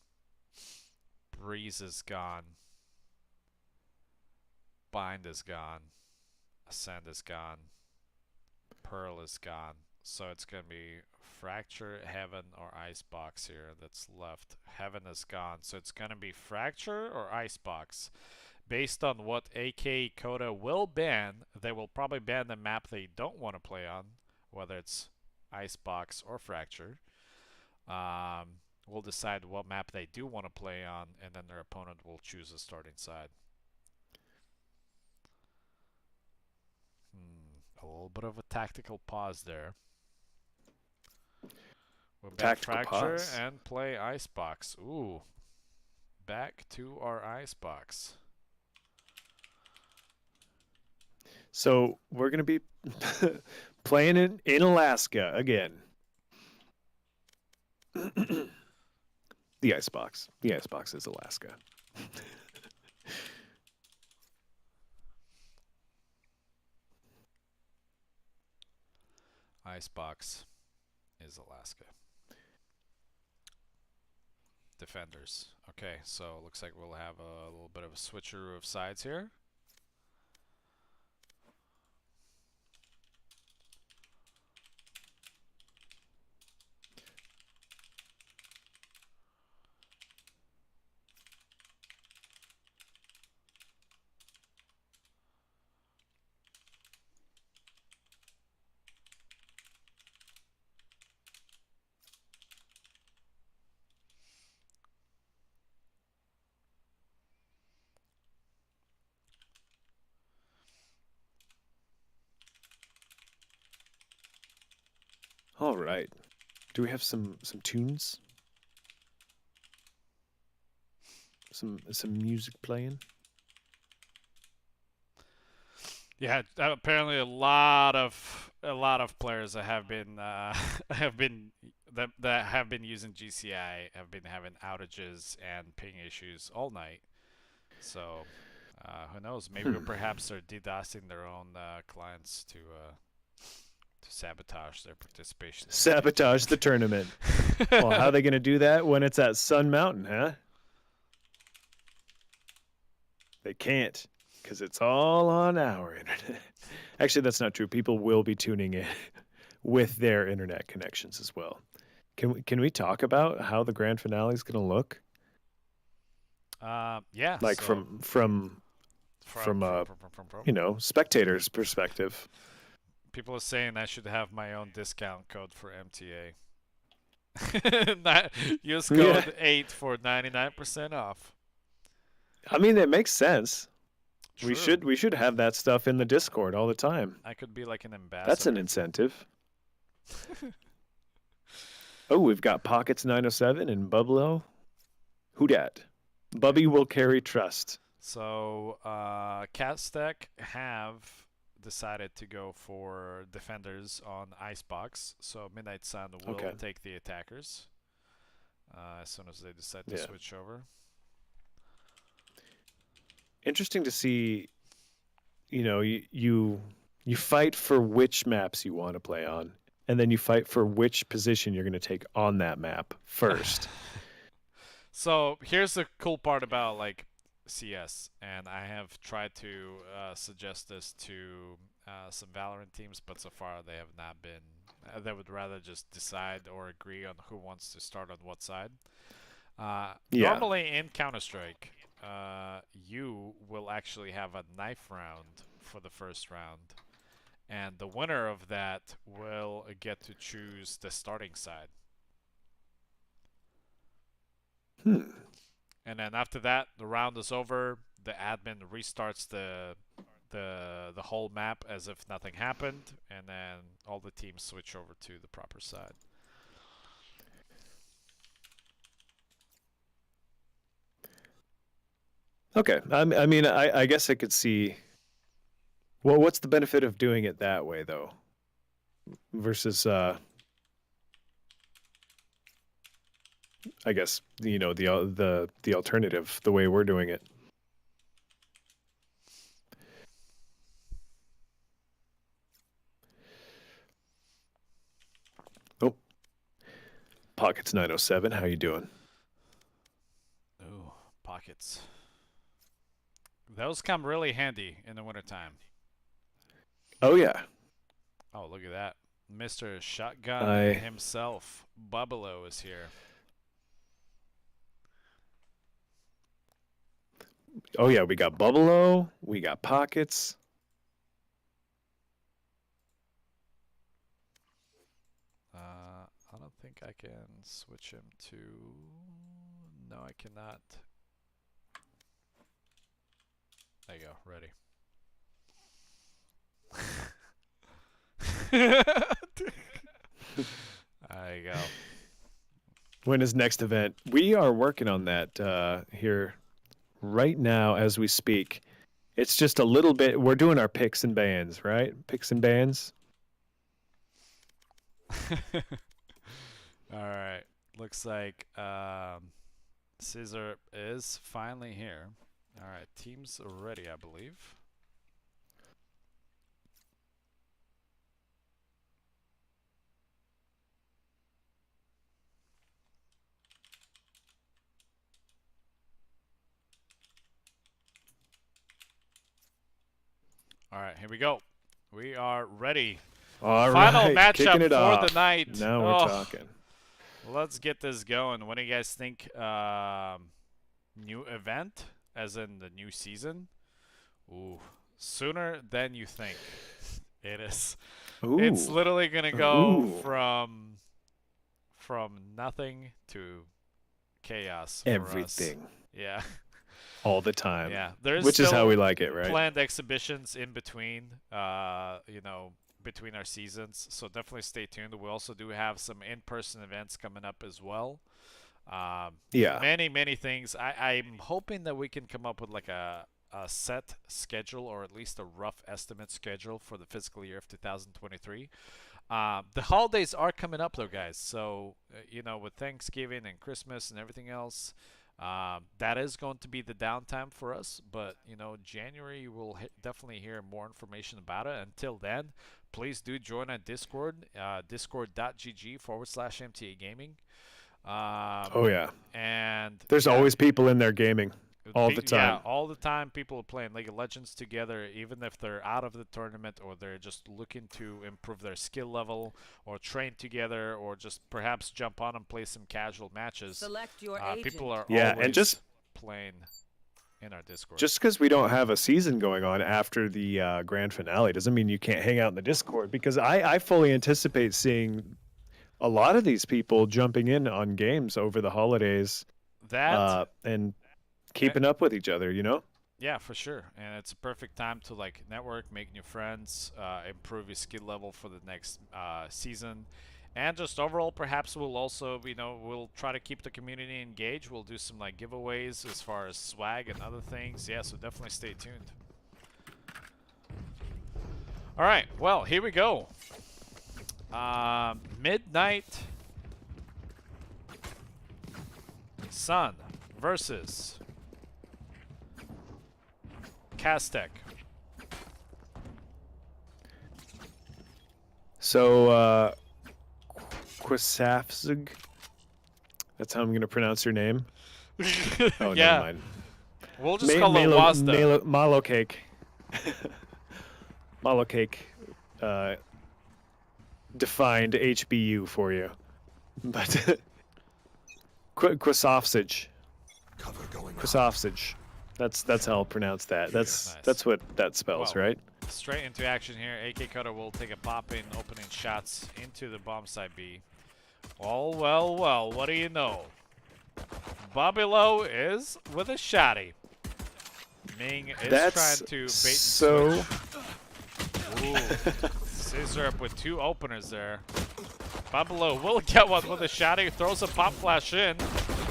Breeze is gone. Bind is gone. Ascend is gone. Pearl is gone. So it's going to be Fracture, Heaven, or Icebox here that's left. Heaven is gone. So it's going to be Fracture or Icebox. Based on what AK Coda will ban, they will probably ban the map they don't want to play on, whether it's Icebox or Fracture. We'll decide what map they do want to play on, and then their opponent will choose a starting side. A little bit of a tactical pause there. We'll ban Fracture and play Icebox. Ooh. Back to our Icebox. So we're going to be playing it in Alaska again. The Icebox. The Icebox is Alaska. Icebox is Alaska. Defenders. Okay, so it looks like we'll have a little bit of a switcheroo of sides here. All right. Do we have some tunes? Some music playing? Yeah, apparently a lot of players that have been that have been using GCI have been having outages and ping issues all night. So who knows? Maybe perhaps they're DDoSing their own clients to sabotage their participation. Sabotage the tournament. Well, how are they going to do that when it's at Sun Mountain, huh? They can't, because it's all on our internet. Actually, that's not true. People will be tuning in with their internet connections as well. Can we talk about how the grand finale is going to look? Yeah. Like so from you know, spectators' perspective. people are saying I should have my own discount code for MTA. Use code 8 for 99% off. I mean, it makes sense. True. We should have that stuff in the Discord all the time. I could be like an ambassador. That's an incentive. Oh, we've got Pockets 907 and Bublo. Who dat? Bubby will carry trust. So, Catstack have decided to go for defenders on Icebox. So Midnight Sun will take the attackers as soon as they decide to switch over. Interesting to see. You know, you fight for which maps you want to play on, and then you fight for which position you're going to take on that map first. So here's the cool part about like CS, and I have tried to suggest this to some Valorant teams, but so far they have not been. They would rather just decide or agree on who wants to start on what side. Normally in Counter-Strike, you will actually have a knife round for the first round, and the winner of that will get to choose the starting side. And then after that, the round is over. The admin restarts the whole map as if nothing happened, and then all the teams switch over to the proper side. Okay, I mean, I guess I could see. Well, what's the benefit of doing it that way, though, versus I guess the alternative, the way we're doing it. Oh, Pockets 907, how you doing? Ooh, Pockets. Those come really handy in the wintertime. Oh yeah. Oh, look at that. Mr. Shotgun himself, Bublo, is here. Oh yeah, we got Bublo, we got Pockets. I don't think I can switch him to... No, I cannot. There you go, ready. There you go. When is next event? We are working on that here right now as we speak. It's just a little bit. We're doing our picks and bans, right? Picks and bans. All right. Looks like Scissor is finally here. All right, team's ready, I believe. All right, here we go. We are ready. All Final right, matchup kicking it for off. the night. Now we're talking. Let's get this going. What do you guys think? New event, as in the new season? Ooh, sooner than you think. It is. Ooh. It's literally gonna go from nothing to chaos. For Everything. us. Yeah. All the time. Yeah. There's which is how we like it, right? Planned exhibitions in between. You know, between our seasons, so definitely stay tuned. We also do have some in-person events coming up as well. Many things. I'm hoping that we can come up with like a set schedule, or at least a rough estimate schedule for the fiscal year of 2023. The holidays are coming up though, guys, so you know, with Thanksgiving and Christmas and everything else, that is going to be the downtime for us, but you know, January you will definitely hear more information about it. Until then, please do join our Discord, discord.gg/MTA Gaming. Oh yeah. And there's always people in there gaming all the time. Yeah, all the time people are playing League of Legends together, even if they're out of the tournament or they're just looking to improve their skill level or train together or just perhaps jump on and play some casual matches. Select your people are always and just playing in our Discord. Just because we don't have a season going on after the grand finale doesn't mean you can't hang out in the Discord, because I fully anticipate seeing a lot of these people jumping in on games over the holidays That and keeping up with each other, you know? Yeah, for sure. And it's a perfect time to like network, make new friends, improve your skill level for the next season. And just overall, perhaps we'll also, we'll try to keep the community engaged. We'll do some like giveaways as far as swag and other things. Yeah, so definitely stay tuned. All right, well, here we go. Midnight Sun versus Castek. So, Quisafzig, that's how I'm going to pronounce your name. Oh, Yeah. never mind. We'll just call it Wazda. Malo cake. Malo cake defined HBU for you. But Quisafzig. Quisafzig. That's how I'll pronounce that. Nice. That's what that spells, Well, right? Straight into action here. AK Cutter will take a pop in, opening shots into the bomb side B. Well, well, well, what do you know? Bobby Lowe is with a shotty. Ming is That's trying to bait and so switch. Ooh. Scissor up with two openers there. Bobby Lowe will get one with a shotty, throws a pop flash in.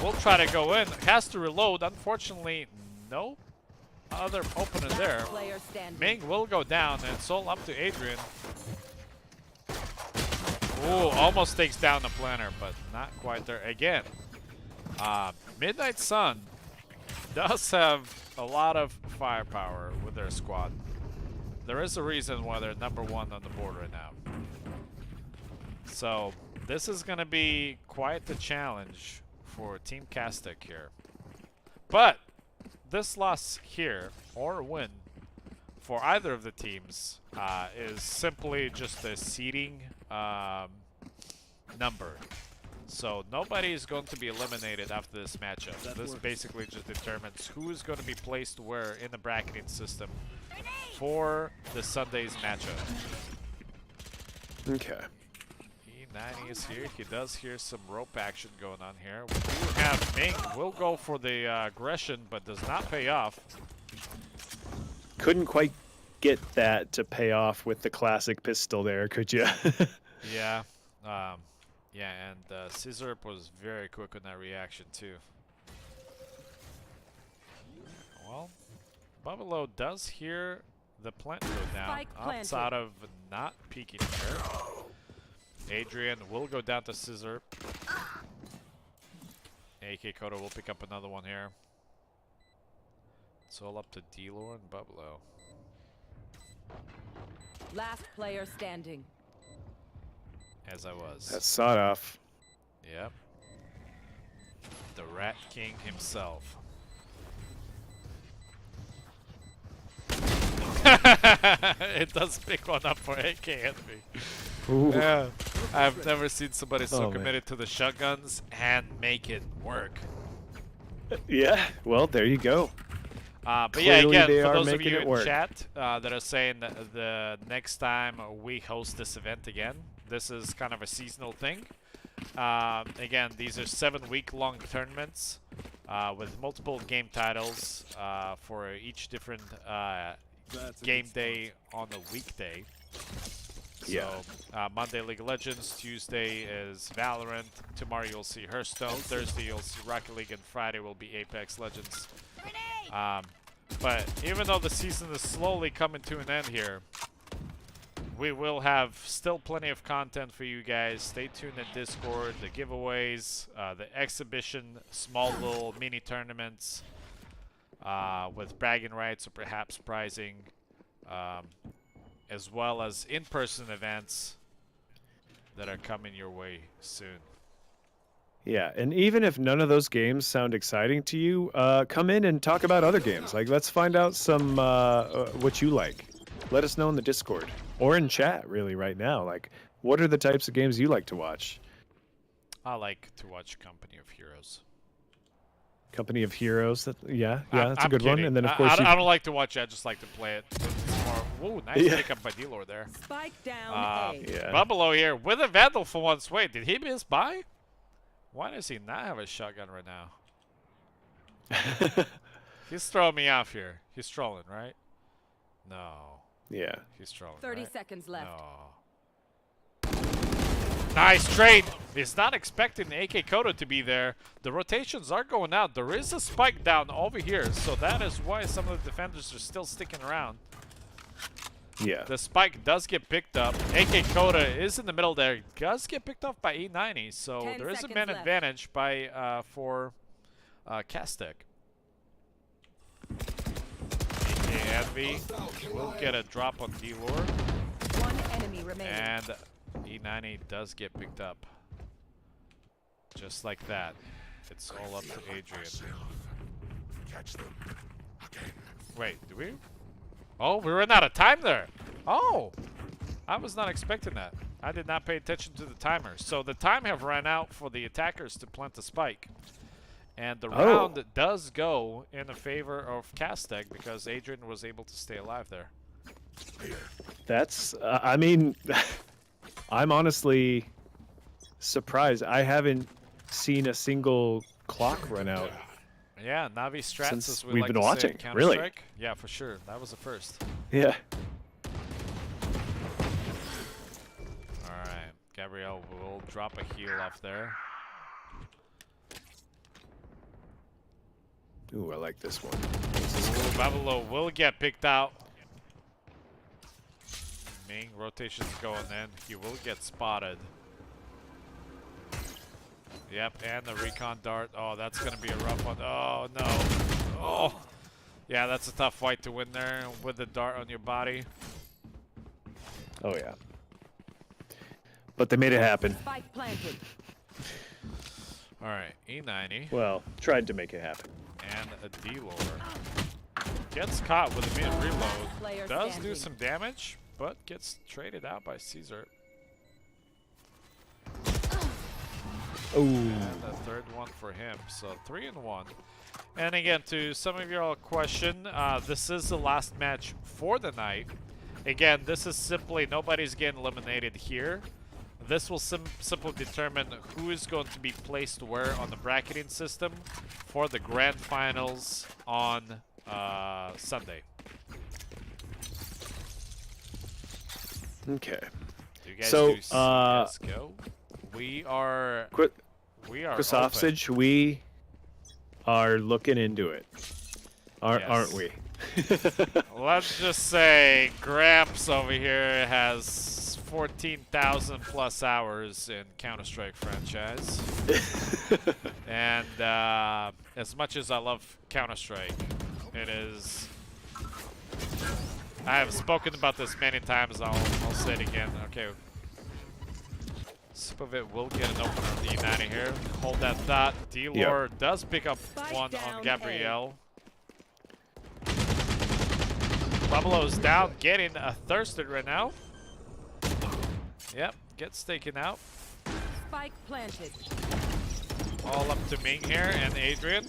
Will try to go in, has to reload. Unfortunately, no other opener there. Player standing. Ming will go down, and it's all up to Adrian. Ooh, almost takes down the planner, but not quite there. Again, Midnight Sun does have a lot of firepower with their squad. There is a reason why they're #1 on the board right now. So this is going to be quite the challenge for Team Castek here. But this loss here, or win, for either of the teams is simply just a seeding number. So nobody is going to be eliminated after this matchup. This basically just determines who is going to be placed where in the bracketing system for the Sunday's matchup. okay. E90 is here. He does hear some rope action going on here. We do have Ming. Will go for the aggression, but does not pay off. Couldn't quite get that to pay off with the classic pistol there, could you? Yeah. Yeah, and Scissorp was very quick on that reaction, too. Well, Buffalo does hear the plant go down. Spike planted. Opts out of not peeking here. Adrian will go down to Scissor. AK Kodo will pick up another one here. It's all up to D-Lore and Buffalo. Last player standing. As I was. That's sawed off. Yep. The Rat King himself. It does pick one up for AK Envy. Ooh. Yeah. I've never seen somebody so Oh, man. committed to the shotguns and make it work. Yeah, well, there you go. But yeah, Clearly again, they for are those of making you it in work. chat that are saying that the next time we host this event again, this is kind of a seasonal thing. Again, these are 7-week-long tournaments with multiple game titles for each different game day on a weekday. Yeah. So, Monday League of Legends, Tuesday is Valorant, tomorrow you'll see Hearthstone, Thursday you'll see Rocket League, and Friday will be Apex Legends. But even though the season is slowly coming to an end here, we will have still plenty of content for you guys. Stay tuned in Discord, the giveaways, the exhibition, small little mini tournaments with bragging rights or perhaps prizing, as well as in-person events that are coming your way soon. Yeah, and even if none of those games sound exciting to you, come in and talk about other games. Like, let's find out some what you like. Let us know in the Discord or in chat, really, right now. Like, what are the types of games you like to watch? I like to watch Company of Heroes. Company of Heroes. Yeah, I'm that's a good one. kidding. And then, of course, I don't like to watch it. I just like to play it. It's more. Ooh, nice Yeah. pickup by D-Lord there. Spike down A. Yeah. Bubbalo here with a Vandal for once. Wait, did he miss by? Why does he not have a shotgun right now? He's throwing me off here. He's trolling, right? No. Yeah. He's trolling, 30 right? seconds left. No. Nice trade. He's not expecting AK Kodo to be there. The rotations are going out. There is a spike down over here, so that is why some of the defenders are still sticking around. Yeah. The spike does get picked up. AK Koda is in the middle there. Does get picked off by E90, so 10 there is a seconds man left. advantage by for Castek. AK Envy will get a drop on D-Lure, One enemy remaining. and E90 does get picked up. Just like that. It's all up to Adrian. Wait, do we? Oh, we ran out of time there. Oh, I was not expecting that. I did not pay attention to the timer. So the time have run out for the attackers to plant the spike. And the round does go in the favor of Castek because Adrian was able to stay alive there. That's, I mean, I'm honestly surprised. I haven't seen a single clock run out. Yeah, Navi strats Since as we we've like been to say in watching, really. Counter-Strike. Yeah, for sure. That was the first. Yeah. Alright, Gabrielle will drop a heal off there. Ooh, I like this one. Ooh, Babalo will get picked out. Ming, rotation's going in. He will get spotted. Yep, and the recon dart. Oh, that's going to be a rough one. Oh, no. Oh. Yeah, that's a tough fight to win there with the dart on your body. Oh, yeah. But they made it happen. Spike planted. Alright, E90 Well, tried to make it happen. and a D-Lore. Gets caught with a mid Player reload. Does standing. do some damage, but gets traded out by Caesar. Oh. And the third one for him. So 3 and 1. And again, to some of y'all question, this is the last match for the night. Again, this is simply nobody's getting eliminated here. This will simply determine who is going to be placed where on the bracketing system for the grand finals on Sunday. Okay. Do you guys So, do CSGO? We are Quick, we are Chris open. Offsage, we are looking into it. Yes. Aren't we? Let's just say Gramps over here has 14,000 plus hours in Counter-Strike franchise. And as much as I love Counter-Strike, it is... I have spoken about this many times, I'll say it again. Okay. Sipavit will get an opener on D90 here. Hold that thought. D-Lore does pick up Spike one down on Gabrielle. Bubbalo's down, getting thirsted right now. Yep, gets taken out. Spike planted. All up to Ming here and Adrian.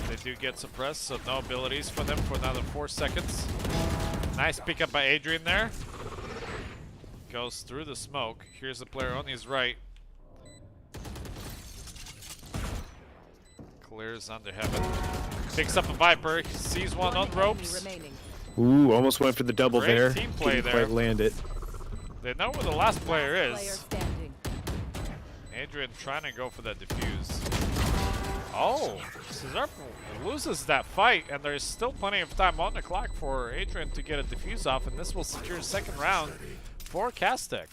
They do get suppressed, so no abilities for them for another 4 seconds. Nice pickup by Adrian there. Goes through the smoke. Here's the player on his right. Clears under heaven. Picks up a Viper. He sees one on ropes. Remaining. Ooh, almost went for the double Great there. team play Didn't there. quite land it. They know where the last player Player is. standing. Adrian trying to go for that defuse. Oh, Cesar loses that fight, and there's still plenty of time on the clock for Adrian to get a defuse off, and this will secure a second round for Castek.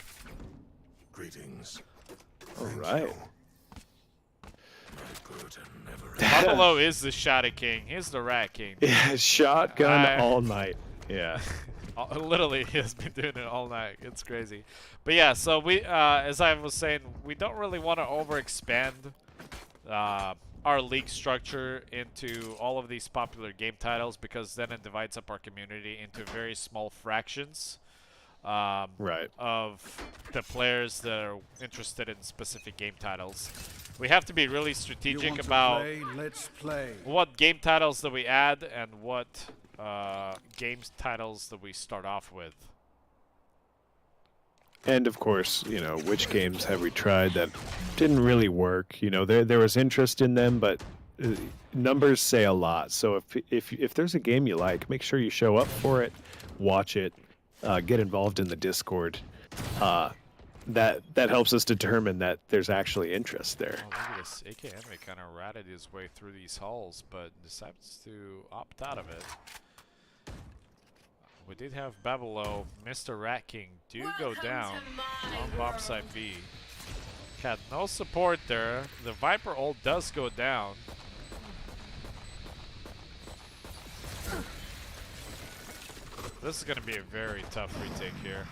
Greetings. All right. Buffalo is the shotty king. He's the rat king. Yeah, shotgun I- all night. Yeah. Literally, he has been doing it all night. It's crazy. But yeah, so we, as I was saying, we don't really want to overexpand our league structure into all of these popular game titles because then it divides up our community into very small fractions Right. of the players that are interested in specific game titles. We have to be really You strategic want to about play? Let's play. what game titles that we add and what games titles that we start off with. And of course, you know, which games have we tried that didn't really work? You know, there was interest in them, but numbers say a lot. So if there's a game you like, make sure you show up for it, watch it, get involved in the Discord. That helps us determine that there's actually interest there. Oh, look at this. AK Enemy kind of ratted his way through these halls, but decides to opt out of it. We did have Babelo, Mr. Rat King do go down on bomb site B. Had no support there. The Viper ult does go down. This is going to be a very tough retake here.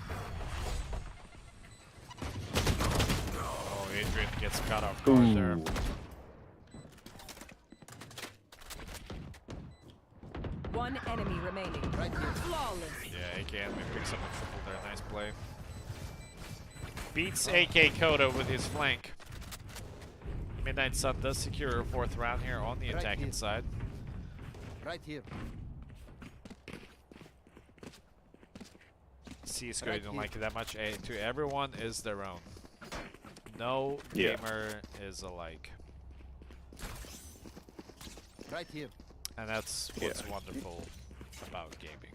Oh, Adrian gets caught off guard there. One enemy remaining. Flawless. Yeah, AK Enemy picks up a triple there. Nice play. Beats AK Koda with his flank. Midnight Sun does secure a 4th round here on the attacking side. Right here. CSGO didn't like it that much. To everyone is their own. No gamer is alike. Right here. And that's what's wonderful about gaming.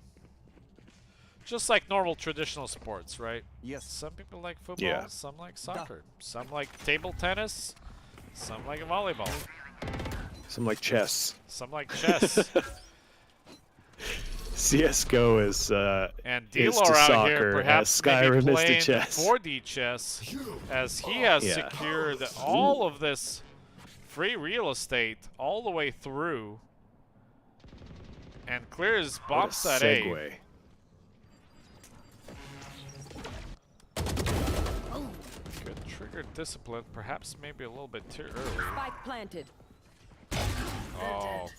Just like normal traditional sports, right? Yes. Some people like football, some like soccer, some like table tennis, some like volleyball, Some like chess. some like chess. CS:GO is And is D-Lore to out soccer here as perhaps maybe Skyrim is to playing chess. 4D chess, as he has Yeah. secured all of this free real estate all the way through and clears What bomb a site A. segue. Good trigger discipline, perhaps maybe a little bit too early. Spike planted. Oh.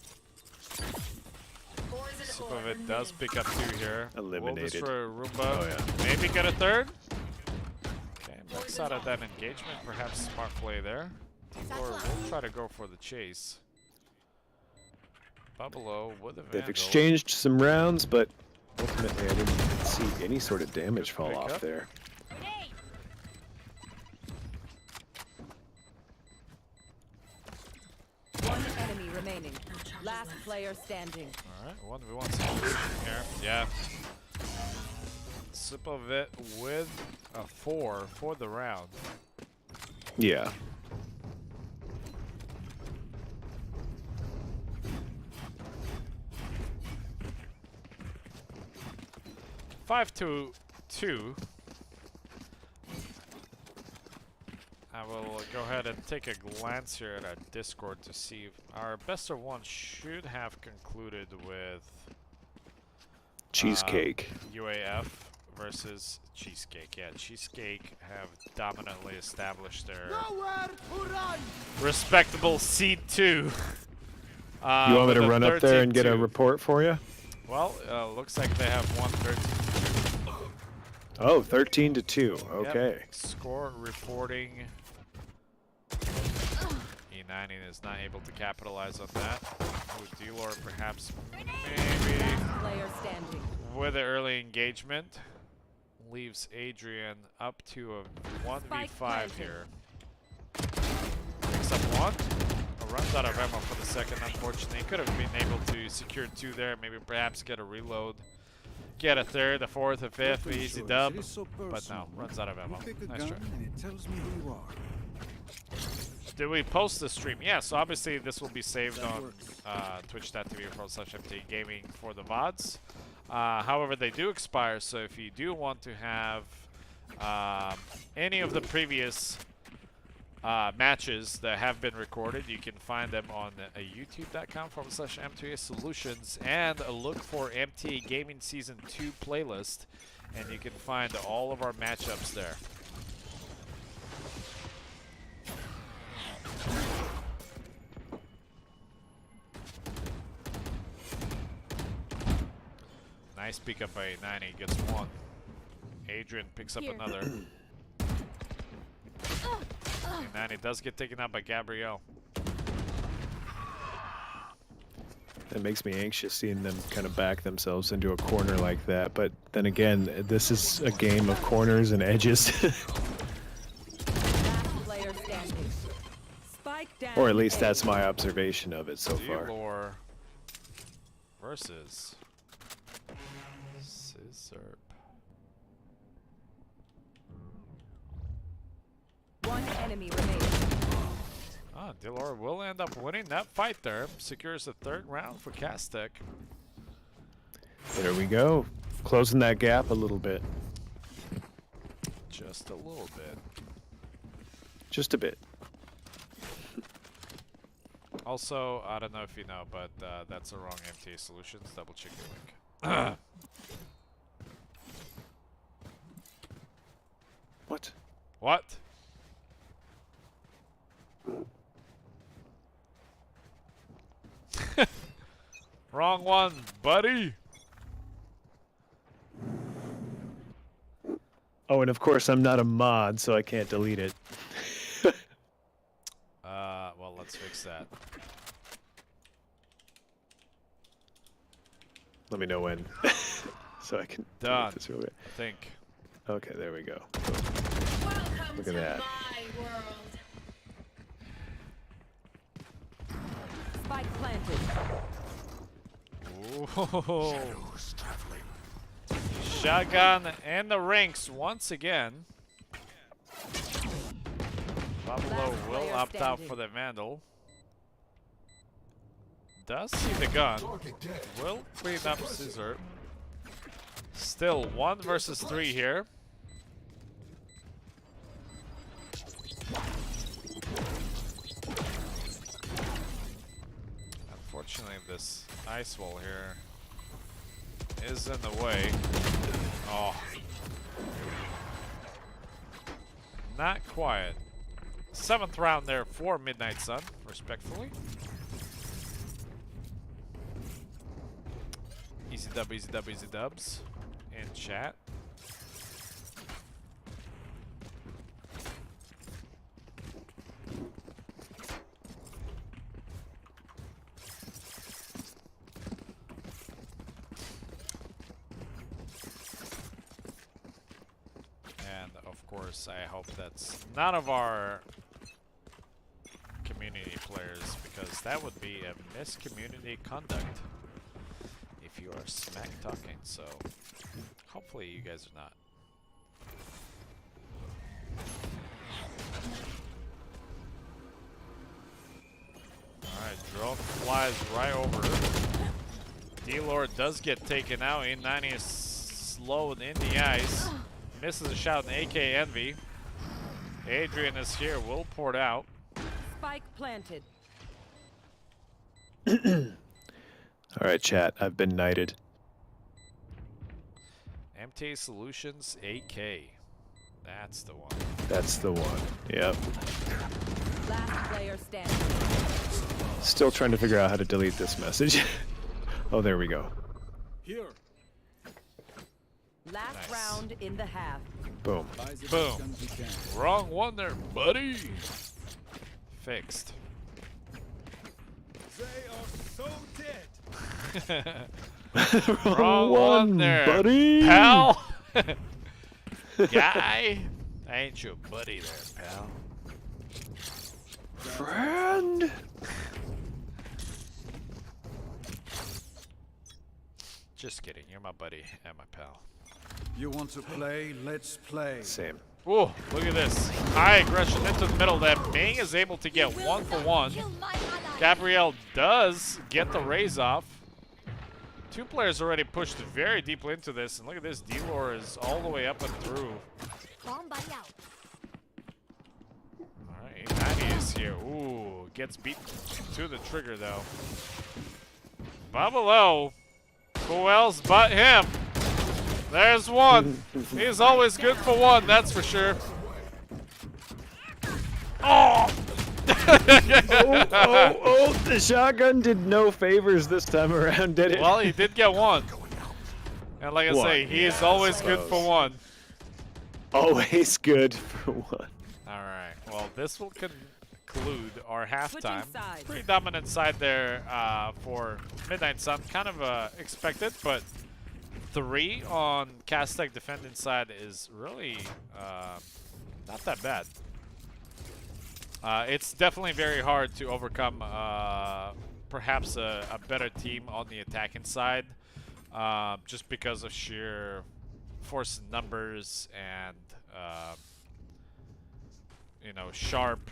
Sip of it does pick up 2 here. Eliminated. Will destroy Roomba. Oh, yeah. Maybe get a 3rd. Okay, max out of that engagement. Perhaps smart play there. Or we'll try to go for the chase. Babelo with a Vandal. They've exchanged some rounds, but ultimately I didn't see any sort of damage Good fall pick off up. there. One enemy remaining. Last player standing. Alright, 1v1 situation here. Yeah. Sip of it with a 4 for the round. Yeah. Five to 2. I will go ahead and take a glance here at our Discord to see if our best of 1 should have concluded with Cheesecake. UAF versus Cheesecake. Yeah, Cheesecake have dominantly established their respectable seed 2. You want me to run up there and get a report for you? Well, looks like they have 113. Oh, 13-2. Okay. Yep. Score reporting. E90 is not able to capitalize on that. D-Lore perhaps maybe Player standing. with an early engagement. Leaves Adrian up to a 1v5 here. Picks up 1. Runs out of ammo for the 2nd, unfortunately. He could have been able to secure 2 there, maybe perhaps get a reload. Get a 3rd, a 4th, a 5th, easy dub. But no, runs out of ammo. Nice try. Did we post the stream? Yes, obviously this will be saved on twitch.tv/MTA Gaming for the VODs. However, they do expire, so if you do want to have any of the previous matches that have been recorded, you can find them on youtube.com/MTA Solutions and look for MTA Gaming Season 2 playlist, and you can find all of our matchups there. Nice pick up by 90, gets 1. Adrian picks up another. 90 does get taken out by Gabrielle. It makes me anxious seeing them kind of back themselves into a corner like that. But then again, this is a game of corners and edges. Last player standing. Spike down. Or at least A. that's my observation of it so far. D-Lore versus Scissor. One enemy remaining. Ah, D-Lore will end up winning that fight there. Secures the 3rd round for Castek. There we go. Closing that gap a little bit. Just a little bit. Just a bit. Also, I don't know if you know, but that's the wrong MTA Solutions. Double check your link. What? What? Wrong one, buddy. Oh, and of course I'm not a mod, so I can't delete it. Well, let's fix that. Let me know when. So I can Done. delete this real quick. I think. Okay, there we go. Welcome Look at to that. my world. Spike planted. Ooh. Shadows traveling. Shotgun and the ranks once again. Pablo Last will player opt out standing. for the Vandal. Does see the gun. Target dead. Will clean up Scissor. Still 1 versus 3 here. Unfortunately, this ice wall here is in the way. Oh. Not quiet. 7th round there for Midnight Sun, respectfully. Easy dub, easy dub, easy dubs in chat. And of course, I hope that's none of our community players, because that would be a miscommunity conduct if you are smack talking. So hopefully you guys are not. Alright, drone flies right over. D-Lord does get taken out. A90 is slowed in the ice. Misses a shot in AK Envy. Adrian is here, will port out. Spike planted. All right, chat. I've been knighted. MTA Solutions AK. That's the one. That's the one. Yep. Last player standing. Still trying to figure out how to delete this message. Oh, there we go. Here. Last Nice. round in the half. Boom. Boom. Wrong one there, buddy. Fixed. They are so dead. Wrong one there, buddy. pal. Guy. I ain't your buddy there, pal. Friend. Just kidding. You're my buddy and my pal. You want to play? Let's play. Same. Ooh, look at this. High aggression into the middle there. Ming is able to get 1 for 1. Kill my ally. Gabrielle does get the raise off. 2 players already pushed very deeply into this. And look at this. D-Lore is all the way up and through. Bomb buddy out. Alright, A90 is here. Ooh, gets beat to the trigger though. Below. Who else but him? There's one. He's always good for one, that's for sure. Oh! Oh, the shotgun did no favors this time around, did it? Well, he did get one. And like I One, say, he is yeah, I always good for suppose. one. Always good for one. Alright, well, this will conclude our halftime. sides. Pretty dominant side there for Midnight Sun. Kind of expected, but 3 on Castec defending side is really not that bad. It's definitely very hard to overcome perhaps a better team on the attacking side, just because of sheer force in numbers and you know, sharp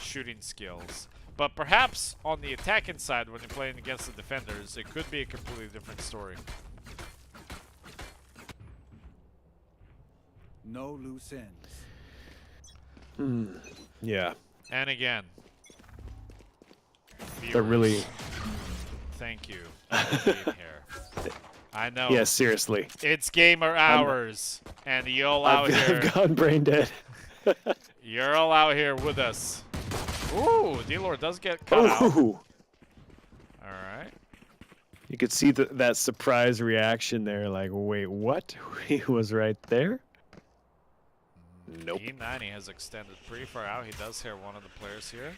shooting skills. But perhaps on the attacking side, when you're playing against the defenders, it could be a completely different story. No loose ends. Yeah. And again, They're really. viewers, thank you for being here. I know. Yeah, seriously. It's gamer hours, and you're all out here. I've gone brain dead. You're all out here with us. Ooh, D-Lord does get cut out. Ooh. All right. You could see that surprise reaction there, like, wait, what? He was right there? Nope. E90 has extended pretty far out. He does hear one of the players here.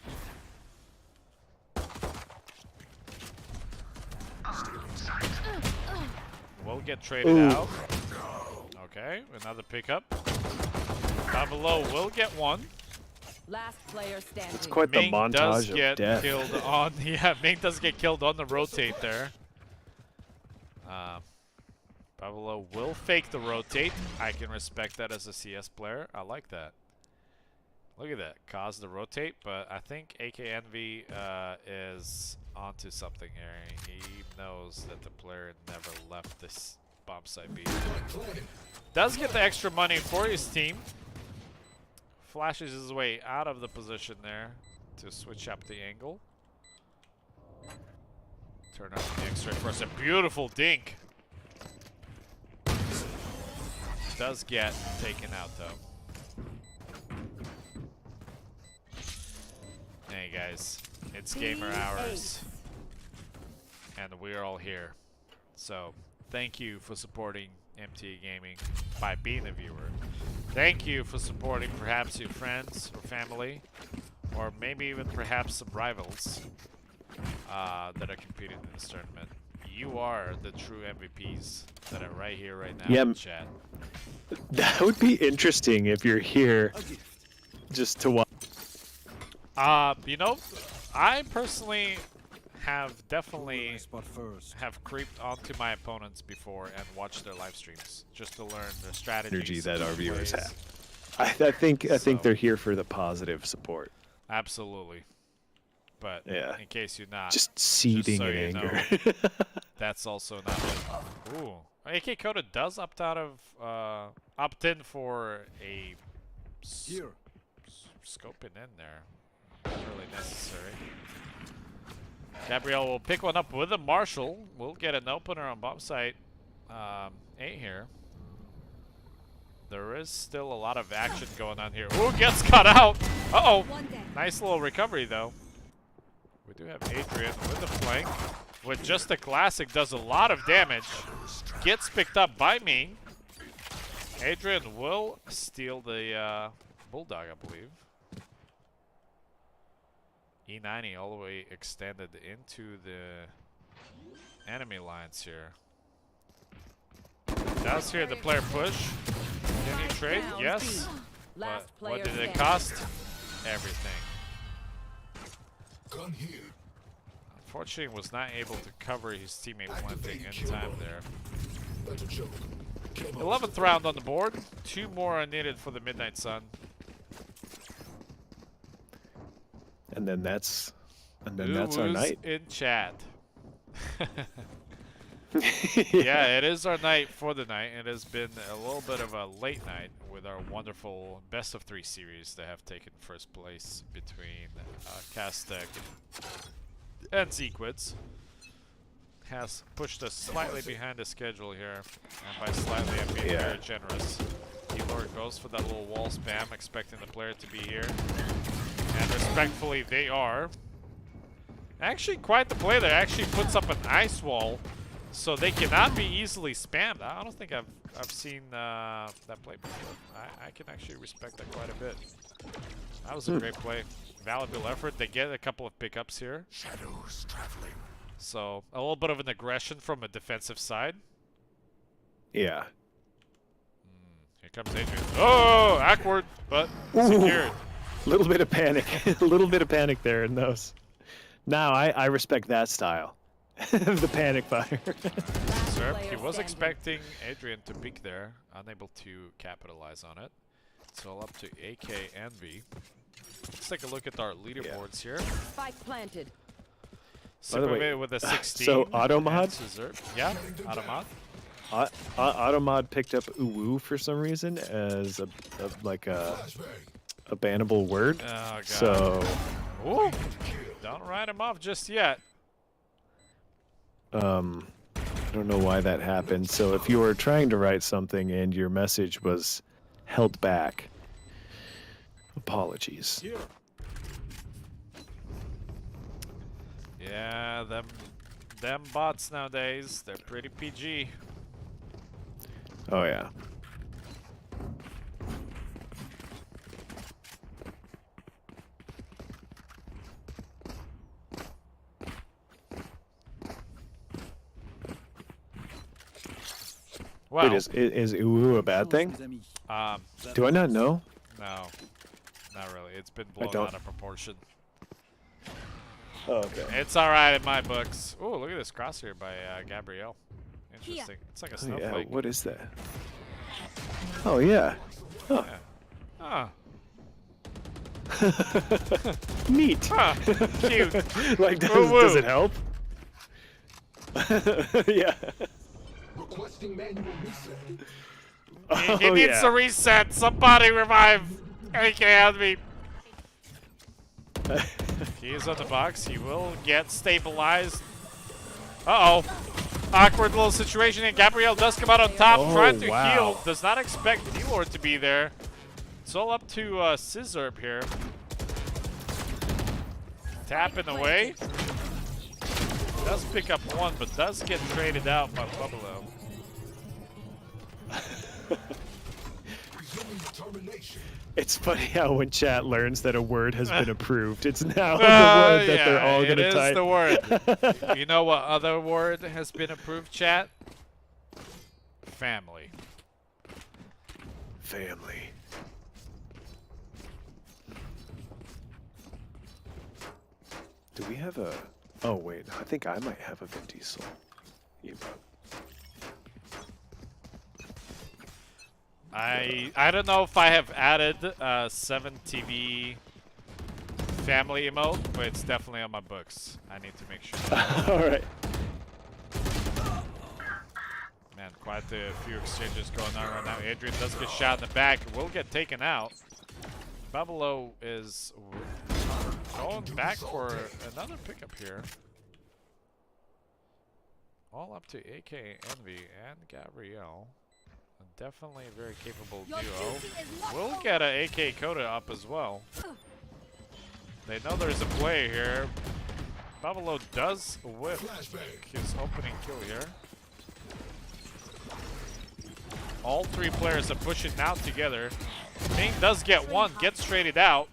Will get traded Ooh. out. Okay, another pickup. Down below will get one. Last player standing. It's quite the Ming does montage of get death. killed on. Yeah, Ming does get killed on the rotate there. Pablo will fake the rotate. I can respect that as a CS player. I like that. Look at that. Cause the rotate, but I think AK Envy is onto something here. He knows that the player never left this bomb site B. Does get the extra money for his team. Flashes his way out of the position there to switch up the angle. Turn up the X-ray first. A beautiful dink. Does get taken out though. Hey guys, it's gamer hours, and we're all here. So thank you for supporting MTA Gaming by being a viewer. Thank you for supporting perhaps your friends or family, or maybe even perhaps some rivals that are competing in this tournament. You are the true MVPs that are right here, right now in the chat. That would be interesting if you're here just to watch. You know, I personally have definitely Spot first. have creeped onto my opponents before and watched their live streams just to learn their strategies. Energy that and our viewers plays. have. I think So- they're here for the positive support. Absolutely. But Yeah. in case you're not, Just seething so in you anger. that's also not what. Ooh. AK Coda does opt in for a Here. scoping in there. Not really necessary. Gabriel will pick one up with a Marshall. We'll get an opener on bomb site 8 here. There is still a lot of action going on here. Ooh, gets cut out. Uh-oh. Nice little recovery, though. We do have Adrian with the flank. With just a classic, does a lot of damage. Gets picked up by me. Adrian will steal the Bulldog, I believe. E90 all the way extended into the enemy lines here. Does hear the player push. Can he trade? Yes. But Last what player did it standing. cost? Everything. Gun here. Unfortunately, was not able to cover his teammate planting in time there. That's a joke. 11th round on the board. 2 more are needed for the Midnight Sun. And then that's our Woo-woos night. in chat. Yeah, it is our night for the night. It has been a little bit of a late night with our wonderful best of 3 series that have taken first place between Castec and Zequids. Has pushed us slightly behind the schedule here, and by slightly I'm being very generous. D-Lord goes for that little wall spam, expecting the player to be here, and respectfully they are. Actually, quite the play there. Actually puts up an ice wall So they cannot be easily spammed. I don't think I've seen that play before. I can actually respect that quite a bit. That was a great play. Valuable effort. They get a couple of pickups here. Shadows traveling. So a little bit of an aggression from a defensive side. Yeah. Here comes Adrian. Oh, awkward, but secured. A little bit of panic. A little bit of panic there in those. Now I respect that style. The panic fire. Sir, he player was standing. expecting Adrian to peek there, unable to capitalize on it. So up to AK and V. Let's take a look at our leaderboards here. Spike planted. By the way, Superman with a 16. so Automod? and Scissor. Yeah, Automod. Automod picked up uwu for some reason as a bannable word. Oh, God. So Ooh, don't write him off just yet. I don't know why that happened. So if you were trying to write something and your message was held back, apologies. Here. Yeah, them bots nowadays, they're pretty PG. Oh yeah. Wow. Wait, is uwu a bad thing? mes amis. Do I not know? No, not really. It's been blown don't- out of proportion. Oh, okay. It's all right in my books. Ooh, look at this crosshair by Gabrielle. Interesting. It's like a Oh, yeah. snowflake. What is that? Oh yeah. Huh. Ah, Neat. huh. Cute. Like, does Woo-woo. it help? Yeah. Requesting manual reset. He Oh, needs yeah. to reset. Somebody revive AK on me. He is on the box. He will get stabilized. Uh-oh. Awkward little situation, and Gabrielle does come out on top, Oh, trying to wow. heal. Does not expect Elord to be there. It's all up to Scissor here. Tapping away. Does pick up one, but does get traded out by Pueblo. Resuming termination. It's funny how when chat learns that a word has been approved, it's now the word that they're all it gonna is type. the word. You know what other word has been approved, chat? Family. Family. Do we have a? Oh wait, I think I might have a Vin Diesel. emote. I don't know if I have added 7TV family emote, but it's definitely on my books. I need to make sure. All right. Man, quite a few exchanges going on right now. Adrian does get shot in the back. Will get taken out. Babalo is going back for another pickup here. All up to AK, Envy, and Gabrielle. Definitely a very capable Your duo. duty is not We'll over. get a AK Coda up as well. They know there's a play here. Babalo does whip his opening kill here. All three players are pushing out together. Ming does get one, gets traded out.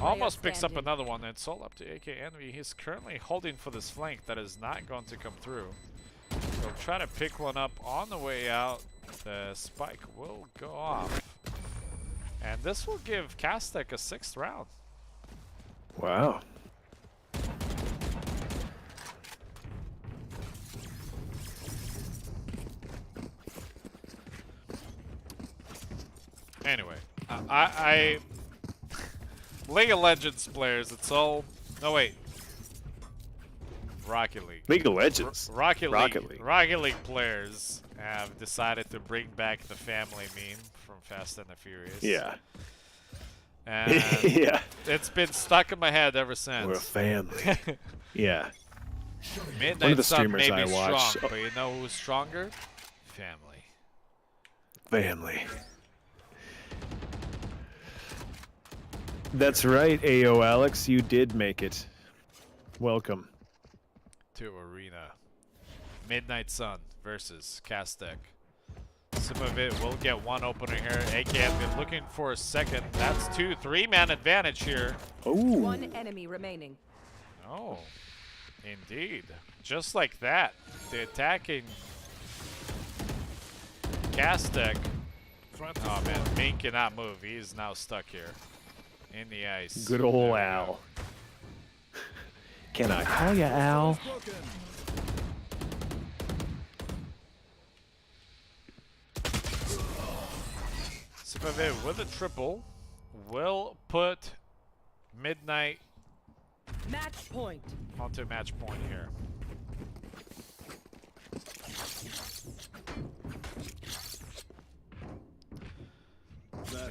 Almost picks up another one. It's all up to AK Envy. He's currently holding for this flank that is not going to come through. He'll try to pick one up on the way out. The spike will go off. And this will give Castek a 6th round. Wow. Anyway, I League of Legends players, it's all... No, wait. Rocket League. League of Legends. Rocket Rocket League. Rocket League players have decided to bring back the family meme from Fast and the Furious. Yeah. And Yeah. it's been stuck in my head ever since. We're a family. Yeah. Midnight One of the Sun may streamers be I watch- strong, but you know who's stronger? Family. Family. That's right, AO Alex, you did make it. Welcome. to Arena. Midnight Sun versus Castek. Some of it will get one opener here. AK has been looking for a second. That's 2, 3-man advantage here. Oh. One enemy remaining. Oh, indeed. Just like that, the attacking Castek. Oh man, Ming cannot move. He is now stuck here in the ice. Good There old we Al. go. Can I call you Al? Sipavit with a triple will put Midnight Match point. onto match point here.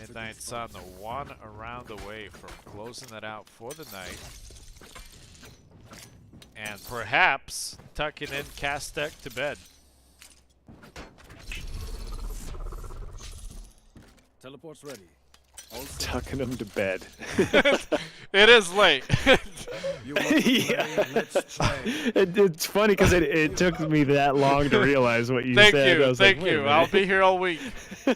Midnight Sun, the one around away from closing it out for the night. And perhaps tucking in Castek to bed. Teleport's ready. All set. Tucking him to bed. It is late. You want to play? Yeah. Let's try. It's funny because it took me that long to realize what you Thank said. I you, was like, thank wait a you. I'll minute. be here all week. A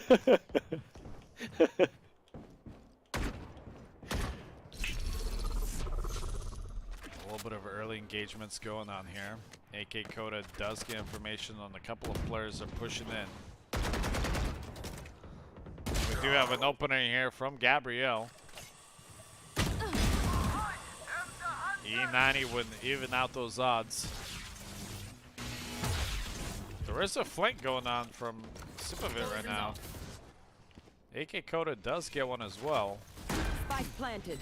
little bit of early engagements going on here. AK Coda does get information on a couple of players that are pushing in. We do have an opener here from Gabrielle. E90 would even out those odds. There is a flank going on from Sipavit right now. AK Coda does get one as well. Spike planted.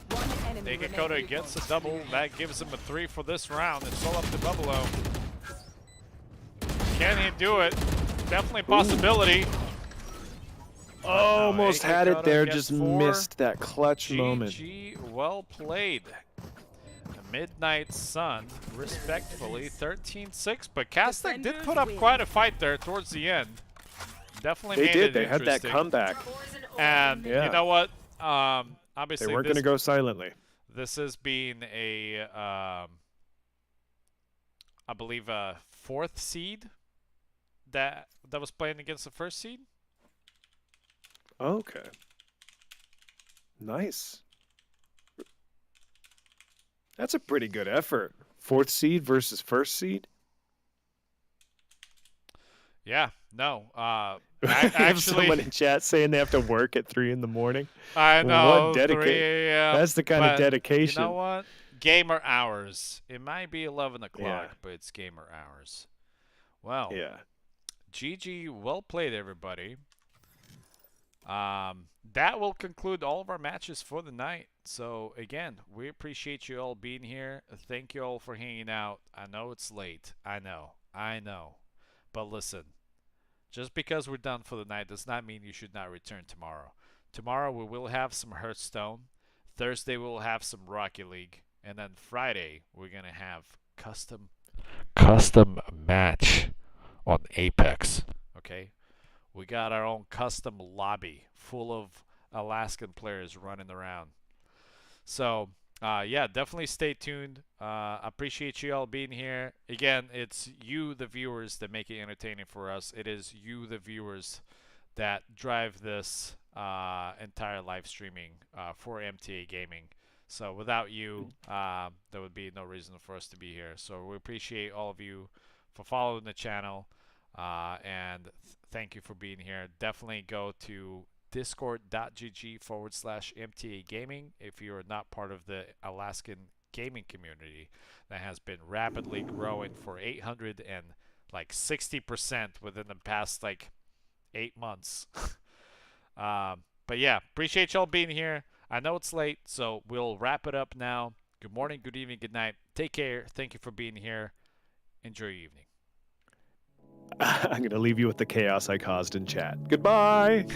One enemy AK remaining. Coda gets a double. That gives him a 3 for this round. It's all up to Buffalo. Can he do it? Definitely a possibility. Almost AK had it Coda there, gets just 4. missed that clutch moment. GG, well played. The Midnight Sun, respectfully, 13-6. But Castek did put up quite a fight there towards the end. Definitely They made did. it They had that interesting. comeback. And Yeah. you know what? They Obviously, weren't going to go silently. this has been a, I believe, a 4th seed that was playing against the 1st seed. Okay. Nice. That's a pretty good effort. 4th seed versus 1st seed. Yeah, no. I have Actually, someone in chat saying they have to work at 3 in the morning. I know. What 3 dedicate? a.m. That's the kind of but dedication. You know what? Gamer hours. It might be 11 o'clock, Yeah. but it's gamer hours. Well, Yeah. GG, well played, everybody. That will conclude all of our matches for the night. So, again, we appreciate you all being here. Thank you all for hanging out. I know it's late. I know. But listen, just because we're done for the night does not mean you should not return tomorrow. Tomorrow we will have some Hearthstone. Thursday we will have some Rocket League. And then Friday we're going to have custom match on Apex. Okay? We got our own custom lobby full of Alaskan players running around. So, yeah, definitely stay tuned. Appreciate you all being here. Again, it's you, the viewers, that make it entertaining for us. It is you, the viewers, that drive this entire live streaming for MTA Gaming. So without you, there would be no reason for us to be here. So we appreciate all of you for following the channel. And thank you for being here. Definitely go to discord.gg/MTA Gaming if you're not part of the Alaskan gaming community that has been rapidly growing for 860% within the past 8 months. But yeah, appreciate y'all being here. I know it's late, so we'll wrap it up now. Good morning, good evening, good night. Take care. Thank you for being here. Enjoy your evening. I'm going to leave you with the chaos I caused in chat. Goodbye.